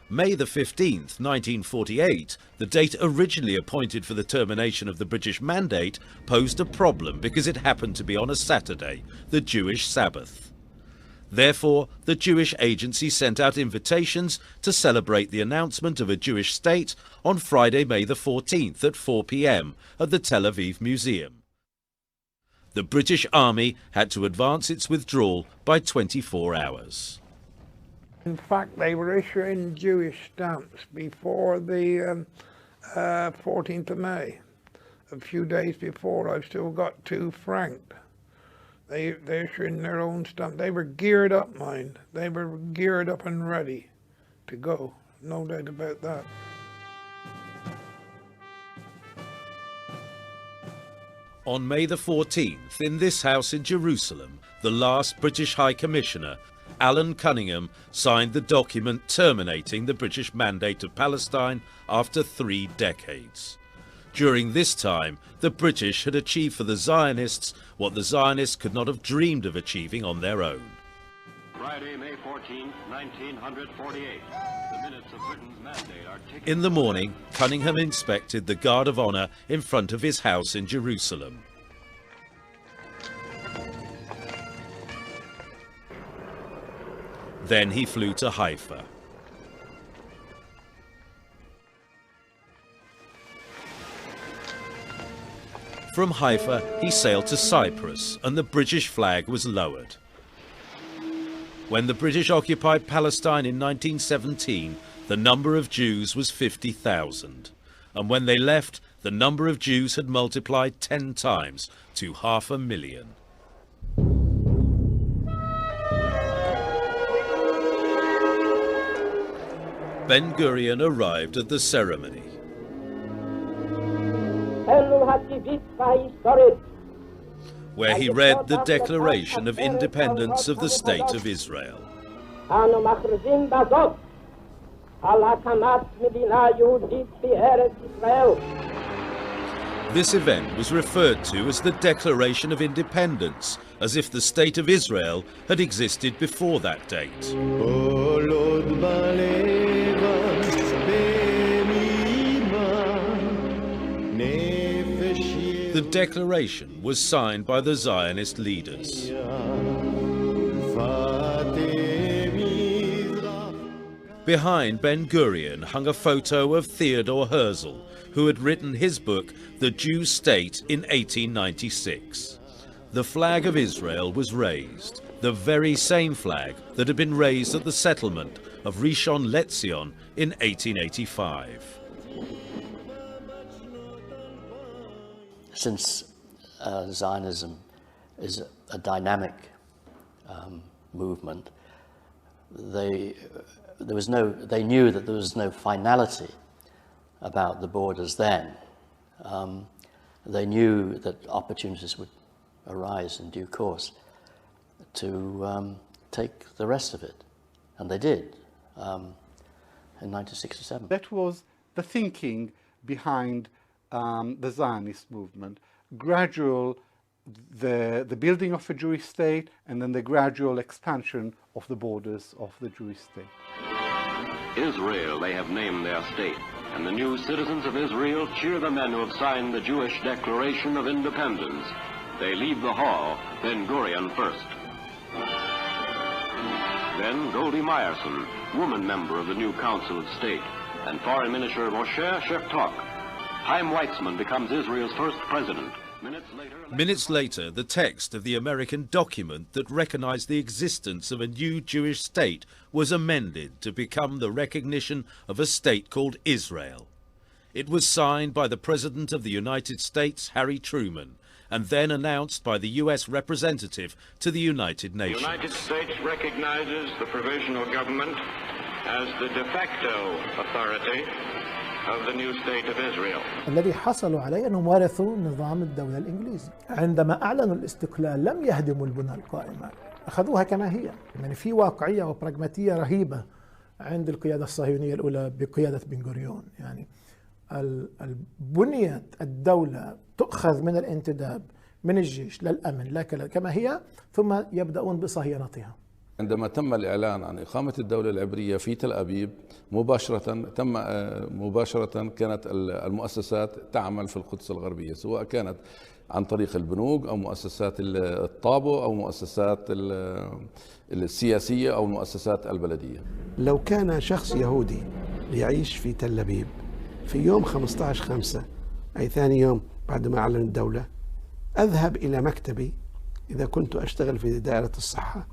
May the 15th, 1948, the date originally appointed for the termination of the British Mandate, posed a problem because it happened to be on a Saturday, the Jewish Sabbath. Therefore, the Jewish Agency sent out invitations to celebrate the announcement of a Jewish state on Friday, May the 14th at 4 p.m. at the Tel Aviv Museum. The British Army had to advance its withdrawal by 24 hours. In fact, they were issuing Jewish stamps before the 14th of May. A few days before, I've still got 2 franc. They're issuing their own stamp. They were geared up, mind. They were geared up and ready to go. No doubt about that. On May the 14th, in this house in Jerusalem, the last British High Commissioner, Alan Cunningham, signed the document terminating the British Mandate of Palestine after 3 decades. During this time, the British had achieved for the Zionists what the Zionists could not have dreamed of achieving on their own. Friday, May 14, 1948. The minutes of Britain's mandate are ticking. In the morning, Cunningham inspected the Guard of Honour in front of his house in Jerusalem. Then he flew to Haifa. From Haifa, he sailed to Cyprus, and the British flag was lowered. When the British occupied Palestine in 1917, the number of Jews was 50,000. And when they left, the number of Jews had multiplied 10 times to 500,000. Ben-Gurion arrived at the ceremony. Where he read the Declaration of Independence of the State of Israel. This event was referred to as the Declaration of Independence, as if the State of Israel had existed before that date. The declaration was signed by the Zionist leaders. Behind Ben-Gurion hung a photo of Theodor Herzl, who had written his book, The Jew State, in 1896. The flag of Israel was raised, the very same flag that had been raised at the settlement of Rishon LeZion in 1885. Since Zionism is a dynamic movement, they knew that there was no finality about the borders then. They knew that opportunities would arise in due course to take the rest of it, and they did in 1967. That was the thinking behind the Zionist movement, gradual, the building of a Jewish state, and then the gradual expansion of the borders of the Jewish state. Israel, they have named their state, and the new citizens of Israel cheer the men who have signed the Jewish Declaration of Independence. They leave the hall, Ben-Gurion first. Then Goldie Meyerson, woman member of the new Council of State, and Foreign Minister Moshe Sheftok. Chaim Weizmann becomes Israel's first president. Minutes later, the text of the American document that recognized the existence of a new Jewish state was amended to become the recognition of a state called Israel. It was signed by the President of the United States, Harry Truman, and then announced by the U.S. representative to the United Nations. The United States recognizes the provisional government as the de facto authority of the new state of Israel. الذي حصلوا عليه أنهم ورثوا نظام الدولة الإنجليزي. عندما أعلنوا الاستقلال لم يهدموا البنى القائمة، أخذوها كما هي. يعني في واقعية وبراغماتية رهيبة عند القيادة الصهيونية الأولى بقيادة بن غوريون. يعني البنية الدولة تؤخذ من الانتداب من الجيش للأمن لا كما هي، ثم يبدأون بصهيونتها. عندما تم الإعلان عن إقامة الدولة العبرية في تل أبيب مباشرة كانت المؤسسات تعمل في القدس الغربية، سواء كانت عن طريق البنوك أو مؤسسات الطابو أو مؤسسات السياسية أو المؤسسات البلدية. لو كان شخص يهودي يعيش في تل أبيب في يوم 15/5 أي ثاني يوم بعد ما أعلن الدولة، أذهب إلى مكتبي إذا كنت أشتغل في دائرة الصحة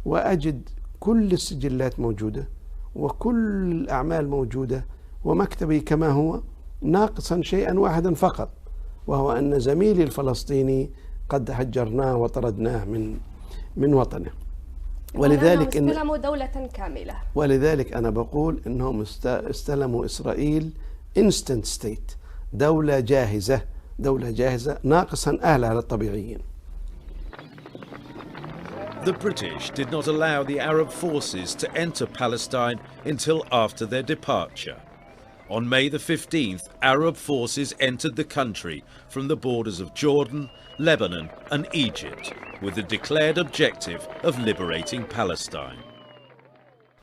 وأجد كل السجلات موجودة وكل الأعمال موجودة، ومكتبي كما هو ناقصا شيئا واحدا فقط، وهو أن زميلي الفلسطيني قد هجرناه وطردناه من وطنه. ولذلك استلموا دولة كاملة. ولذلك أنا بقول أنهم استلموا إسرائيل instant state، دولة جاهزة ناقصا أهلها الطبيعيين. The British did not allow the Arab forces to enter Palestine until after their departure. On May the 15th, Arab forces entered the country from the borders of Jordan, Lebanon and Egypt with the declared objective of liberating Palestine.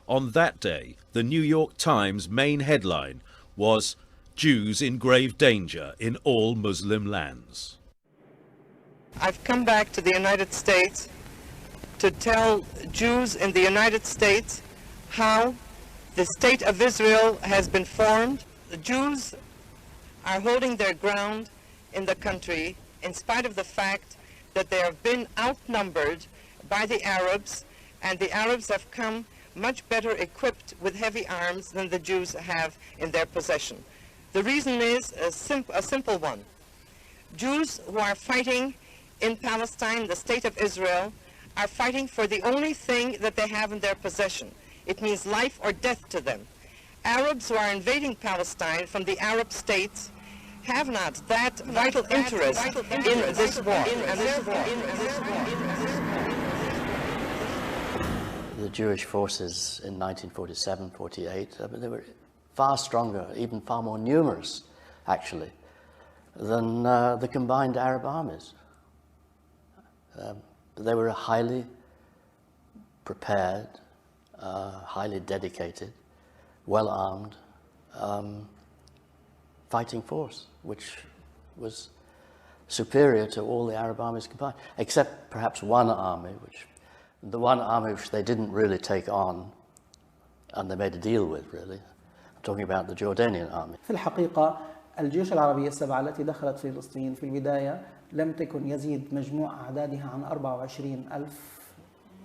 On that day, the New York Times main headline was "Jews in grave danger in all Muslim lands." I've come back to the United States to tell Jews in the United States how the state of Israel has been formed. The Jews are holding their ground in the country in spite of the fact that they have been outnumbered by the Arabs, and the Arabs have come much better equipped with heavy arms than the Jews have in their possession. The reason is a simple one. Jews who are fighting in Palestine, the state of Israel, are fighting for the only thing that they have in their possession. It means life or death to them. Arabs who are invading Palestine from the Arab states have not that vital interest in this war. The Jewish forces in 1947-48, they were far stronger, even far more numerous, actually, than the combined Arab armies. They were a highly prepared, highly dedicated, well-armed fighting force, which was superior to all the Arab armies combined, except perhaps one army, which they didn't really take on and they made a deal with, really. I'm talking about the Jordanian army. في الحقيقة الجيوش العربية السبعة التي دخلت فلسطين في البداية لم تكن يزيد مجموع أعدادها عن 24,000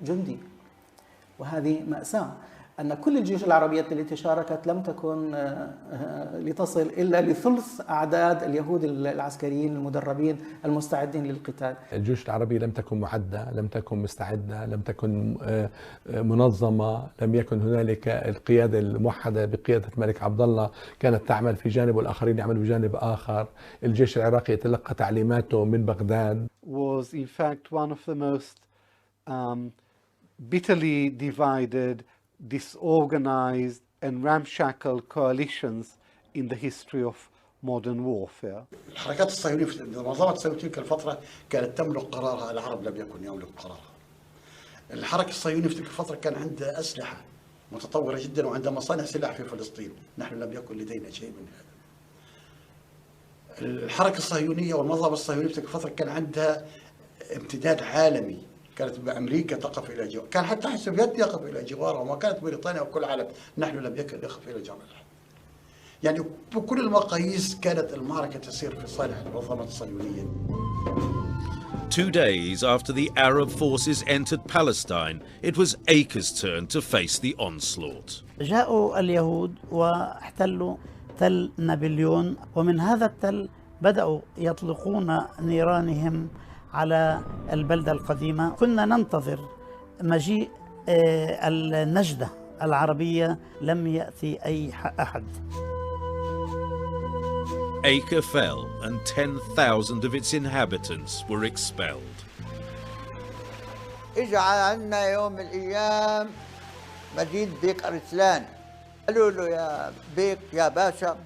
جندي، وهذه مأساة أن كل الجيوش العربية التي شاركت لم تكن لتصل إلا لثلث أعداد اليهود العسكريين المدربين المستعدين للقتال. الجيوش العربية لم تكن معدة، لم تكن مستعدة، لم تكن منظمة، لم يكن هنالك القيادة الموحدة بقيادة الملك عبد الله كانت تعمل في جانب والآخرين يعملوا بجانب آخر. الجيش العراقي يتلقى تعليماته من بغداد. Was in fact one of the most bitterly divided, disorganized and ramshackle coalitions in the history of modern warfare. الحركات الصهيونية في المنظمة الصهيونية تلك الفترة كانت تملك قرارها، العرب لم يكن يملك قرارها. الحركة الصهيونية في تلك الفترة كان عندها أسلحة متطورة جدا وعندها مصانع سلاح في فلسطين، نحن لم يكن لدينا شيء من هذا. الحركة الصهيونية والمنظمة الصهيونية في تلك الفترة كان عندها امتداد عالمي كانت أمريكا تقف إلى جوار، كان حتى السوفيت يقف إلى جواره، وما كانت بريطانيا وكل العالم، نحن لم يكن يقف إلى جوار الحد. يعني بكل المقاييس كانت المعركة تسير في صالح المنظمة الصهيونية. 2 days after the Arab forces entered Palestine, it was Acre's turn to face the onslaught. جاءوا اليهود واحتلوا تل نابليون، ومن هذا التل بدأوا يطلقون نيرانهم على البلدة القديمة. كنا ننتظر مجيء النجدة العربية، لم يأتي أي أحد. Acre fell and 10,000 of its inhabitants were expelled. إجا عنا يوم من الأيام مجيد بيك أرسلان، قالوا له يا بيك يا باشا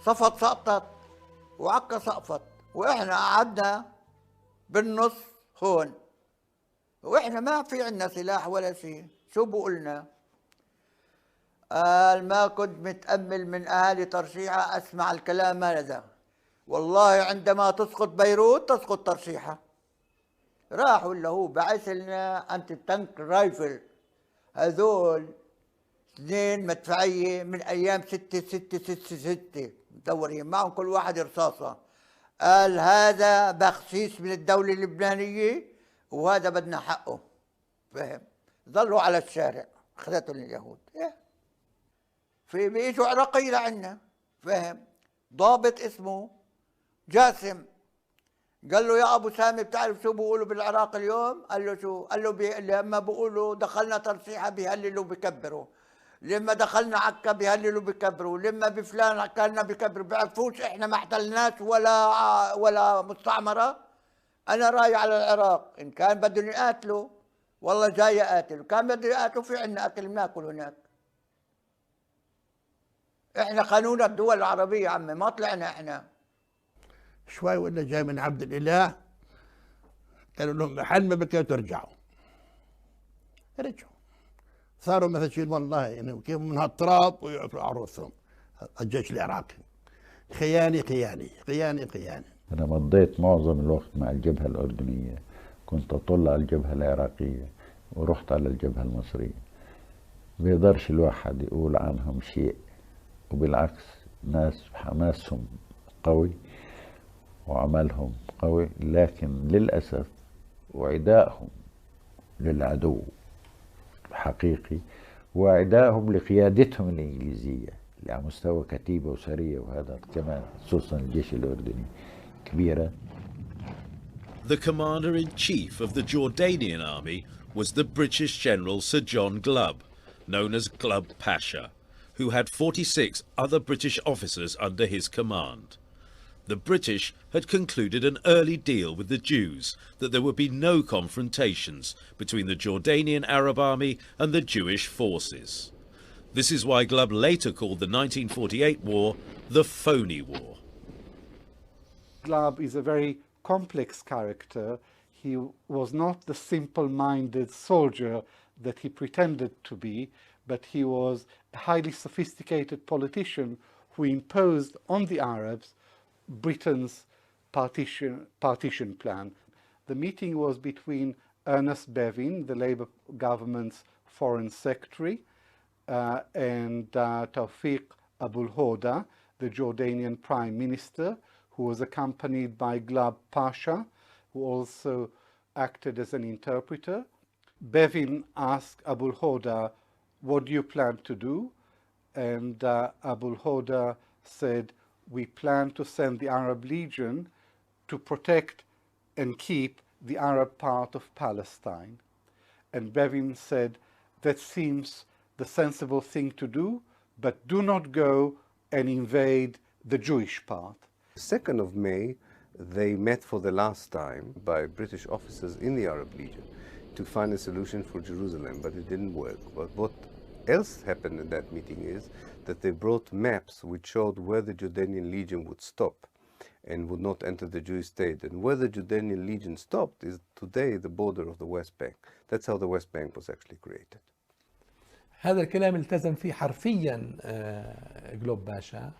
صفت سقطت وعكا سقفت، وإحنا قعدنا بالنص هون، وإحنا ما في عنا سلاح ولا شيء، شو بقولنا؟ قال ما كنت متأمل من أهالي ترشيحة أسمع الكلام هذا، والله عندما تسقط بيروت تسقط ترشيحة. راحوا اللي هو بعث لنا أنت تانك رايفل، هذول 2 مدفعية من أيام 6 مدورين معهم كل واحد رصاصة. قال هذا بخسيس من الدولة اللبنانية وهذا بدنا حقه، فهم؟ ظلوا على الشارع، أخذتهم اليهود. في بيجوا عراقي لعنا، فاهم؟ ضابط اسمه جاسم قال له يا ابو سامي بتعرف شو بيقولوا بالعراق اليوم؟ قال له شو؟ قال له لما بيقولوا دخلنا ترشيحه بيهللوا بكبروا، لما دخلنا عكا بيهللوا بكبروا، لما بفلان كنا بكبروا. بيعرفوش احنا ما احتلناش ولا مستعمره. انا راي على العراق، ان كان بدهم يقاتلوا والله جاي اقاتل، كان بدهم يقاتلوا في عندنا اكل بناكل هناك. احنا قانون الدول العربية عمي، ما طلعنا احنا. شوي ولا جاي من عبد الإله قالوا لهم محل ما بكيتوا ترجعوا. رجعوا صاروا مثل شيء والله يعني كيف من هالتراب ويعرفوا عروسهم. الجيش العراقي خياني خياني خياني خياني. أنا مضيت معظم الوقت مع الجبهة الأردنية، كنت أطل على الجبهة العراقية ورحت على الجبهة المصرية. بيقدرش الواحد يقول عنهم شيء، وبالعكس ناس حماسهم قوي وعملهم قوي، لكن للأسف وعدائهم للعدو حقيقي، وعدائهم لقيادتهم الإنجليزية اللي على مستوى كتيبة وسرية، وهذا كمان خصوصا الجيش الأردني كبيرة. The commander-in-chief of the Jordanian army was the British General Sir John Glubb, known as Glubb Pasha, who had 46 other British officers under his command. The British had concluded an early deal with the Jews that there would be no confrontations between the Jordanian Arab army and the Jewish forces. This is why Glubb later called the 1948 war the phony war. Glubb is a very complex character. He was not the simple-minded soldier that he pretended to be, but he was a highly sophisticated politician who imposed on the Arabs Britain's partition plan. The meeting was between Ernest Bevin, the Labour government's foreign secretary, and Tawfiq Abul Hoda, the Jordanian prime minister, who was accompanied by Glubb Pasha, who also acted as an interpreter. Bevin asked Abul Hoda, "What do you plan to do?" And Abul Hoda said, "We plan to send the Arab Legion to protect and keep the Arab part of Palestine." And Bevin said, "That seems the sensible thing to do, but do not go and invade the Jewish part." 2nd of May, they met for the last time by British officers in the Arab Legion to find a solution for Jerusalem, but it didn't work. But what else happened in that meeting is that they brought maps which showed where the Jordanian Legion would stop and would not enter the Jewish state. And where the Jordanian Legion stopped is today the border of the West Bank. That's how the West Bank was actually created. هذا الكلام التزم فيه حرفيا جلوب باشا،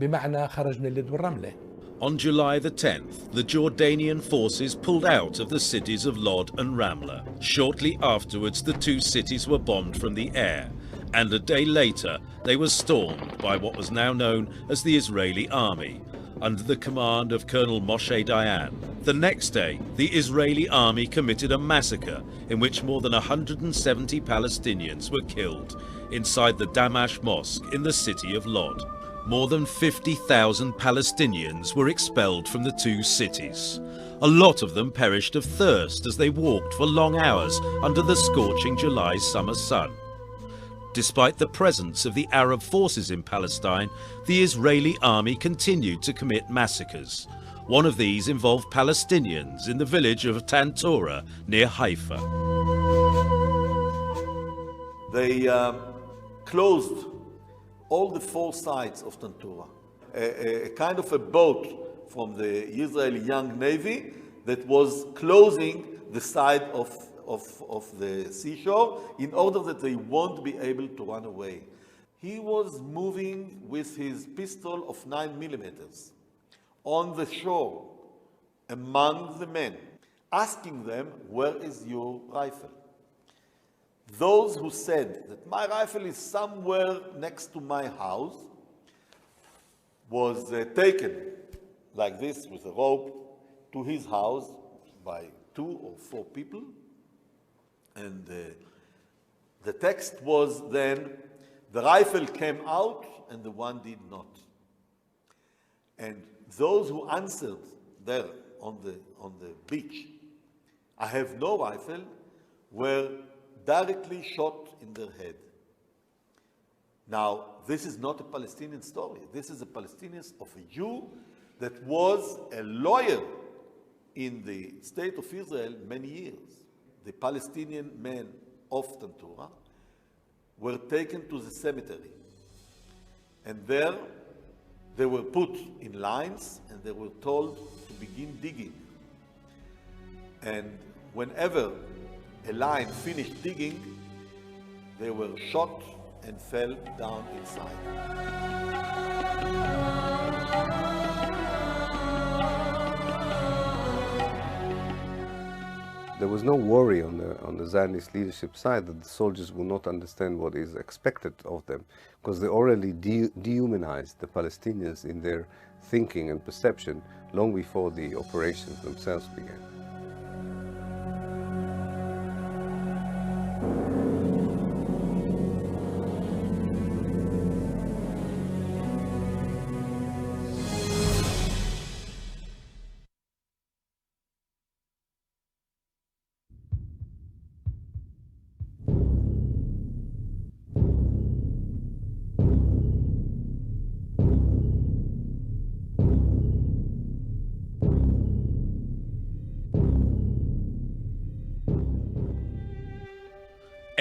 بمعنى خرج من اللد والرملة. On July the 10th, the Jordanian forces pulled out of the cities of Lod and Ramla. Shortly afterwards, the two cities were bombed from the air, and a day later, they were stormed by what was now known as the Israeli army, under the command of Colonel Moshe Dayan. The next day, the Israeli army committed a massacre in which more than 170 Palestinians were killed inside the Damash Mosque in the city of Lod. More than 50,000 Palestinians were expelled from the two cities. A lot of them perished of thirst as they walked for long hours under the scorching July summer sun. Despite the presence of the Arab forces in Palestine, the Israeli army continued to commit massacres. One of these involved Palestinians in the village of Tantora near Haifa. They closed all the four sides of Tantora. A kind of a boat from the Israeli Young Navy that was closing the side of the seashore in order that they won't be able to run away. He was moving with his pistol of 9mm on the shore among the men, asking them, "Where is your rifle?" Those who said that my rifle is somewhere next to my house was taken like this with a rope to his house by 2 or 4 people. And the text was then, the rifle came out and the one did not. And those who answered there on the beach, "I have no rifle," were directly shot in their head. Now, this is not a Palestinian story. This is a Palestinian of a Jew that was a lawyer in the state of Israel many years. The Palestinian men of Tantora were taken to the cemetery. And there they were put in lines and they were told to begin digging. And whenever a line finished digging, they were shot and fell down inside. There was no worry on the Zionist leadership side that the soldiers will not understand what is expected of them, because they already dehumanized the Palestinians in their thinking and perception long before the operations themselves began.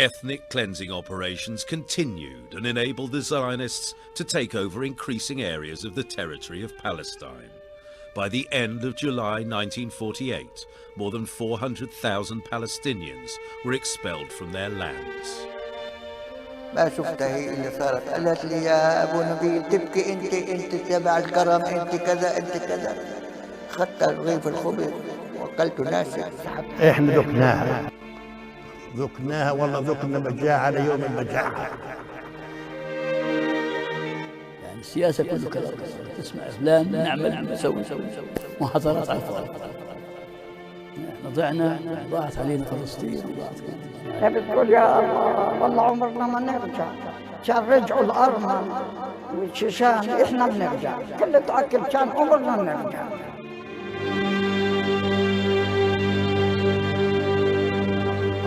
Ethnic cleansing operations continued and enabled the Zionists to take over increasing areas of the territory of Palestine. By the end of July 1948, more than 400,000 Palestinians were expelled from their lands. ما شفتها هي اللي صارت، قالت لي يا ابو نبيل تبكي انت تبع الكرم، انت كذا انت كذا. اخذت رغيف الخبز واكلته ناشف. احنا ذقناها والله ذقنا مجاعة ليوم المجاعة. يعني السياسة كله كلام، تسمع فلان نعمل نسوي محاضرات على الفاضي. احنا ضاعت علينا فلسطين وضاعت. بتقول يا الله والله عمرنا ما نرجع، كان رجعوا الأرمن والشيشان احنا بنرجع، كل تأكل كان عمرنا نرجع.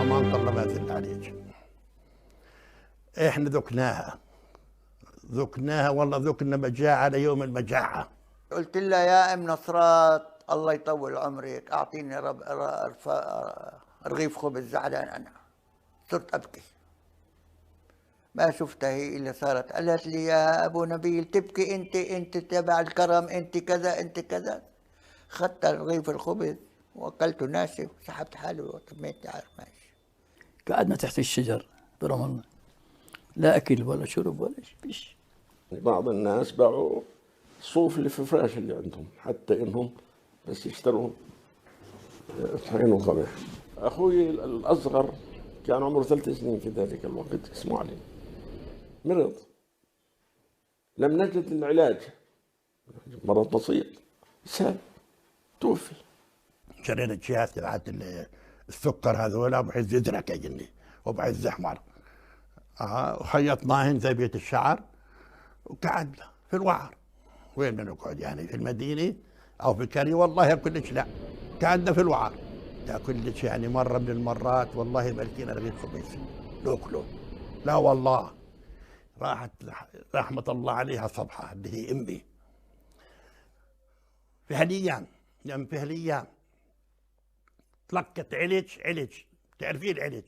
أمان الله ما زلنا عليك. احنا ذقناها والله ذقنا مجاعة ليوم المجاعة. قلت لها يا ام نصرات الله يطول عمرك اعطيني رغيف خبز، زعلان انا صرت ابكي. ما شفتها هي اللي صارت، قالت لي يا ابو نبيل تبكي انت تبع الكرم، انت كذا انت كذا. اخذت رغيف الخبز واكلته ناشف، سحبت حالي وتميت عارف ماشي. قعدنا تحت الشجر برام الله، لا اكل ولا شرب ولا شيء. بعض الناس باعوا الصوف اللي في الفراش اللي عندهم، حتى انهم بس يشتروا طحين وقمح. اخوي الاصغر كان عمره 3 سنين في ذلك الوقت، اسمه علي، مرض، لم نجد العلاج، مرض بسيط، سهل، توفي. شرينا جهاز تبعت السكر هذولا بحيث يدرك يا جني وبحيث يحمر. وخيطناهن زي بيت الشعر وقعدنا في الوعر. وين بدنا نقعد يعني؟ في المدينه او في القريه؟ والله كلش لا، قعدنا في الوعر. لا كلش يعني مره من المرات والله ما لقينا رغيف خبز ناكله. لا والله. راحت رحمه الله عليها صبحه اللي هي امي. في هالايام يعني في هالايام تلقت علج، تعرفين العلج؟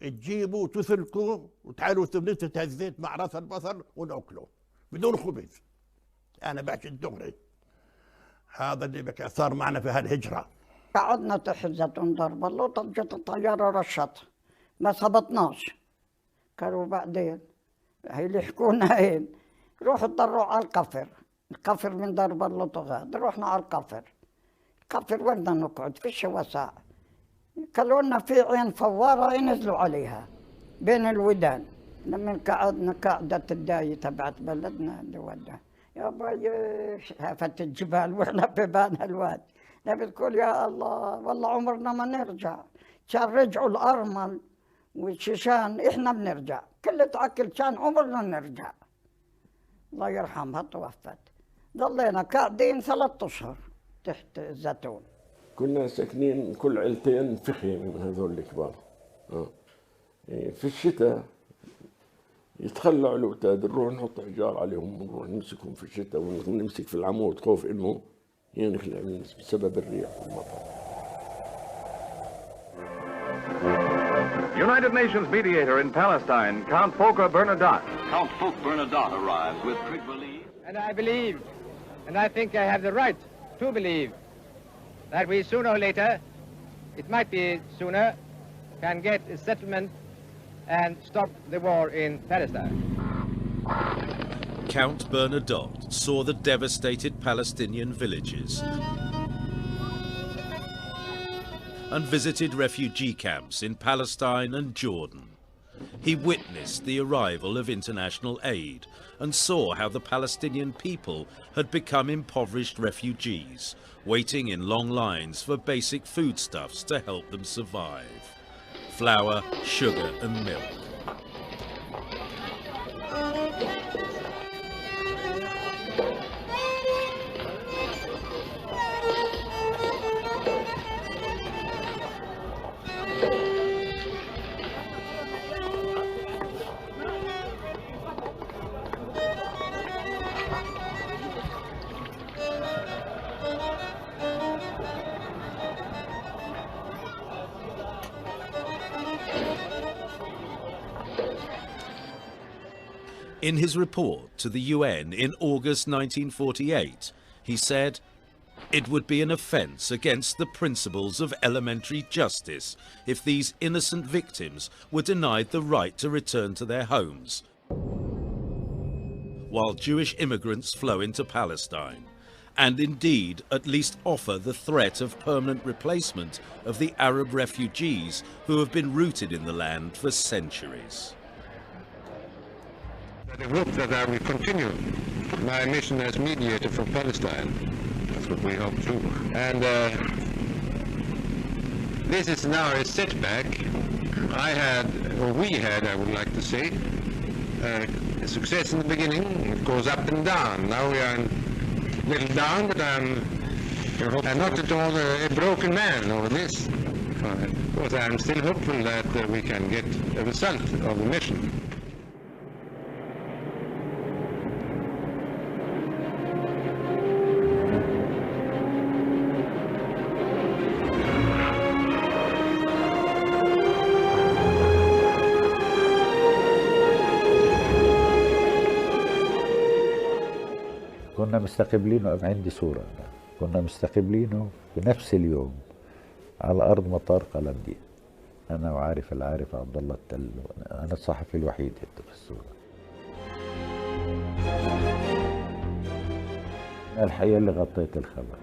تجيبوا وتسلكوا وتعالوا تبنتوا الزيت مع راس البصل وناكله بدون خبز. انا بعشق الدغري. هذا اللي بك صار معنا في هالهجره. قعدنا تحت زيتون ضرب الله، طجت الطياره رشت ما صبتناش. قالوا بعدين هي اللي يحكونا هين روحوا تضروا على القفر من ضرب الله طغاد. رحنا على القفر وين بدنا نقعد؟ فيش وسع. قالوا لنا في عين فواره ينزلوا عليها بين الودان. لما قعدنا قعدة الداية تبعت بلدنا اللي ودا يا باي هافت الجبال واحنا في بالنا الواد. نبي تقول يا الله والله عمرنا ما نرجع. كان رجعوا الأرمل والشيشان احنا بنرجع. كل تعكل كان عمرنا نرجع. الله يرحمها توفت. ضلينا قاعدين 3 أشهر تحت الزيتون. كنا ساكنين كل عيلتين في خيمة من هذول الكبار. في الشتاء يتخلعوا الأوتاد، نروح نحط حجار عليهم ونروح نمسكهم في الشتاء ونمسك في العمود خوف إنه ينخلع بسبب الريح والمطر. United Nations mediator in Palestine, Count Volker Bernadotte. Count Volker Bernadotte arrives with Trig believe. And I believe, and I think I have the right to believe, that we sooner or later, it might be sooner, can get a settlement and stop the war in Palestine. Count Bernadotte saw the devastated Palestinian villages and visited refugee camps in Palestine and Jordan. He witnessed the arrival of international aid and saw how the Palestinian people had become impoverished refugees, waiting in long lines for basic foodstuffs to help them survive: flour, sugar and milk. In his report to the UN in August 1948, he said, "It would be an offence against the principles of elementary justice if these innocent victims were denied the right to return to their homes, while Jewish immigrants flow into Palestine, and indeed at least offer the threat of permanent replacement of the Arab refugees who have been rooted in the land for centuries." I hope that I will continue my mission as mediator for Palestine. That's what we hope to. And this is now a setback. We had, I would like to say, a success in the beginning. It goes up and down. Now we are a little down, but I'm not at all a broken man over this. Because I'm still hopeful that we can get a result of the mission. كنا مستقبلينه، عندي صورة، كنا مستقبلينه في نفس اليوم على أرض مطار قلمدين، أنا وعارف العارف عبد الله التل، أنا الصحفي الوحيد في الصورة. الحقيقة اللي غطيت الخبر.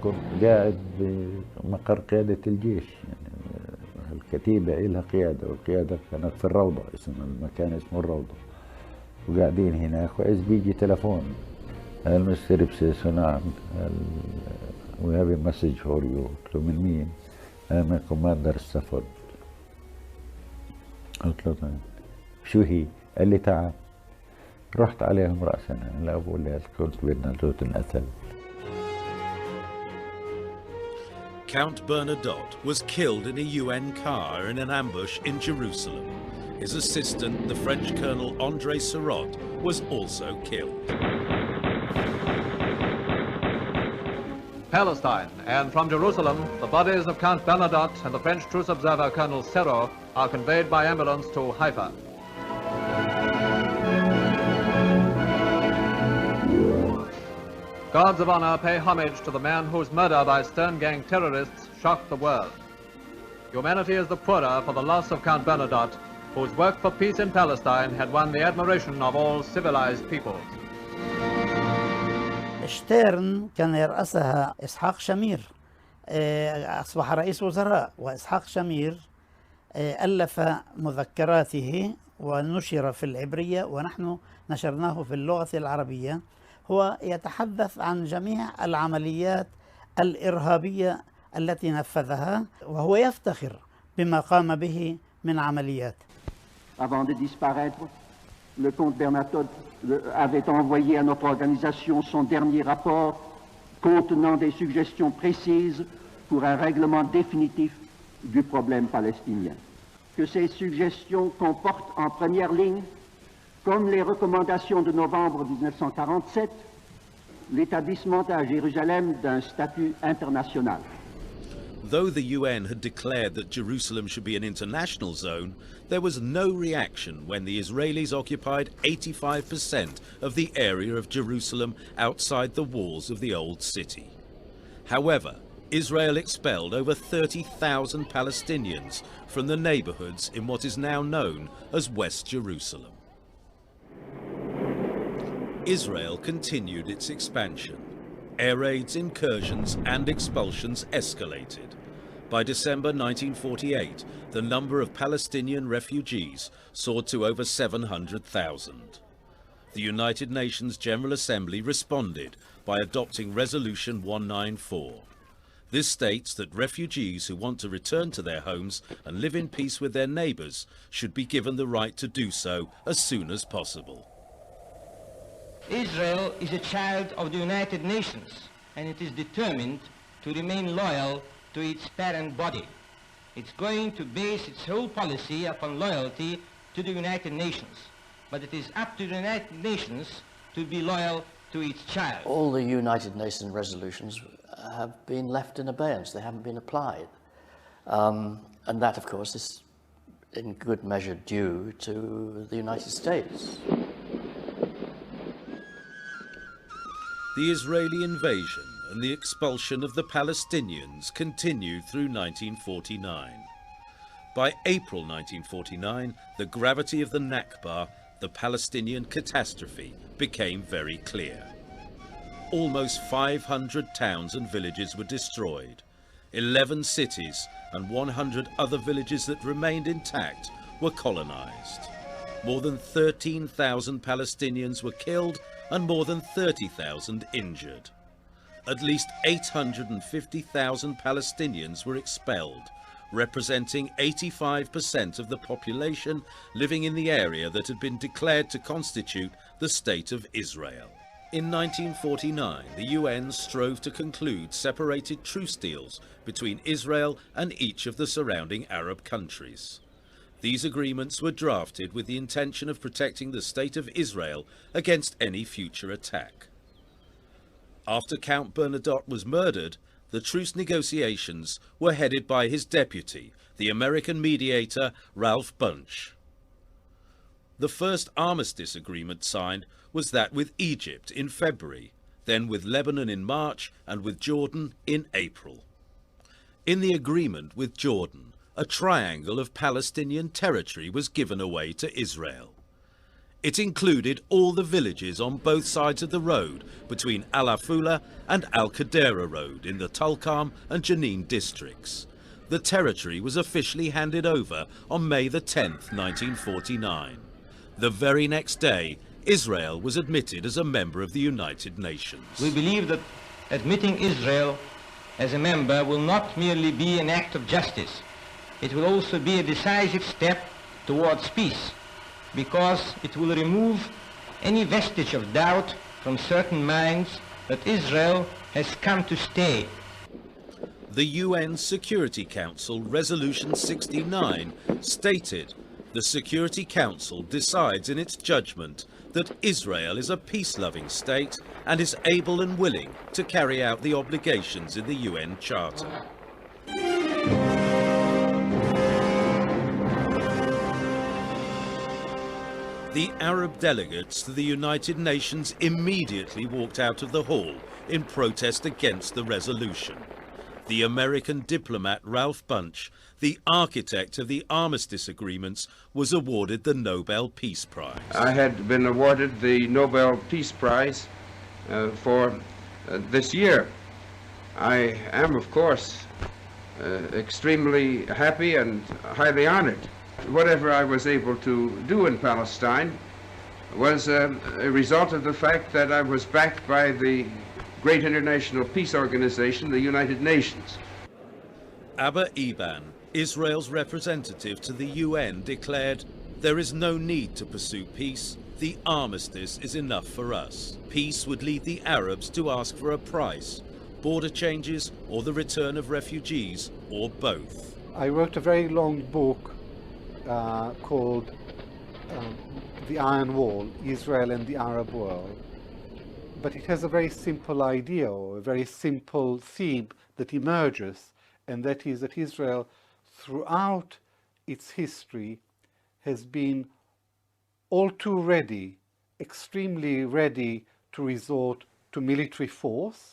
كنت قاعد بمقر قيادة الجيش، يعني الكتيبة إلها قيادة، والقيادة كانت في الروضة، اسم المكان اسمه الروضة، وقاعدين هناك وإذ بيجي تلفون. المستر بسيسو نعم، we have a message for you. قلت له من مين؟ من كوماندر ستافورد. قلت له طيب شو هي؟ قال لي تعال. رحت عليهم رأسا، لا أقول لك كنت بدنا تنقتل. Count Bernadotte was killed in a UN car in an ambush in Jerusalem. His assistant, the French Colonel André Surratt, was also killed. Palestine, and from Jerusalem, the bodies of Count Bernadotte and the French truce observer Colonel Surratt are conveyed by ambulance to Haifa. Guards of honor pay homage to the man whose murder by Stern Gang terrorists shocked the world. Humanity is the poorer for the loss of Count Bernadotte, whose work for peace in Palestine had won the admiration of all civilized peoples. شتيرن كان يرأسها إسحاق شمير، أصبح رئيس وزراء، وإسحاق شمير ألف مذكراته ونشر في العبرية ونحن نشرناه في اللغة العربية. هو يتحدث عن جميع العمليات الإرهابية التي نفذها، وهو يفتخر بما قام به من عمليات. Avant de disparaître, le comte Bernadotte avait envoyé à notre organisation son dernier rapport contenant des suggestions précises pour un règlement définitif du problème palestinien. Que ces suggestions comportent en première ligne, comme les recommandations de novembre 1947, l'établissement à Jérusalem d'un statut international. Though the UN had declared that Jerusalem should be an international zone, there was no reaction when the Israelis occupied 85% of the area of Jerusalem outside the walls of the old city. However, Israel expelled over 30,000 Palestinians from the neighborhoods in what is now known as West Jerusalem. Israel continued its expansion. Air raids, incursions and expulsions escalated. By December 1948, the number of Palestinian refugees soared to over 700,000. The United Nations General Assembly responded by adopting Resolution 194. This states that refugees who want to return to their homes and live in peace with their neighbours should be given the right to do so as soon as possible. Israel is a child of the United Nations, and it is determined to remain loyal to its parent body. It's going to base its whole policy upon loyalty to the United Nations, but it is up to the United Nations to be loyal to its child. All the United Nations resolutions have been left in abeyance. They haven't been applied. And that, of course, is in good measure due to the United States. The Israeli invasion and the expulsion of the Palestinians continued through 1949. By April 1949, the gravity of the Nakba, the Palestinian catastrophe, became very clear. Almost 500 towns and villages were destroyed. 11 cities and 100 other villages that remained intact were colonized. More than 13,000 Palestinians were killed and more than 30,000 injured. At least 850,000 Palestinians were expelled, representing 85% of the population living in the area that had been declared to constitute the State of Israel. In 1949, the UN strove to conclude separated truce deals between Israel and each of the surrounding Arab countries. These agreements were drafted with the intention of protecting the State of Israel against any future attack. After Count Bernadotte was murdered, the truce negotiations were headed by his deputy, the American mediator Ralph Bunche. The first armistice agreement signed was that with Egypt in February. then with Lebanon in March and with Jordan in April. In the agreement with Jordan, a triangle of Palestinian territory was given away to Israel. It included all the villages on both sides of the road between Al-Afula and Al-Qadera Road in the Tulkarm and Jenin districts. The territory was officially handed over on May the 10th, 1949. The very next day, Israel was admitted as a member of the United Nations. We believe that admitting Israel as a member will not merely be an act of justice. It will also be a decisive step towards peace, because it will remove any vestige of doubt from certain minds that Israel has come to stay. The UN Security Council Resolution 69 stated, "The Security Council decides in its judgment that Israel is a peace-loving state and is able and willing to carry out the obligations in the UN Charter." The Arab delegates to the United Nations immediately walked out of the hall in protest against the resolution. The American diplomat Ralph Bunche, the architect of the armistice agreements, was awarded the Nobel Peace Prize. I had been awarded the Nobel Peace Prize for this year. I am, of course, extremely happy and highly honored. Whatever I was able to do in Palestine was a result of the fact that I was backed by the great international peace organization, the United Nations. Abba Eban, Israel's representative to the UN, declared, "There is no need to pursue peace. The armistice is enough for us. Peace would lead the Arabs to ask for a price, border changes or the return of refugees, or both." I wrote a very long book called The Iron Wall, Israel and the Arab World. But it has a very simple idea, or a very simple theme that emerges, and that is that Israel, throughout its history, has been all too ready, extremely ready to resort to military force,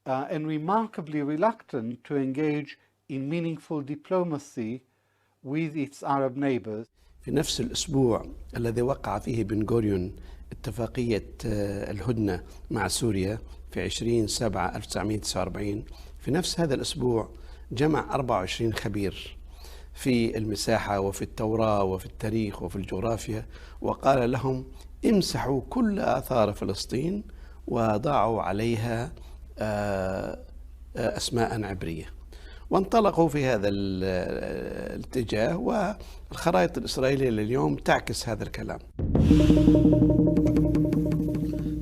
and remarkably reluctant to engage in meaningful diplomacy with its Arab neighbors. في نفس الأسبوع الذي وقع فيه بن غوريون اتفاقية الهدنة مع سوريا في 20/7/1949، في نفس هذا الأسبوع جمع 24 خبير في المساحة وفي التوراة وفي التاريخ وفي الجغرافيا، وقال لهم امسحوا كل آثار فلسطين وضعوا عليها أسماء عبرية، وانطلقوا في هذا الاتجاه، والخرائط الإسرائيلية لليوم تعكس هذا الكلام.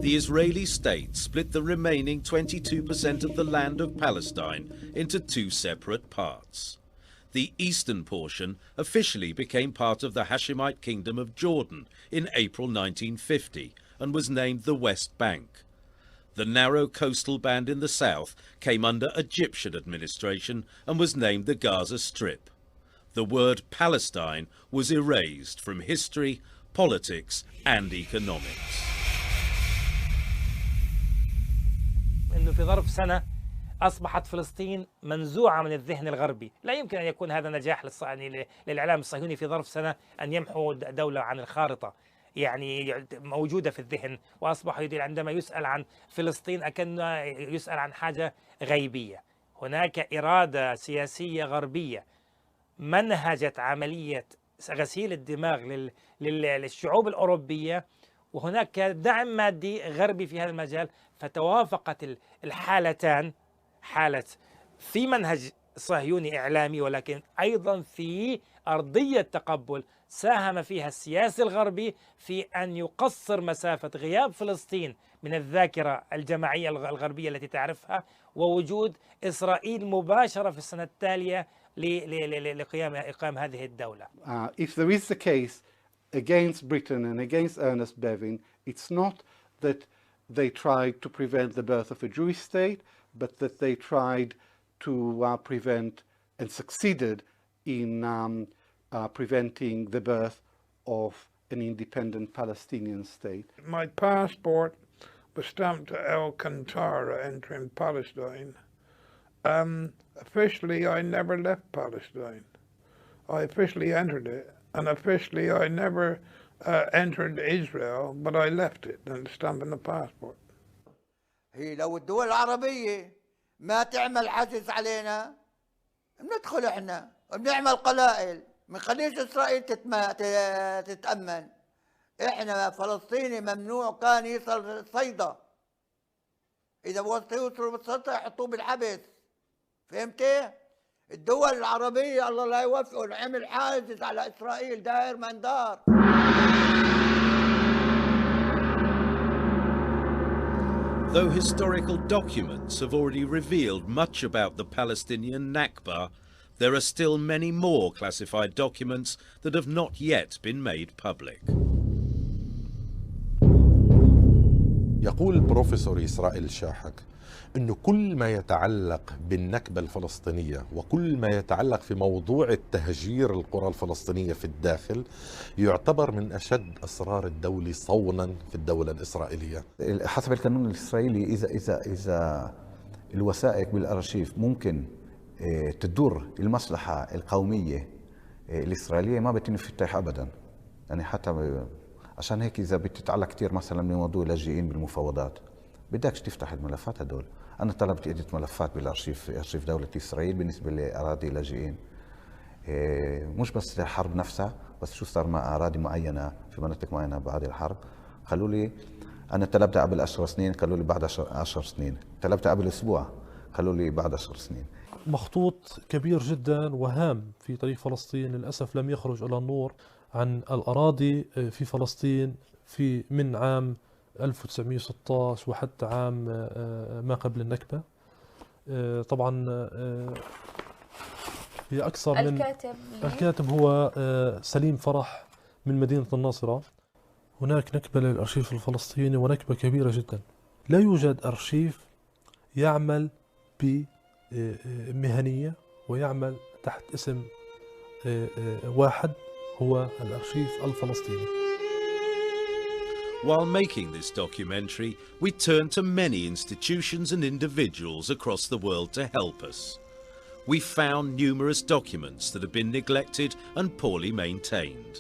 The Israeli state split the remaining 22% of the land of Palestine into two separate parts. The eastern portion officially became part of the Hashemite Kingdom of Jordan in April 1950 and was named the West Bank. The narrow coastal band in the south came under Egyptian administration and was named the Gaza Strip. The word Palestine was erased from history, politics and economics. إنه في ظرف سنة أصبحت فلسطين منزوعة من الذهن الغربي. لا يمكن أن يكون هذا نجاح للإعلام الصهيوني في ظرف سنة أن يمحو دولة عن الخارطة، يعني موجودة في الذهن، وأصبح عندما يسأل عن فلسطين أكن يسأل عن حاجة غيبية. هناك إرادة سياسية غربية منهجت عملية غسيل الدماغ للشعوب الأوروبية، وهناك دعم مادي غربي في هذا المجال، فتوافقت الحالتان، حالة في منهج صهيوني إعلامي ولكن أيضا في أرضية تقبل ساهم فيها السياسي الغربي في أن يقصر مسافة غياب فلسطين من الذاكرة الجماعية الغربية التي تعرفها، ووجود إسرائيل مباشرة في السنة التالية لإقام هذه الدولة. If there is the case against Britain and against Ernest Bevin, it's not that they tried to prevent the birth of a Jewish state, but that they tried to prevent and succeeded in preventing the birth of an independent Palestinian state. My passport bestemd Alcantara entering Palestine. Officially, I never left Palestine. I officially entered it, and officially I never entered Israel, but I left it and stamped in the passport. هي لو الدول العربية ما تعمل حجز علينا بندخل احنا وبنعمل قلائل، ما نخليش اسرائيل تتأمن. احنا فلسطيني ممنوع كان يصل صيدا، اذا يوصلوا بالسلطة يحطوه بالحبس. فهمتي؟ الدول العربية الله لا يوفقه عمل حاجز على اسرائيل داير من دار. Though historical documents have already revealed much about the Palestinian Nakba, there are still many more classified documents that have not yet been made public. يقول البروفيسور إسرائيل شاحك أنه كل ما يتعلق بالنكبة الفلسطينية وكل ما يتعلق في موضوع التهجير القرى الفلسطينية في الداخل يعتبر من أشد أسرار الدولة صونا في الدولة الإسرائيلية. حسب القانون الإسرائيلي إذا الوثائق بالأرشيف ممكن تدور المصلحة القومية الإسرائيلية ما بيتم فتحها أبدا. يعني حتى عشان هيك إذا بتتعلق كثير مثلا من موضوع اللاجئين بالمفاوضات بدكش تفتح الملفات هدول. أنا طلبت عدة ملفات بالأرشيف أرشيف دولة إسرائيل بالنسبة لأراضي اللاجئين، مش بس الحرب نفسها، بس شو صار مع أراضي معينة في مناطق معينة بعد الحرب. قالوا لي أنا طلبتها قبل 10 سنين، قالوا لي بعد 10 سنين. طلبتها قبل أسبوع، قالوا لي بعد 10 سنين. مخطوط كبير جدا وهام في تاريخ فلسطين للأسف لم يخرج إلى النور عن الأراضي في فلسطين من عام 1916 وحتى عام ما قبل النكبة. طبعا هي أكثر من الكاتب هو سليم فرح من مدينة الناصرة. هناك نكبة للأرشيف الفلسطيني ونكبة كبيرة جدا. لا يوجد أرشيف يعمل بمهنية ويعمل تحت اسم واحد هو الأرشيف الفلسطيني. While making this documentary, we turned to many institutions and individuals across the world to help us. We found numerous documents that have been neglected and poorly maintained.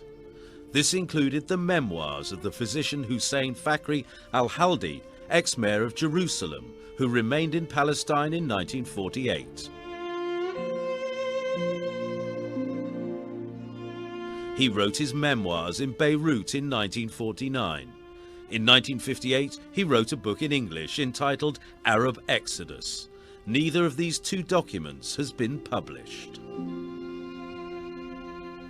This included the memoirs of the physician Hussein Fakhri al-Haldi, ex-mayor of Jerusalem, who remained in Palestine in 1948. He wrote his memoirs in Beirut in 1949. In 1958, he wrote a book in English entitled Arab Exodus. Neither of these two documents has been published.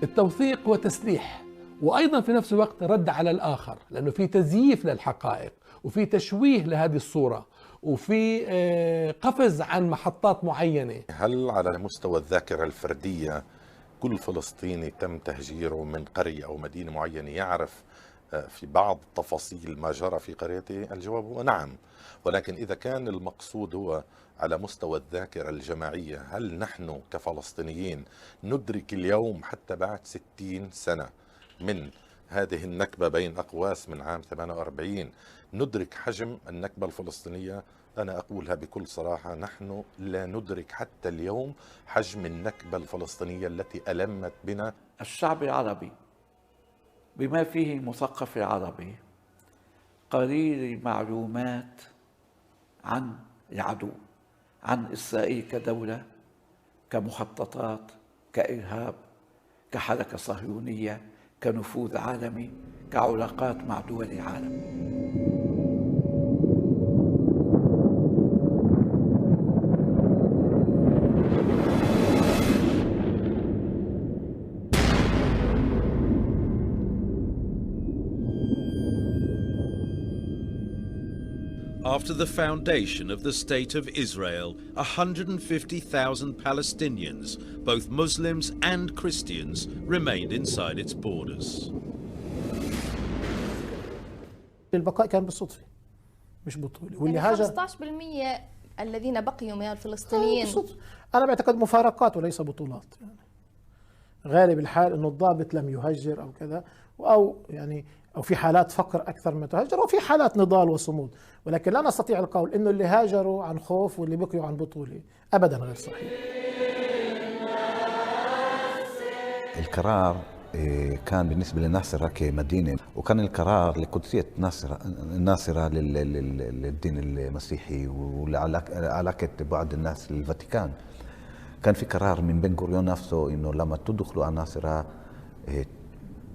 التوثيق هو تسليح، وأيضا في نفس الوقت رد على الآخر، لأنه في تزييف للحقائق وفي تشويه لهذه الصورة وفي قفز عن محطات معينة. هل على مستوى الذاكرة الفردية كل فلسطيني تم تهجيره من قرية أو مدينة معينة يعرف في بعض تفاصيل ما جرى في قريته؟ الجواب هو نعم، ولكن إذا كان المقصود هو على مستوى الذاكرة الجماعية، هل نحن كفلسطينيين ندرك اليوم حتى بعد 60 سنة من هذه النكبة بين أقواس من عام 48 ندرك حجم النكبة الفلسطينية؟ أنا أقولها بكل صراحة، نحن لا ندرك حتى اليوم حجم النكبة الفلسطينية التي ألمت بنا. الشعب العربي بما فيه المثقف العربي قليل المعلومات عن العدو، عن إسرائيل كدولة، كمخططات، كإرهاب، كحركة صهيونية، كنفوذ عالمي، كعلاقات مع دول العالم. After the foundation of the State of Israel, 150,000 Palestinians, both Muslims and Christians, remained inside its borders. البقاء كان بالصدفة مش بطولة، واللي يعني هاجر 15% الذين بقيوا من الفلسطينيين أنا بعتقد مفارقات وليس بطولات. يعني غالب الحال إنه الضابط لم يهجر أو كذا، أو يعني أو في حالات فقر أكثر من تهجر، وفي حالات نضال وصمود، ولكن لا نستطيع القول إنه اللي هاجروا عن خوف واللي بقيوا عن بطولة، أبدا غير صحيح. القرار كان بالنسبة للناصرة كمدينة، وكان القرار لقدسية الناصرة للدين المسيحي وعلاقة بعض الناس للفاتيكان. كان في قرار من بن غوريون نفسه إنه لما تدخلوا على الناصرة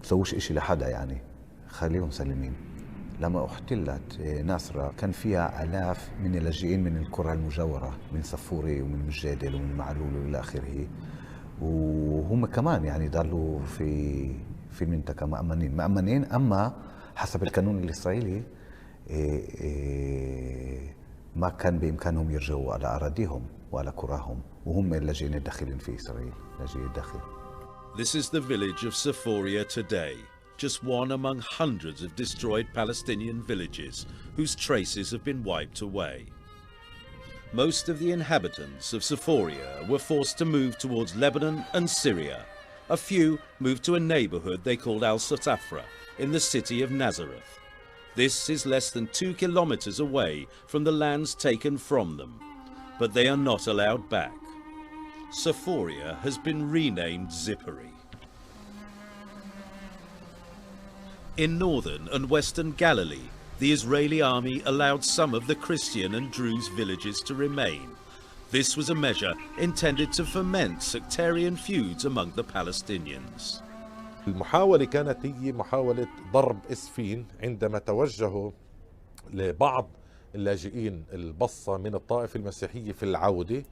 تسووش إشي لحدا، يعني خليهم سالمين. لما احتلت ناصرة كان فيها آلاف من اللاجئين من القرى المجاورة، من صفوري ومن مجادل ومن معلول وإلى آخره، وهم كمان يعني ضلوا في المنطقة مأمنين. أما حسب القانون الإسرائيلي ما كان بإمكانهم يرجعوا على أراضيهم وعلى قراهم، وهم اللاجئين الداخلين في إسرائيل، لاجئي الداخل. This is the village of Sephoria today, just one among hundreds of destroyed Palestinian villages whose traces have been wiped away. Most of the inhabitants of Sephoria were forced to move towards Lebanon and Syria. A few moved to a neighborhood they called Al-Satafra in the city of Nazareth. This is less than 2 kilometers away from the lands taken from them, but they are not allowed back. Sephoria has been renamed Zippori. In northern and western Galilee, the Israeli army allowed some of the Christian and Druze villages to remain. This was a measure intended to foment sectarian feuds among the Palestinians. المحاولة كانت هي محاولة ضرب إسفين عندما توجهوا لبعض اللاجئين البصة من الطائفة المسيحية في العودة،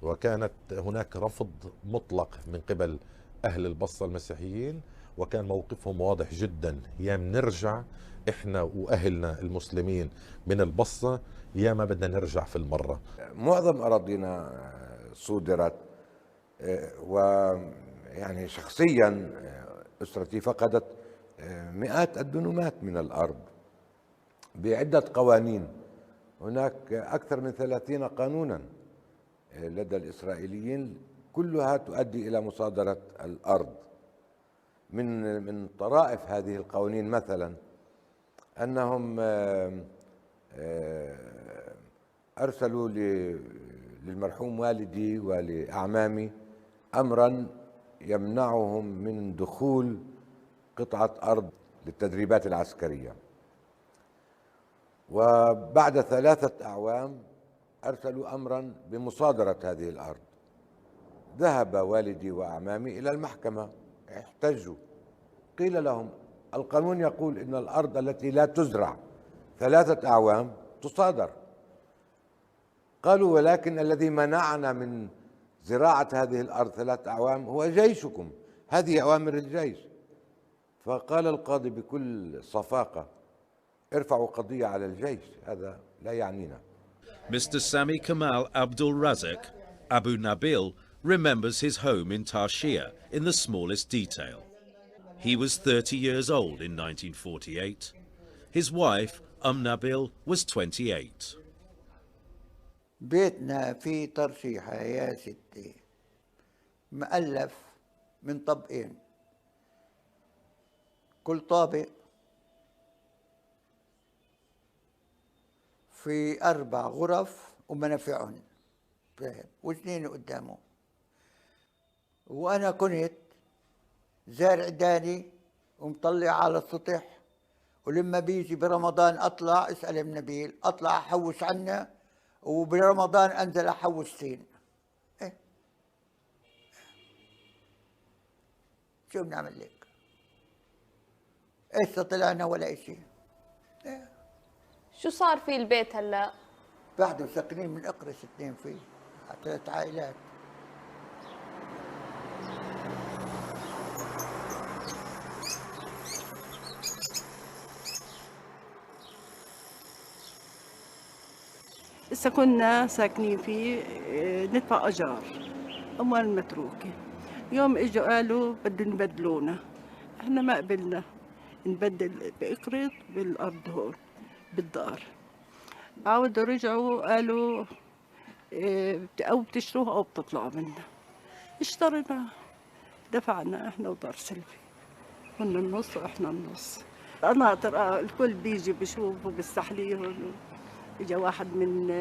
وكانت هناك رفض مطلق من قبل أهل البصة المسيحيين، وكان موقفهم واضح جدا: يا نرجع إحنا وأهلنا المسلمين من البصة، يا ما بدنا نرجع في المرة. معظم أراضينا صودرت، ويعني شخصيا أسرتي فقدت مئات الدنومات من الأرض بعدة قوانين. هناك أكثر من 30 قانونا لدى الإسرائيليين كلها تؤدي إلى مصادرة الأرض. من طرائف هذه القوانين مثلا أنهم أرسلوا للمرحوم والدي ولأعمامي أمرا يمنعهم من دخول قطعة أرض للتدريبات العسكرية، وبعد 3 أعوام أرسلوا أمرا بمصادرة هذه الأرض. ذهب والدي وأعمامي إلى المحكمة، احتجوا، قيل لهم القانون يقول إن الأرض التي لا تزرع 3 أعوام تصادر. قالوا ولكن الذي منعنا من زراعة هذه الأرض 3 أعوام هو جيشكم، هذه أوامر الجيش. فقال القاضي بكل صفاقة: ارفعوا قضية على الجيش، هذا لا يعنينا. Mr. Sami Kamal Abdul Razak, Abu Nabil, remembers his home in Tarshiya in the smallest detail. He was 30 years old in 1948. His wife, Nabil, was 28. بيتنا في ترشيحة يا ستي مؤلف من طابقين، كل طابق في 4 غرف ومنافعهم واثنين قدامه. وأنا كنت زارع داني ومطلع على السطح، ولما بيجي برمضان أطلع، اسأل ابن نبيل، أطلع أحوش عنا، وبرمضان أنزل أحوش سين. إيه؟ شو بنعمل لك؟ إيش طلعنا ولا إشي. إيه؟ شو صار في البيت هلا؟ بعده ساكنين من أقرص 2 فيه، 3 عائلات. إذا كنا ساكنين فيه ندفع أجار، أموال متروكة. يوم إجوا قالوا بدهم يبدلونا، إحنا ما قبلنا نبدل بإقرض بالأرض هون بالدار. عاودوا رجعوا قالوا أو بتشتروها أو بتطلعوا منا. اشترينا، دفعنا إحنا ودار سلفي. هن النص وإحنا النص. أنا ترى الكل بيجي بشوف وبيستحليهم. إجا واحد من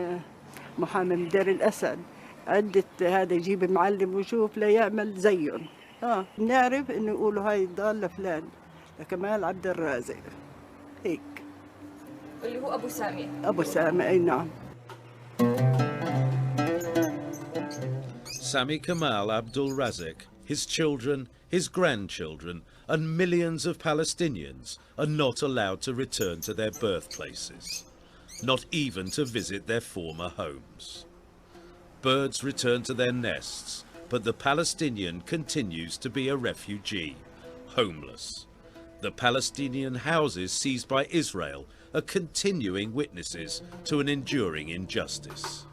محامي من دير الأسد عدة هذا يجيب معلم ويشوف ليعمل زيهم. نعرف إنه يقولوا هاي ضالة فلان كمال عبد الرازق هيك اللي هو أبو سامي. أبو سامي أي نعم. Sami Kamal Abdul Razak, his children, his grandchildren, and millions of Palestinians are not allowed to return to their birthplaces, not even to visit their former homes. Birds return to their nests, but the Palestinian continues to be a refugee, homeless. The Palestinian houses seized by Israel are continuing witnesses to an enduring injustice.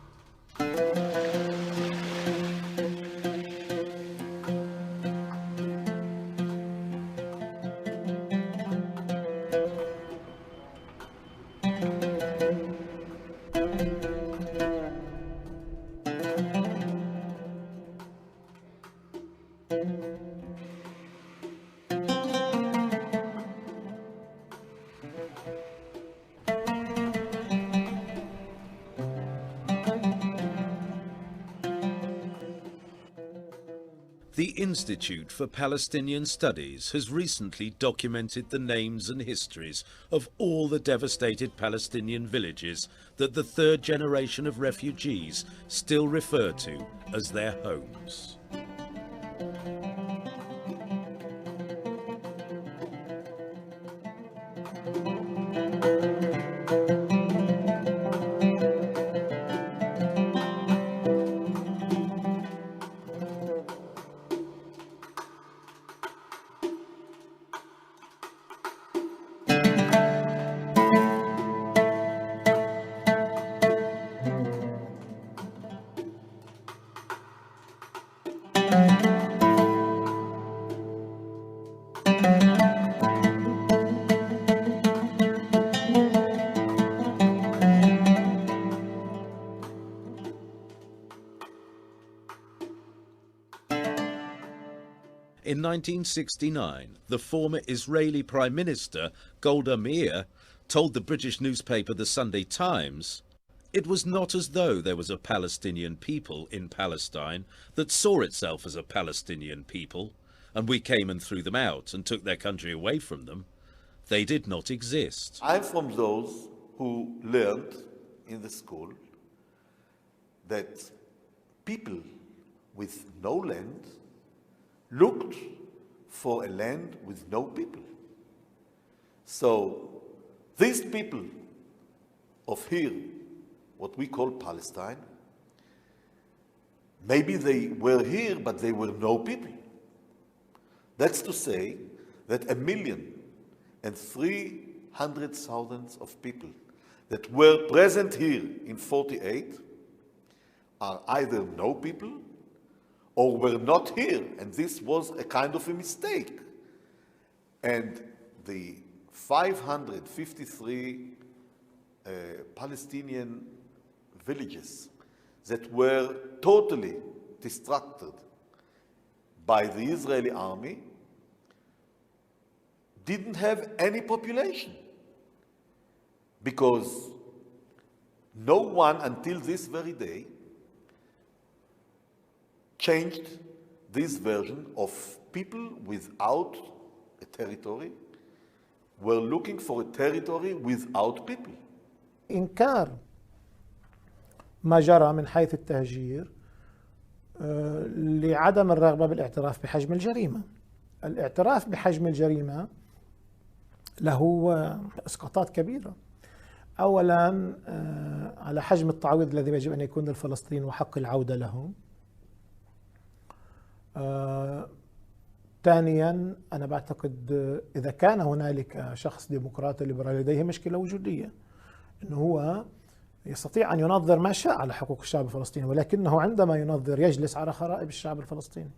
The Institute for Palestinian Studies has recently documented the names and histories of all the devastated Palestinian villages that the third generation of refugees still refer to as their homes. In 1969, the former Israeli Prime Minister Golda Meir told the British newspaper The Sunday Times, "It was not as though there was a Palestinian people in Palestine that saw itself as a Palestinian people, and we came and threw them out and took their country away from them. They did not exist." I'm from those who learned in the school that people with no land looked for a land with no people. So these people of here, what we call Palestine, maybe they were here, but they were no people. That's to say that 1,300,000 of people that were present here in 48 are either no people or were not here, and this was a kind of a mistake. And the 553 Palestinian villages that were totally destructed by the Israeli army didn't have any population, because no one until this very day changed this version of people without a territory were looking for a territory without people. إنكار ما جرى من حيث التهجير لعدم الرغبة بالاعتراف بحجم الجريمة. الاعتراف بحجم الجريمة له إسقاطات كبيرة. أولا على حجم التعويض الذي يجب أن يكون للفلسطينيين وحق العودة لهم. ثانيا أنا بعتقد إذا كان هنالك شخص ديمقراطي ليبرالي لديه مشكلة وجودية، أنه هو يستطيع أن ينظر ما شاء على حقوق الشعب الفلسطيني، ولكنه عندما ينظر يجلس على خرائب الشعب الفلسطيني.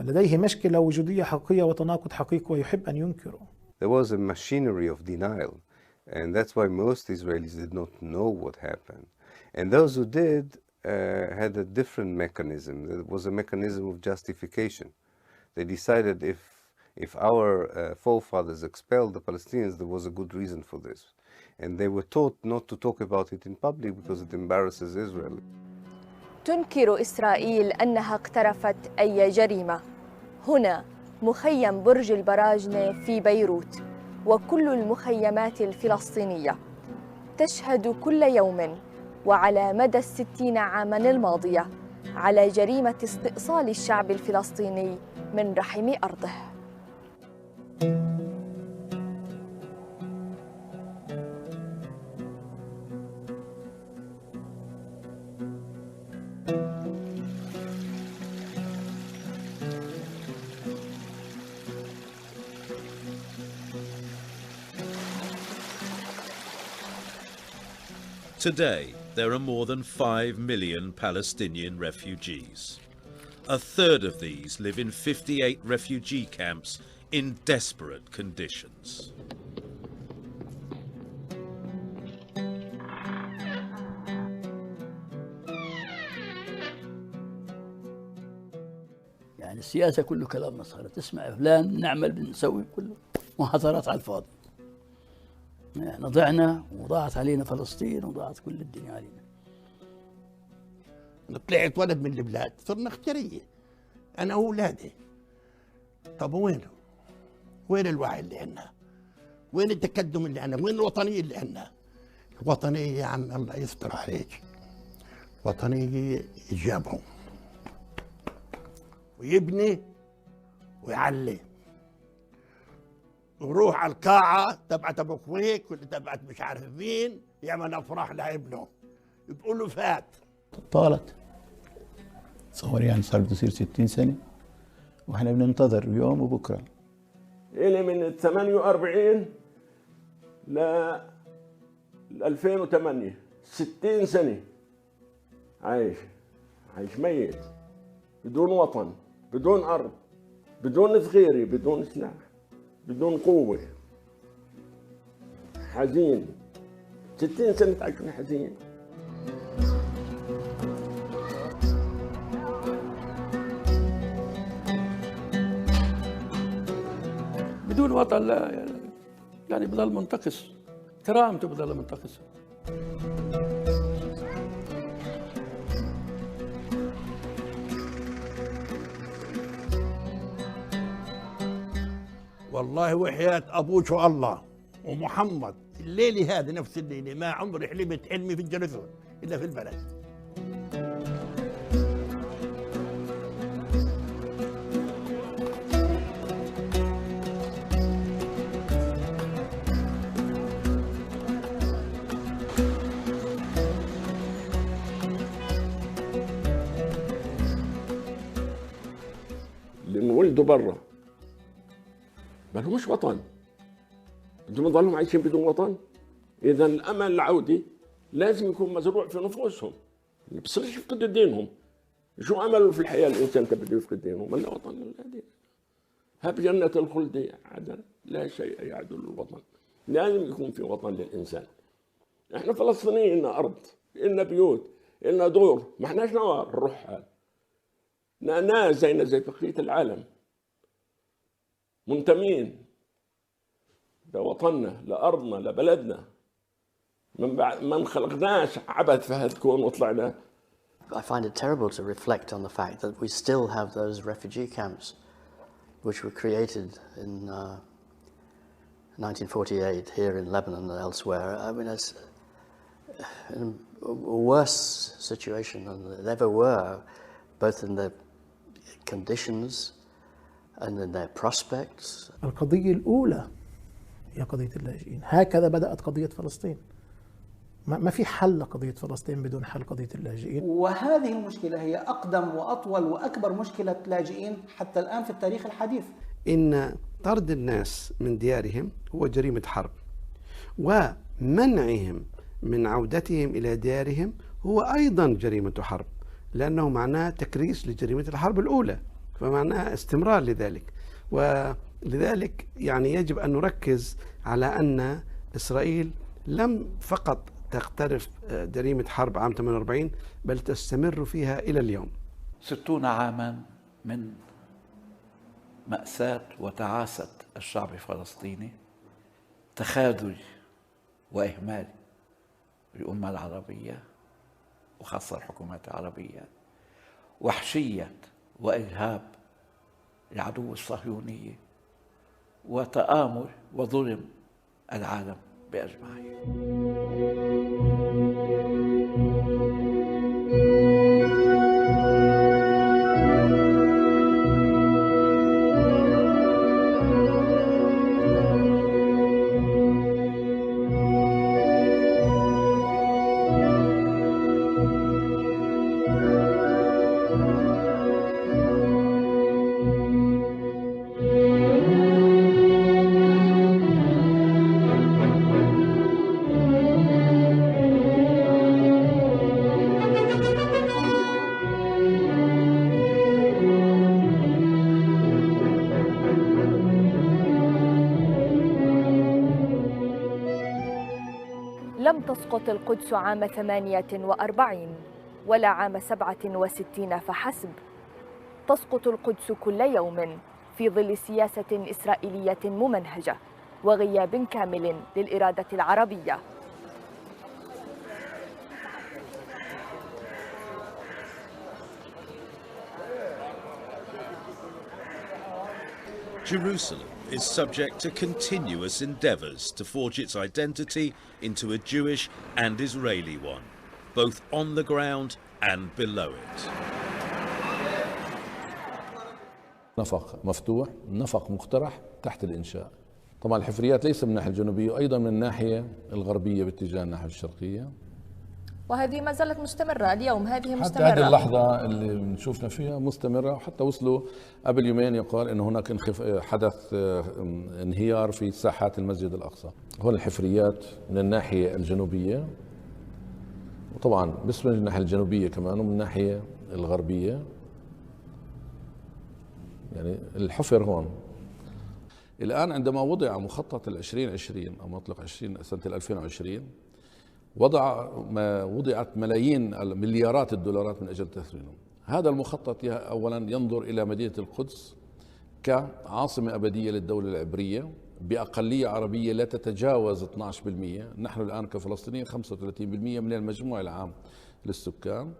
لديه مشكلة وجودية حقيقية وتناقض حقيقي ويحب أن ينكره. There was a machinery of denial, and that's why most Israelis did not know what happened. And those who did had a different mechanism. There was a mechanism of justification. They decided If our forefathers expelled the Palestinians, there was a good reason for this. And they were taught not to talk about it in public because it embarrasses Israel. تنكر إسرائيل أنها اقترفت أي جريمة. هنا مخيم برج البراجنة في بيروت، وكل المخيمات الفلسطينية تشهد كل يوم وعلى مدى 60 عاماً الماضية على جريمة استئصال الشعب الفلسطيني من رحم أرضه. Today, there are more than 5 million Palestinian refugees. A third of these live in 58 refugee camps in desperate conditions. يعني السياسة كله كلام مسخرة، تسمع فلان نعمل بنسوي كله محاضرات على الفاضي. احنا ضعنا وضاعت علينا فلسطين وضاعت كل الدنيا علينا. انا طلعت ولد من البلاد، صرنا اختيارية انا واولادي. طب وينه؟ وين الوعي اللي عندنا؟ وين التقدم اللي عندنا؟ وين الوطنية اللي عندنا؟ الوطنية يا عم الله يستر عليك. وطنية يجابهم ويبني ويعلي وروح على القاعة تبعت ابو خويك ولا تبعت مش عارف مين يعمل افراح لابنه يقول له فات. طالت تصور يعني صار بده يصير 60 سنة واحنا بننتظر يوم وبكره. إلي من 48 ل 2008 60 سنة عايش ميت بدون وطن، بدون أرض، بدون ذخيرة، بدون سلاح، بدون قوة، حزين 60 سنة تعيشون حزين. بدون وطن لا يعني بضل منتقص، كرامته بضل منتقص. والله وحياة أبوك الله ومحمد الليلة هذه نفس الليلة ما عمري حلمت حلمي في الجلسة إلا في البلد. اللي انولدوا برا ما لهمش وطن، بدهم يضلوا عايشين بدون وطن. اذا الامل العودي لازم يكون مزروع في نفوسهم، ما بصيرش يفقدوا دينهم. شو امله في الحياه الانسان بده يفقد دينه؟ ما لا وطن لا دين. هب جنة الخلد عدن لا شيء يعدل الوطن. لازم يكون في وطن للانسان. احنا فلسطينيين لنا ارض، لنا بيوت، لنا دور، ما احناش نوار الرحال. ناس زينا زي بقية العالم منتمين لوطننا، لأرضنا، لبلدنا. ما انخلقناش عبث في هذا الكون وطلعنا. I find it terrible to reflect on the fact that we still have those refugee camps which were created in 1948 here in Lebanon and elsewhere. I mean, it's in a worse situation than they ever were, both in their conditions and in their prospects. القضية الأولى هي قضية اللاجئين، هكذا بدأت قضية فلسطين. ما في حل لقضية فلسطين بدون حل قضية اللاجئين. وهذه المشكلة هي أقدم وأطول وأكبر مشكلة لاجئين حتى الآن في التاريخ الحديث. إن طرد الناس من ديارهم هو جريمة حرب، ومنعهم من عودتهم إلى ديارهم هو أيضا جريمة حرب، لأنه معناه تكريس لجريمة الحرب الأولى، فمعناه استمرار لذلك. ولذلك يعني يجب أن نركز على أن إسرائيل لم فقط تقترف جريمة حرب عام 48 بل تستمر فيها إلى اليوم. 60 عاما من مأساة وتعاسة الشعب الفلسطيني، تخاذل وإهمال الأمة العربية وخاصة الحكومات العربية، وحشية وإرهاب العدو الصهيوني، وتآمر وظلم العالم بأجمعه. لم تسقط القدس عام 48 ولا عام 67 فحسب، تسقط القدس كل يوم في ظل سياسة إسرائيلية ممنهجة وغياب كامل للإرادة العربية. Jerusalem is subject to continuous endeavours to forge its identity into a Jewish and Israeli one, both on the ground and below it. نفق مفتوح، نفق مقترح تحت الإنشاء. طبعا الحفريات ليس من الناحية الجنوبية وأيضا من الناحية الغربية باتجاه الناحية الشرقية. وهذه ما زالت مستمرة اليوم، هذه مستمرة حتى هذه اللحظة اللي بنشوفنا فيها مستمرة، وحتى وصلوا قبل يومين يقال أن هناك حدث انهيار في ساحات المسجد الأقصى. هون الحفريات من الناحية الجنوبية، وطبعا بس من الناحية الجنوبية كمان ومن الناحية الغربية، يعني الحفر هون. الآن عندما وضع مخطط 2020 أو مطلق 20 سنة 2020 وضعت مليارات الدولارات من أجل تثمينهم. هذا المخطط أولا ينظر إلى مدينة القدس كعاصمة أبدية للدولة العبرية بأقلية عربية لا تتجاوز 12%. نحن الآن كفلسطينيين 35% من المجموع العام للسكان.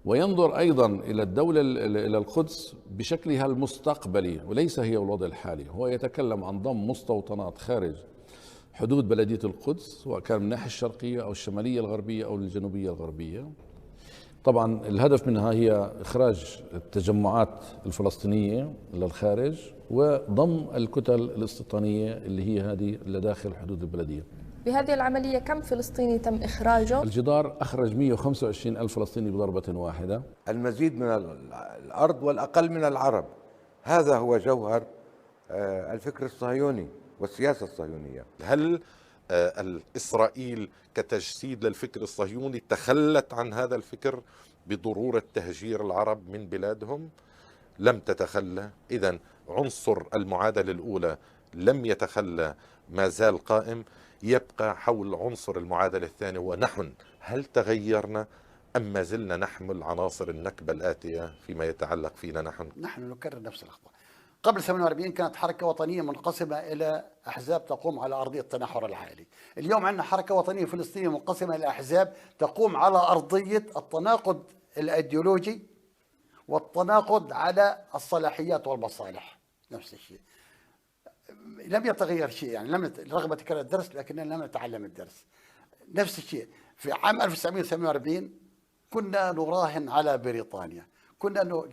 وينظر أيضا إلى الدولة إلى القدس بشكلها المستقبلي وليس هي الوضع الحالي. هو يتكلم عن ضم مستوطنات خارج حدود بلدية القدس، سواء كان من الناحية الشرقية أو الشمالية الغربية أو الجنوبية الغربية. طبعا الهدف منها هي إخراج التجمعات الفلسطينية للخارج وضم الكتل الاستيطانية اللي هي هذه اللي داخل حدود البلدية. بهذه العملية كم فلسطيني تم إخراجه؟ الجدار أخرج 125 ألف فلسطيني بضربة واحدة. المزيد من الأرض والأقل من العرب، هذا هو جوهر الفكر الصهيوني والسياسة الصهيونية. هل إسرائيل كتجسيد للفكر الصهيوني تخلت عن هذا الفكر بضرورة تهجير العرب من بلادهم؟ لم تتخلى. إذن عنصر المعادلة الأولى لم يتخلى، ما زال قائم. يبقى حول عنصر المعادلة الثانية ونحن، هل تغيرنا أم ما زلنا نحمل عناصر النكبة الآتية فيما يتعلق فينا نحن نكرر نفس الأخطاء. قبل 48 كانت حركة وطنية منقسمة إلى أحزاب تقوم على أرضية التنحر العائلي. اليوم عندنا حركة وطنية فلسطينية منقسمة إلى أحزاب تقوم على أرضية التناقض الأيديولوجي والتناقض على الصلاحيات والمصالح. نفس الشيء، لم يتغير شيء، يعني رغم تكرار الدرس لكننا لم نتعلم الدرس. نفس الشيء في عام 1948 كنا نراهن على بريطانيا،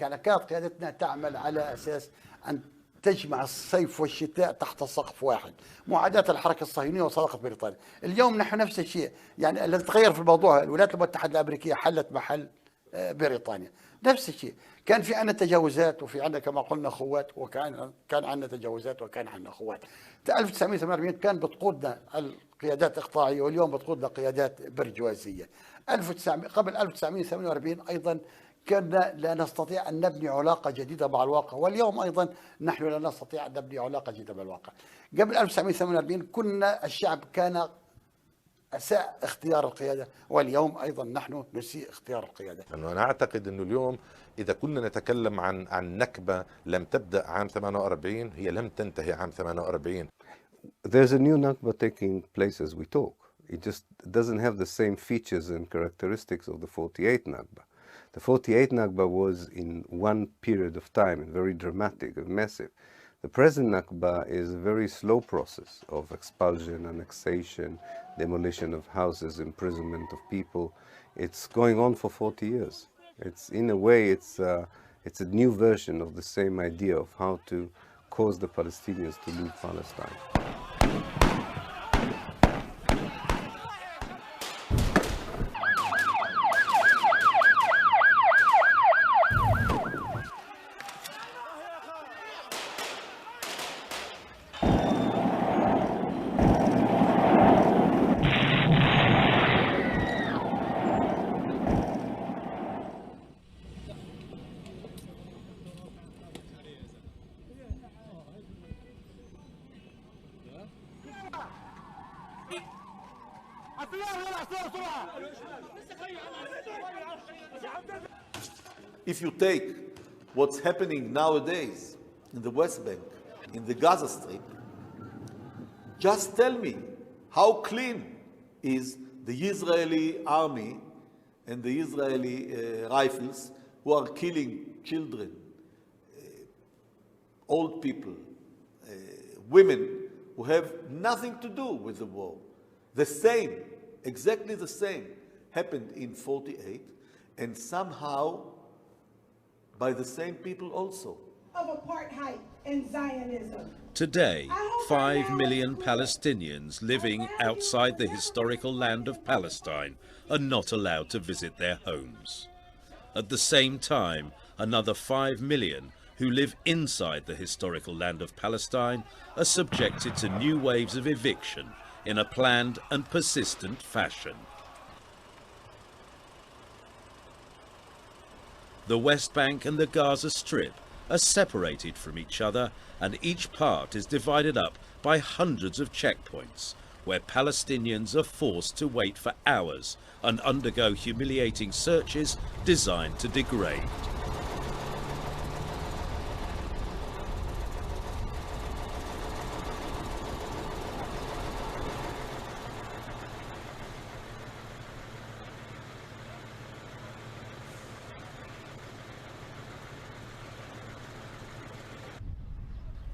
يعني كانت قيادتنا تعمل على أساس أن تجمع الصيف والشتاء تحت سقف واحد، معاداة الحركة الصهيونية وصداقة بريطانيا. اليوم نحن نفس الشيء، يعني الذي تغير في الموضوع الولايات المتحدة الأمريكية حلت محل بريطانيا. نفس الشيء، كان في عندنا تجاوزات وفي عندنا كما قلنا خوات، وكان عندنا تجاوزات وكان عندنا خوات. 1948 كان بتقودنا القيادات إقطاعية، واليوم بتقودنا قيادات برجوازية. قبل 1948 أيضا كنا لا نستطيع أن نبني علاقة جديدة مع الواقع، واليوم أيضا نحن لا نستطيع أن نبني علاقة جديدة مع الواقع. قبل 1948 كنا الشعب كان أساء اختيار القيادة، واليوم أيضا نحن نسيء اختيار القيادة. أنا أعتقد أنه اليوم إذا كنا نتكلم عن نكبة لم تبدأ عام 48 هي لم تنتهي عام 48. There's a new Nakba taking place as we talk. It just doesn't have the same features and characteristics of the 48 Nakba. The 48 Nakba was in one period of time and very dramatic and massive. The present Nakba is a very slow process of expulsion, annexation, demolition of houses, imprisonment of people. It's going on for 40 years. It's, in a way, it's a new version of the same idea of how to cause the Palestinians to leave Palestine. If you take what's happening nowadays in the West Bank, in the Gaza Strip, just tell me how clean is the Israeli army and the Israeli rifles who are killing children, old people, women who have nothing to do with the war. The same, exactly the same, happened in 48, and somehow by the same people also. Of apartheid and Zionism. Today, 5 million Palestinians living outside the historical land of Palestine are not allowed to visit their homes. At the same time, another 5 million who live inside the historical land of Palestine are subjected to new waves of eviction in a planned and persistent fashion. The West Bank and the Gaza Strip are separated from each other, and each part is divided up by hundreds of checkpoints where Palestinians are forced to wait for hours and undergo humiliating searches designed to degrade.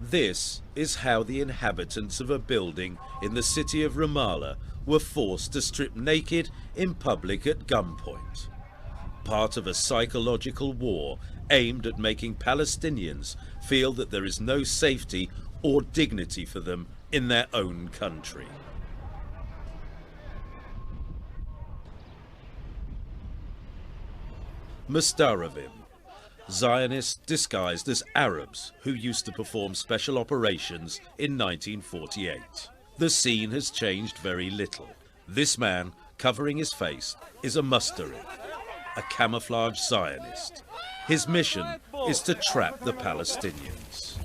This is how the inhabitants of a building in the city of Ramallah were forced to strip naked in public at gunpoint. Part of a psychological war aimed at making Palestinians feel that there is no safety or dignity for them in their own country. Mustaravim, Zionists disguised as Arabs who used to perform special operations in 1948. The scene has changed very little. This man, covering his face, is a Mustarim, a camouflage Zionist. His mission is to trap the Palestinians.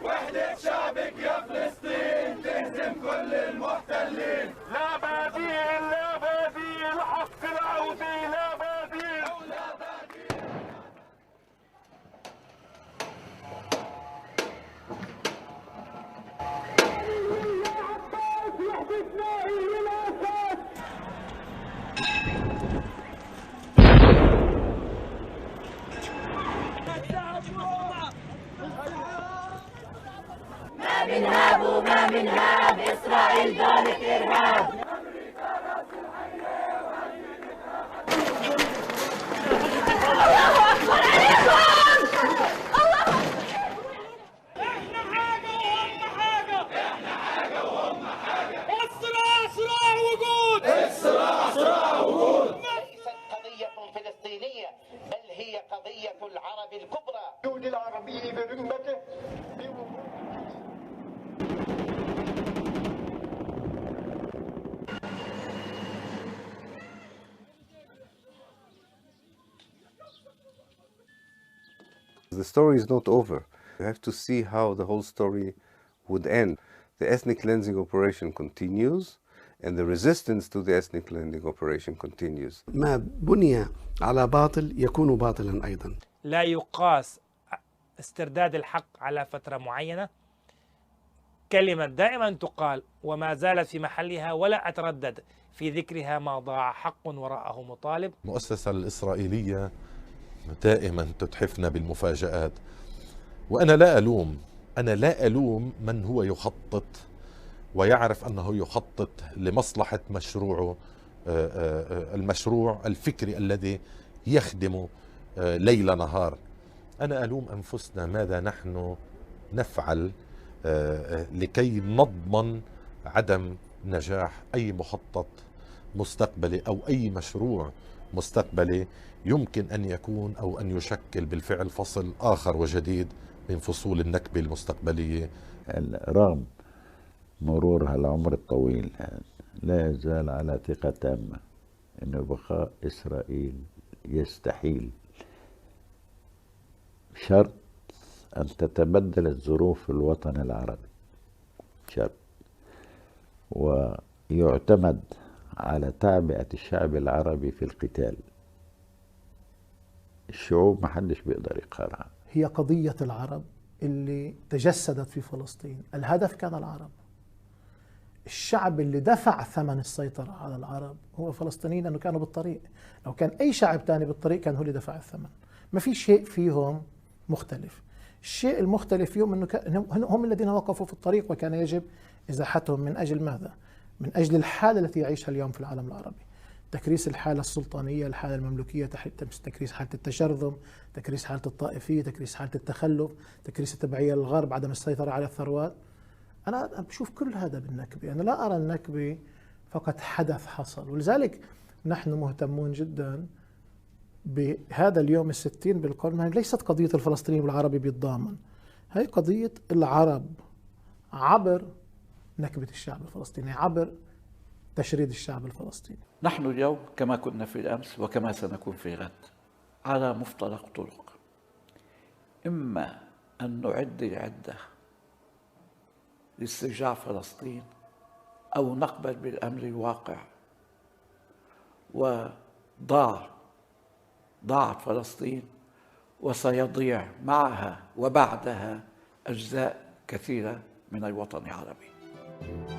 وحدة شعبك يا فلسطين تهزم كل المحتلين. لا بديل لا بديل حق العودة لا بديل. ما بنهاب وما منا بإسرائيل دولة إرهاب. الله أكبر عليكم! صراع وجود. ليست قضية فلسطينية بل هي قضية العرب الكبرى. وجود العربي برمته. The story is not over. You have to see how the whole story would end. The ethnic cleansing operation continues, and the resistance to the ethnic cleansing operation continues. ما بني على باطل يكون باطلا أيضا. لا يقاس استرداد الحق على فترة معينة. كلمة دائما تقال وما زالت في محلها ولا أتردد في ذكرها: ما ضاع حق وراءه مطالب. المؤسسة الإسرائيلية دائما تتحفنا بالمفاجآت، وأنا لا ألوم من هو يخطط ويعرف أنه يخطط لمصلحة مشروعه، المشروع الفكري الذي يخدم ليل نهار. أنا ألوم أنفسنا ماذا نحن نفعل لكي نضمن عدم نجاح أي مخطط مستقبلي أو أي مشروع مستقبلي يمكن أن يكون أو أن يشكل بالفعل فصل آخر وجديد من فصول النكبة المستقبلية. رغم مرور هالعمر الطويل هذا لا يزال على ثقة تامة أن بقاء إسرائيل يستحيل، شرط أن تتبدل الظروف في الوطن العربي، شرط، ويعتمد على تعبئة الشعب العربي في القتال. الشعوب ما حدش بيقدر يقهرها. هي قضية العرب اللي تجسدت في فلسطين. الهدف كان العرب. الشعب اللي دفع ثمن السيطرة على العرب هو الفلسطينيين، لأنه كانوا بالطريق. لو كان أي شعب تاني بالطريق كان هو اللي دفع الثمن. ما في شيء فيهم مختلف. الشيء المختلف فيهم أنه هم الذين وقفوا في الطريق، وكان يجب إزاحتهم. من أجل ماذا؟ من أجل الحالة التي يعيشها اليوم في العالم العربي. تكريس الحالة السلطانية، الحالة المملوكية، تكريس حالة التشرذم، تكريس حالة الطائفية، تكريس حالة التخلف، تكريس التبعية للغرب، عدم السيطرة على الثروات. أنا بشوف كل هذا بالنكبة. أنا لا أرى النكبة فقط حدث حصل، ولذلك نحن مهتمون جدا بهذا اليوم 60 بالقرن. ليست قضية الفلسطيني والعربي بيتضامن، هي قضية العرب عبر نكبة الشعب الفلسطيني، عبر تشريد الشعب الفلسطيني. نحن اليوم كما كنا في الأمس وكما سنكون في غد على مفترق طرق. إما أن نعد العدة لاسترجاع فلسطين، أو نقبل بالأمر الواقع ضاعت فلسطين، وسيضيع معها وبعدها أجزاء كثيرة من الوطن العربي. thank you